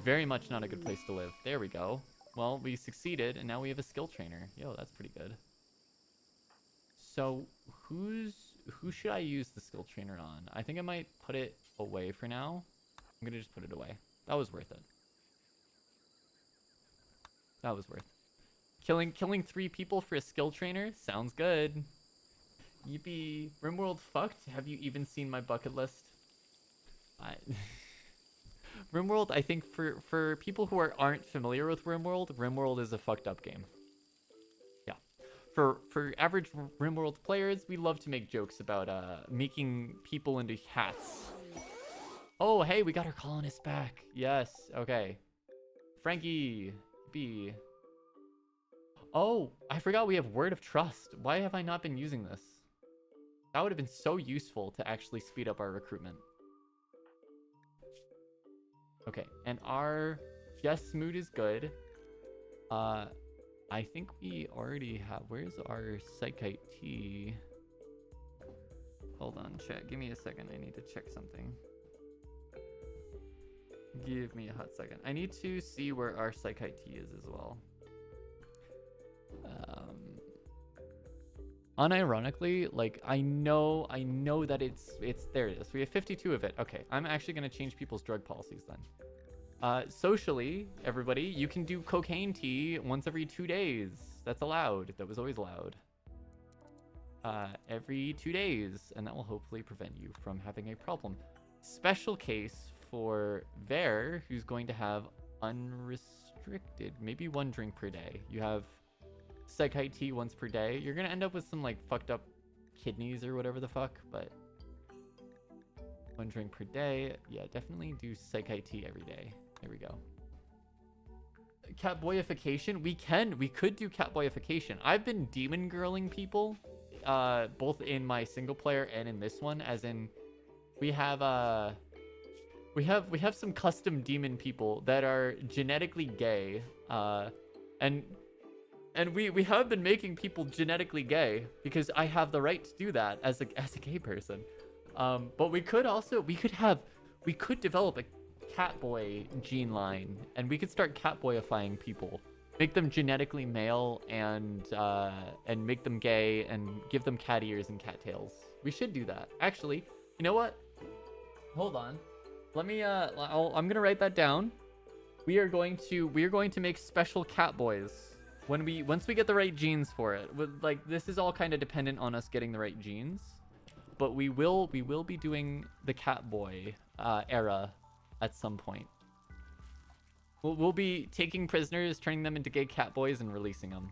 Very much not a good place to live. There we go. Well, we succeeded, and now we have a skill trainer. Yo, that's pretty good. So, who should I use the skill trainer on? I think I might put it away for now. I'm gonna just put it away. That was worth it. That was worth it. Killing 3 people for a skill trainer? Sounds good. Yippee. Rimworld fucked? Have you even seen my bucket list? Rimworld, I think for people who aren't familiar with Rimworld, Rimworld is a fucked up game. Yeah. For average Rimworld players, we love to make jokes about making people into hats. Oh, hey, we got our colonist back. Yes, okay. Frankie, B. Oh, I forgot we have Word of Trust. Why have I not been using this? That would have been so useful to actually speed up our recruitment. Okay, and our guest mood is good. I think we already have... Where's our Psychite T? Hold on, chat. Give me a second. I need to check something. Give me a hot second. I need to see where our Psychite T is as well. Unironically, like, I know that it's there it is. We have 52 of it. Okay, I'm actually going to change people's drug policies then. Socially, everybody, you can do cocaine tea once every 2 days. That's allowed. That was always allowed. Every 2 days, and that will hopefully prevent you from having a problem. Special case for Ver, who's going to have unrestricted, maybe 1 drink per day. You have Psychite tea once per day. You're gonna end up with some like fucked up kidneys or whatever the fuck, but 1 drink per day. Yeah, definitely do Psychite tea every day. There we go. Catboyification? We could do catboyification. I've been demon girling people, both in my single player and in this one, as in we have some custom demon people that are genetically gay, and we have been making people genetically gay because I have the right to do that as a gay person. But we could develop a catboy gene line, and we could start catboyifying people, make them genetically male, and make them gay, and give them cat ears and cat tails. We should do that. Actually, you know what? Hold on. Let me I'm gonna write that down. We are going to make special catboys once we get the right genes for it. Like, this is all kind of dependent on us getting the right genes, but we will be doing the catboy era at some point. We'll be taking prisoners, turning them into gay cat boys, and releasing them.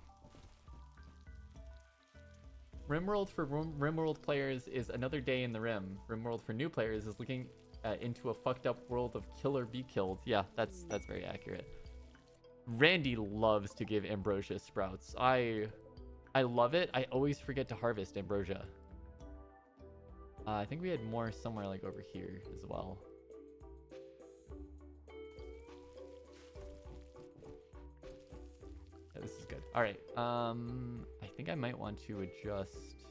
Rimworld for Rimworld players is another day in the Rim. Rimworld for new players is looking into a fucked up world of kill or be killed. Yeah, that's very accurate. Randy loves to give ambrosia sprouts. I love it. I always forget to harvest ambrosia. I think we had more somewhere like over here as well. Yeah, this is good. All right. I think I might want to adjust.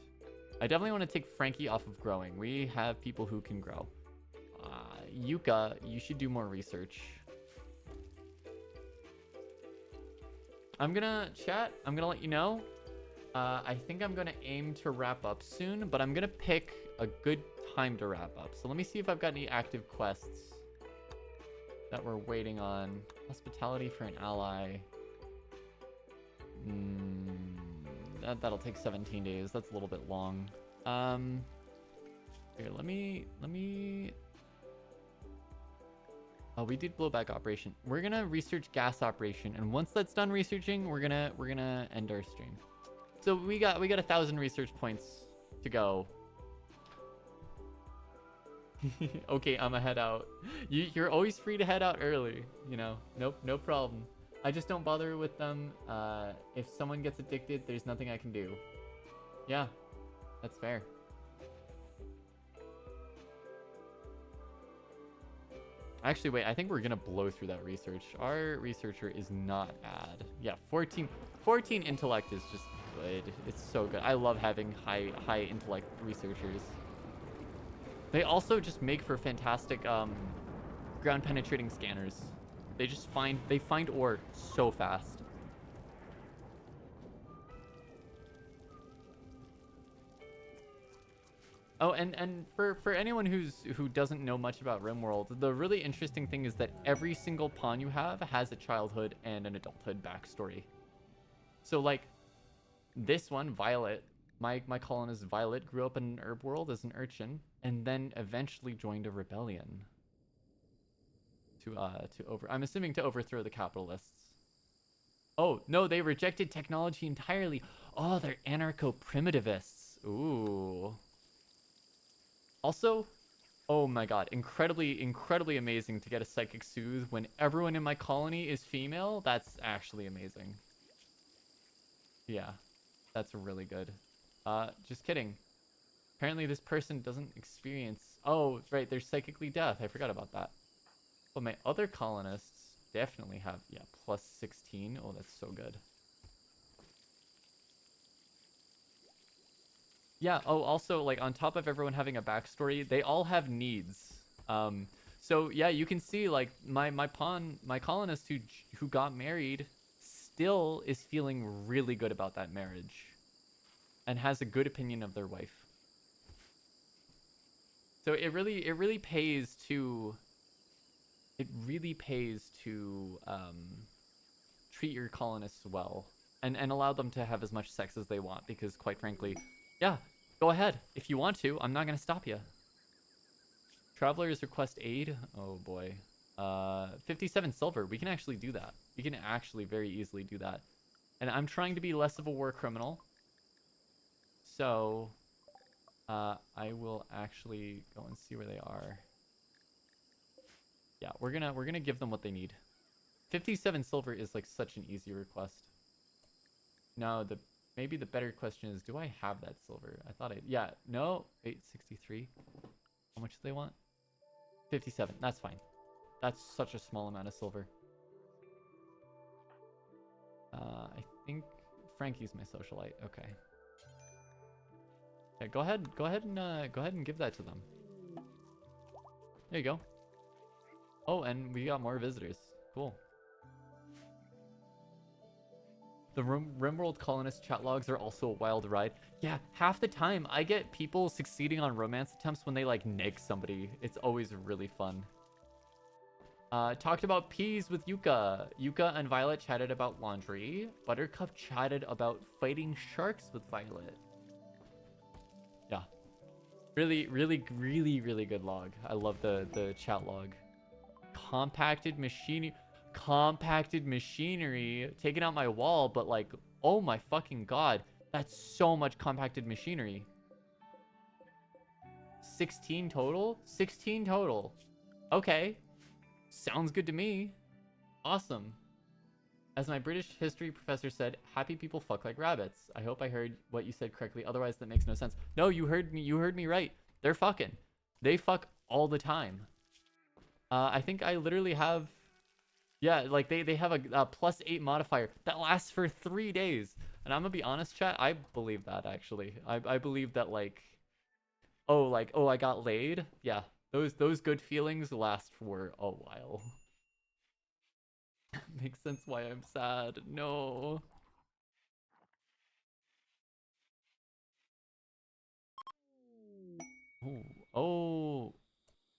I definitely want to take Frankie off of growing. We have people who can grow. Yuka, you should do more research. I'm gonna let you know. I think I'm gonna aim to wrap up soon, but I'm gonna pick a good time to wrap up. So let me see if I've got any active quests that we're waiting on. Hospitality for an ally. That'll take 17 days. That's a little bit long. Here, let me. Oh, we did blowback operation. We're gonna research gas operation, and once that's done researching, we're gonna end our stream. So we got 1,000 research points to go. Okay, I'ma head out. You're always free to head out early. You know, nope, no problem. I just don't bother with them. If someone gets addicted, there's nothing I can do. Yeah, that's fair. Actually, wait, I think we're gonna blow through that research. Our researcher is not bad. Yeah, 14 intellect is just good. It's so good. I love having high intellect researchers. They also just make for fantastic ground penetrating scanners. They just find ore so fast. Oh, and for anyone who doesn't know much about Rimworld, the really interesting thing is that every single pawn you have has a childhood and an adulthood backstory. So like this one, Violet, my colonist Violet grew up in an herb world as an urchin and then eventually joined a rebellion I'm assuming to overthrow the capitalists. Oh, no, they rejected technology entirely. Oh, they're anarcho-primitivists. Ooh. Also, oh my god, incredibly amazing to get a psychic soothe when everyone in my colony is female. That's actually amazing. Yeah, that's really good. Just kidding. Apparently this person doesn't experience... Oh, right, they're psychically deaf. I forgot about that. But my other colonists definitely have, yeah, plus 16. Oh, that's so good. Yeah, oh, also, like, on top of everyone having a backstory, they all have needs. So, yeah, you can see, like, my colonist who got married still is feeling really good about that marriage. And has a good opinion of their wife. So it really pays to... It really pays to treat your colonists well and allow them to have as much sex as they want because, quite frankly, yeah, go ahead. If you want to, I'm not going to stop you. Travelers request aid. Oh, boy. 57 silver. We can actually do that. We can actually very easily do that. And I'm trying to be less of a war criminal. So, I will actually go and see where they are. Yeah, we're gonna give them what they need. 57 silver is like such an easy request. No, maybe the better question is, do I have that silver? I thought yeah, no, 863. How much do they want? 57. That's fine. That's such a small amount of silver. I think Frankie's my socialite. Okay. Yeah, go ahead and give that to them. There you go. Oh, and we got more visitors. Cool. The Rimworld colonist chat logs are also a wild ride. Yeah, half the time I get people succeeding on romance attempts when they like neg somebody. It's always really fun. Talked about peas with Yuka. Yuka and Violet chatted about laundry. Buttercup chatted about fighting sharks with Violet. Yeah. Really good log. I love the chat log. Compacted machinery. compacted machinery taking out my wall, but like, oh my fucking god, that's so much compacted machinery. 16 total? 16 total. Okay. Sounds good to me. Awesome. As my British history professor said, happy people fuck like rabbits. I hope I heard what you said correctly. Otherwise, that makes no sense. No, you heard me. You heard me right. They're fucking. They fuck all the time. I think I literally have... Yeah, like they have a +8 modifier that lasts for 3 days. And I'm gonna be honest, chat, I believe that, actually. I believe that, like... Oh, I got laid? Yeah, those good feelings last for a while. Makes sense why I'm sad. No. Ooh. Oh.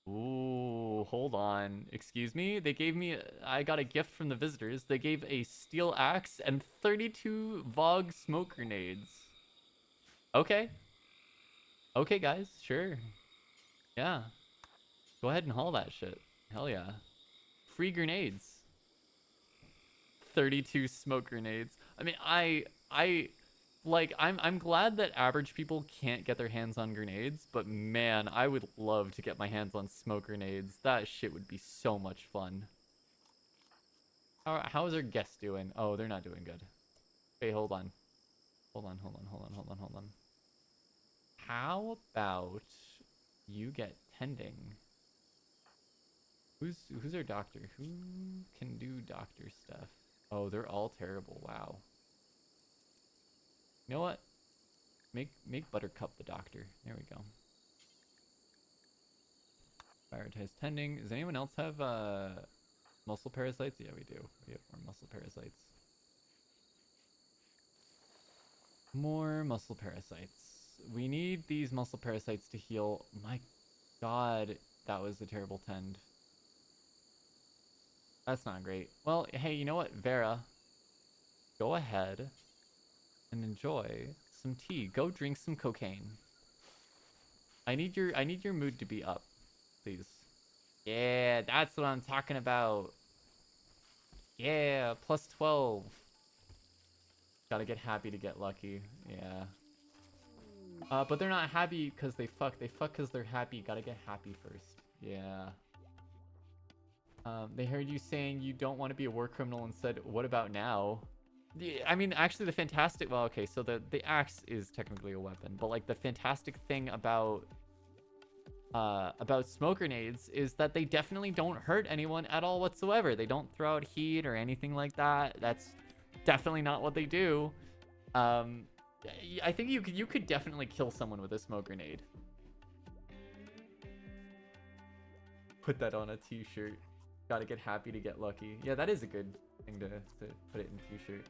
Ooh, hold on. Excuse me? They gave me... I got a gift from the visitors. They gave a steel axe and 32 Vogue smoke grenades. Okay. Okay, guys. Sure. Yeah. Go ahead and haul that shit. Hell yeah. Free grenades. 32 smoke grenades. I mean, I'm glad that average people can't get their hands on grenades, but man, I would love to get my hands on smoke grenades. That shit would be so much fun. How is our guest doing? Oh, they're not doing good. Hey, hold on. Hold on. How about you get tending? Who's our doctor? Who can do doctor stuff? Oh, they're all terrible. Wow. You know what? Make Buttercup the doctor. There we go. Prioritize tending. Does anyone else have muscle parasites? Yeah, we do. We have more muscle parasites. More muscle parasites. We need these muscle parasites to heal. My god, that was a terrible tend. That's not great. Well, hey, you know what, Vera? Go ahead and enjoy some tea. Go drink some cocaine. I need your mood to be up, please. Yeah, that's what I'm talking about. Yeah, +12. Gotta get happy to get lucky. Yeah. But they're not happy because they fuck. They fuck because they're happy. Gotta get happy first. Yeah. They heard you saying you don't want to be a war criminal and said, what about now? I mean, actually, the fantastic... Well, okay, so the axe is technically a weapon, but, like, the fantastic thing about smoke grenades is that they definitely don't hurt anyone at all whatsoever. They don't throw out heat or anything like that. That's definitely not what they do. I think you could definitely kill someone with a smoke grenade. Put that on a t-shirt. Gotta get happy to get lucky. Yeah, that is a good thing to put it in a t-shirt.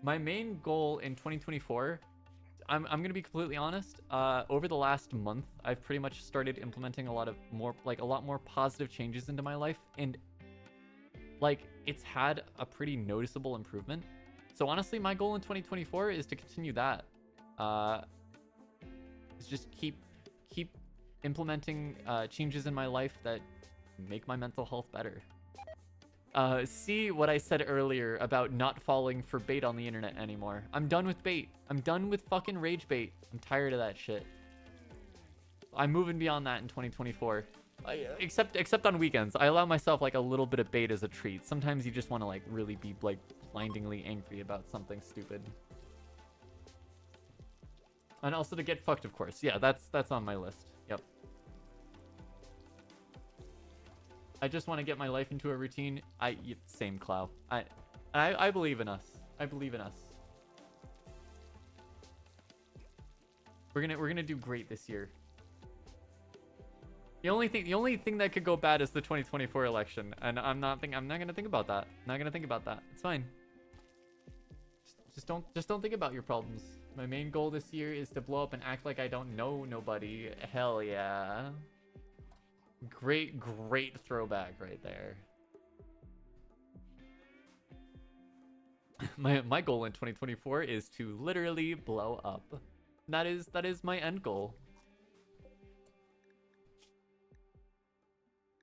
My main goal in 2024, I'm gonna be completely honest. Over the last month, I've pretty much started implementing a lot more positive changes into my life, and like it's had a pretty noticeable improvement. So honestly, my goal in 2024 is to continue that. Is just keep implementing changes in my life that make my mental health better. See what I said earlier about not falling for bait on the internet anymore. I'm done with bait. I'm done with fucking rage bait. I'm tired of that shit. I'm moving beyond that in 2024. Except on weekends. I allow myself like a little bit of bait as a treat. Sometimes you just want to like really be like blindingly angry about something stupid. And also to get fucked, of course. Yeah, that's on my list. Yep. I just want to get my life into a routine. Same Clow. I believe in us. I believe in us. We're gonna do great this year. The only thing that could go bad is the 2024 election, and I'm not gonna think about that. I'm not gonna think about that. It's fine. Just don't think about your problems. My main goal this year is to blow up and act like I don't know nobody. Hell yeah. Great throwback right there. My goal in 2024 is to literally blow up. That is my end goal.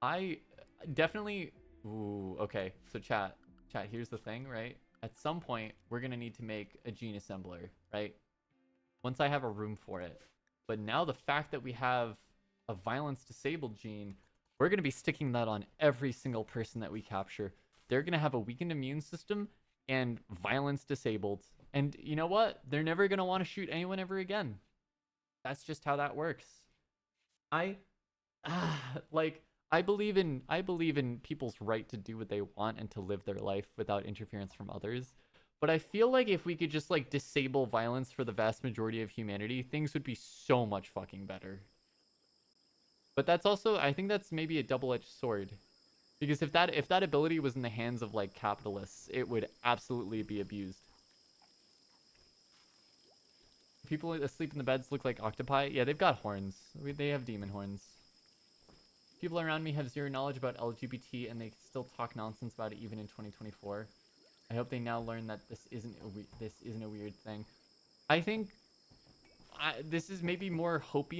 I definitely Ooh, okay. So chat, here's the thing, right? At some point, we're gonna need to make a gene assembler, right? Once I have a room for it. But now the fact that we have a violence disabled gene, we're gonna be sticking that on every single person that we capture. They're gonna have a weakened immune system and violence disabled. And you know what? They're never gonna want to shoot anyone ever again. That's just how that works. I like I believe in people's right to do what they want and to live their life without interference from others. But I feel like if we could just like disable violence for the vast majority of humanity, things would be so much fucking better. But that's also, I think that's maybe a double-edged sword. Because if that ability was in the hands of like capitalists, it would absolutely be abused. People asleep in the beds look like octopi. Yeah, they've got horns. They have demon horns. People around me have zero knowledge about LGBT, and they still talk nonsense about it even in 2024. I hope they now learn that this isn't a weird thing. I think this is maybe more hope.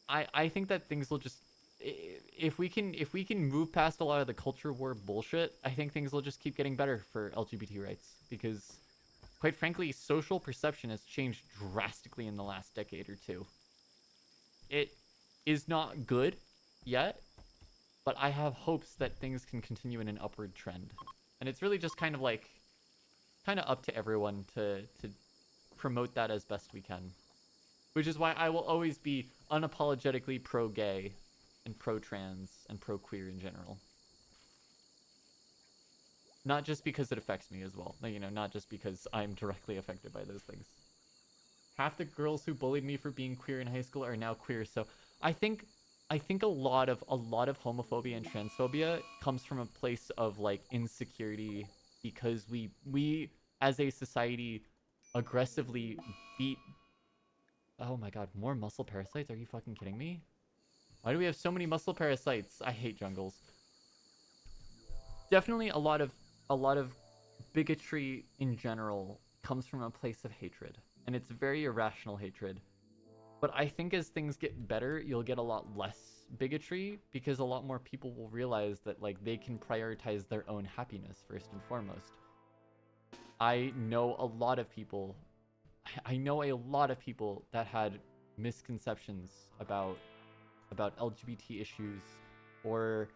I think that things will just, if we can move past a lot of the culture war bullshit, I think things will just keep getting better for LGBT rights, because quite frankly, social perception has changed drastically in the last decade or two. It is not good yet, but I have hopes that things can continue in an upward trend. And it's really just kind of up to everyone to promote that as best we can. Which is why I will always be unapologetically pro-gay and pro-trans and pro-queer in general. Not just because it affects me as well. You know, not just because I'm directly affected by those things. Half the girls who bullied me for being queer in high school are now queer. So I think a lot of homophobia and transphobia comes from a place of like insecurity, because we as a society aggressively beat. Oh my god, more muscle parasites? Are you fucking kidding me? Why do we have so many muscle parasites? I hate jungles. Definitely a lot of bigotry in general comes from a place of hatred, and it's very irrational hatred. But I think as things get better, you'll get a lot less bigotry, because a lot more people will realize that like they can prioritize their own happiness first and foremost. I know a lot of people that had misconceptions about LGBT issues, or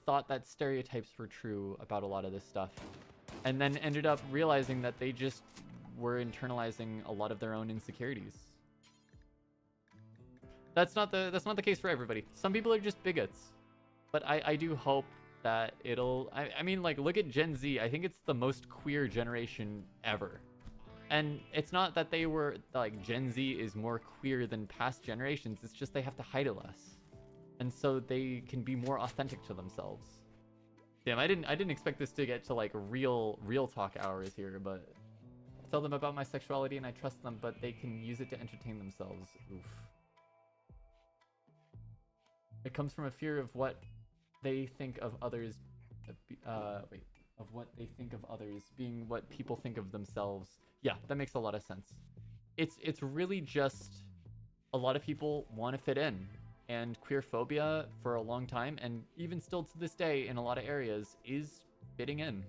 thought that stereotypes were true about a lot of this stuff, and then ended up realizing that they just were internalizing a lot of their own insecurities. That's not the case for everybody. Some people are just bigots, but I do hope that it'll. I mean, like, look at Gen Z. I think it's the most queer generation ever. And it's not that they were like Gen Z is more queer than past generations. It's just they have to hide it less, and so they can be more authentic to themselves. Damn, I didn't expect this to get to like real talk hours here, but I tell them about my sexuality and I trust them, but they can use it to entertain themselves. Oof. It comes from a fear of what they think of others. Of what they think of others being what people think of themselves. Yeah, that makes a lot of sense. It's really just a lot of people want to fit in, and queer phobia for a long time, and even still to this day in a lot of areas, is fitting in.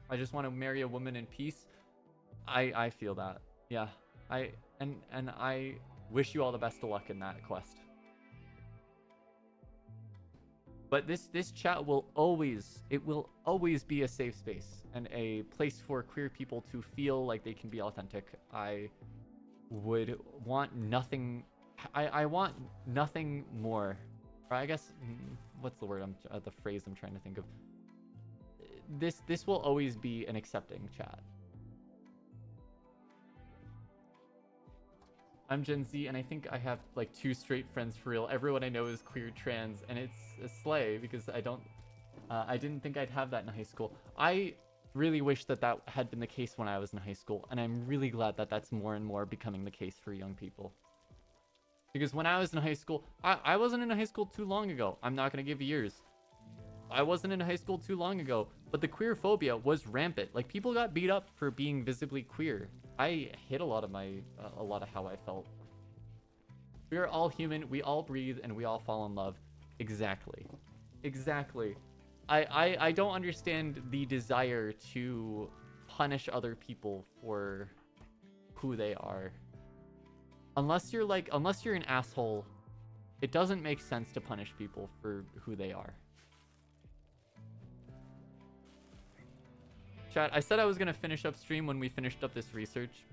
I just want to marry a woman in peace. I feel that. Yeah. And I wish you all the best of luck in that quest. But this chat will always be a safe space and a place for queer people to feel like they can be authentic. I would want nothing. I want nothing more. Or I guess what's the word? The phrase I'm trying to think of. This will always be an accepting chat. I'm Gen Z, and I think I have like 2 straight friends for real. Everyone I know is queer, trans, and it's a slay, because I didn't think I'd have that in high school. I really wish that had been the case when I was in high school, and I'm really glad that that's more and more becoming the case for young people. Because when I was in high school, I wasn't in high school too long ago. I'm not gonna give years. I wasn't in high school too long ago, but the queer phobia was rampant. Like, people got beat up for being visibly queer. I hid a lot of how I felt. We are all human. We all breathe, and we all fall in love. Exactly. Exactly. I don't understand the desire to punish other people for who they are. Unless you're an asshole, it doesn't make sense to punish people for who they are. Chat, I said I was gonna finish up stream when we finished up this research,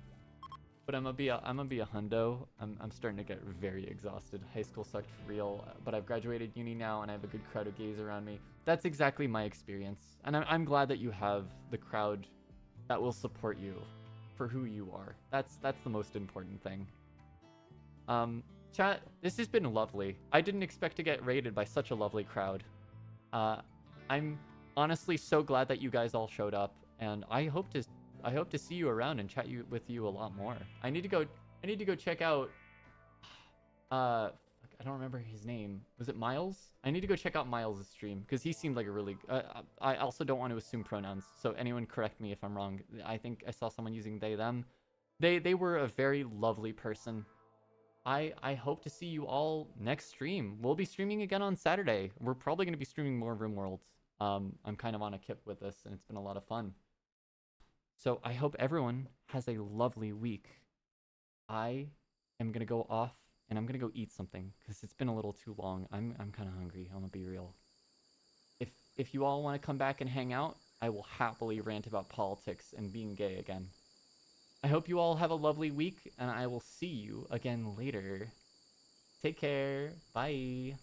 but I'm gonna be a hundo. I'm starting to get very exhausted. High school sucked for real, but I've graduated uni now and I have a good crowd of gays around me. That's exactly my experience, and I'm glad that you have the crowd that will support you for who you are. That's the most important thing. Chat, this has been lovely. I didn't expect to get raided by such a lovely crowd. I'm honestly so glad that you guys all showed up, and I hope to see you around and chat with you a lot more. I need to go check out I don't remember his name. Was it Miles? I need to go check out Miles' stream because he seemed like a really I also don't want to assume pronouns, so anyone correct me if I'm wrong. I think I saw someone using they them. They were a very lovely person. I hope to see you all next stream. We'll be streaming again on Saturday. We're probably going to be streaming more Rimworld. I'm kind of on a kick with this, and it's been a lot of fun. So I hope everyone has a lovely week. I am going to go off, and I'm going to go eat something, because it's been a little too long. I'm kind of hungry. I'm going to be real. If you all want to come back and hang out, I will happily rant about politics and being gay again. I hope you all have a lovely week, and I will see you again later. Take care. Bye.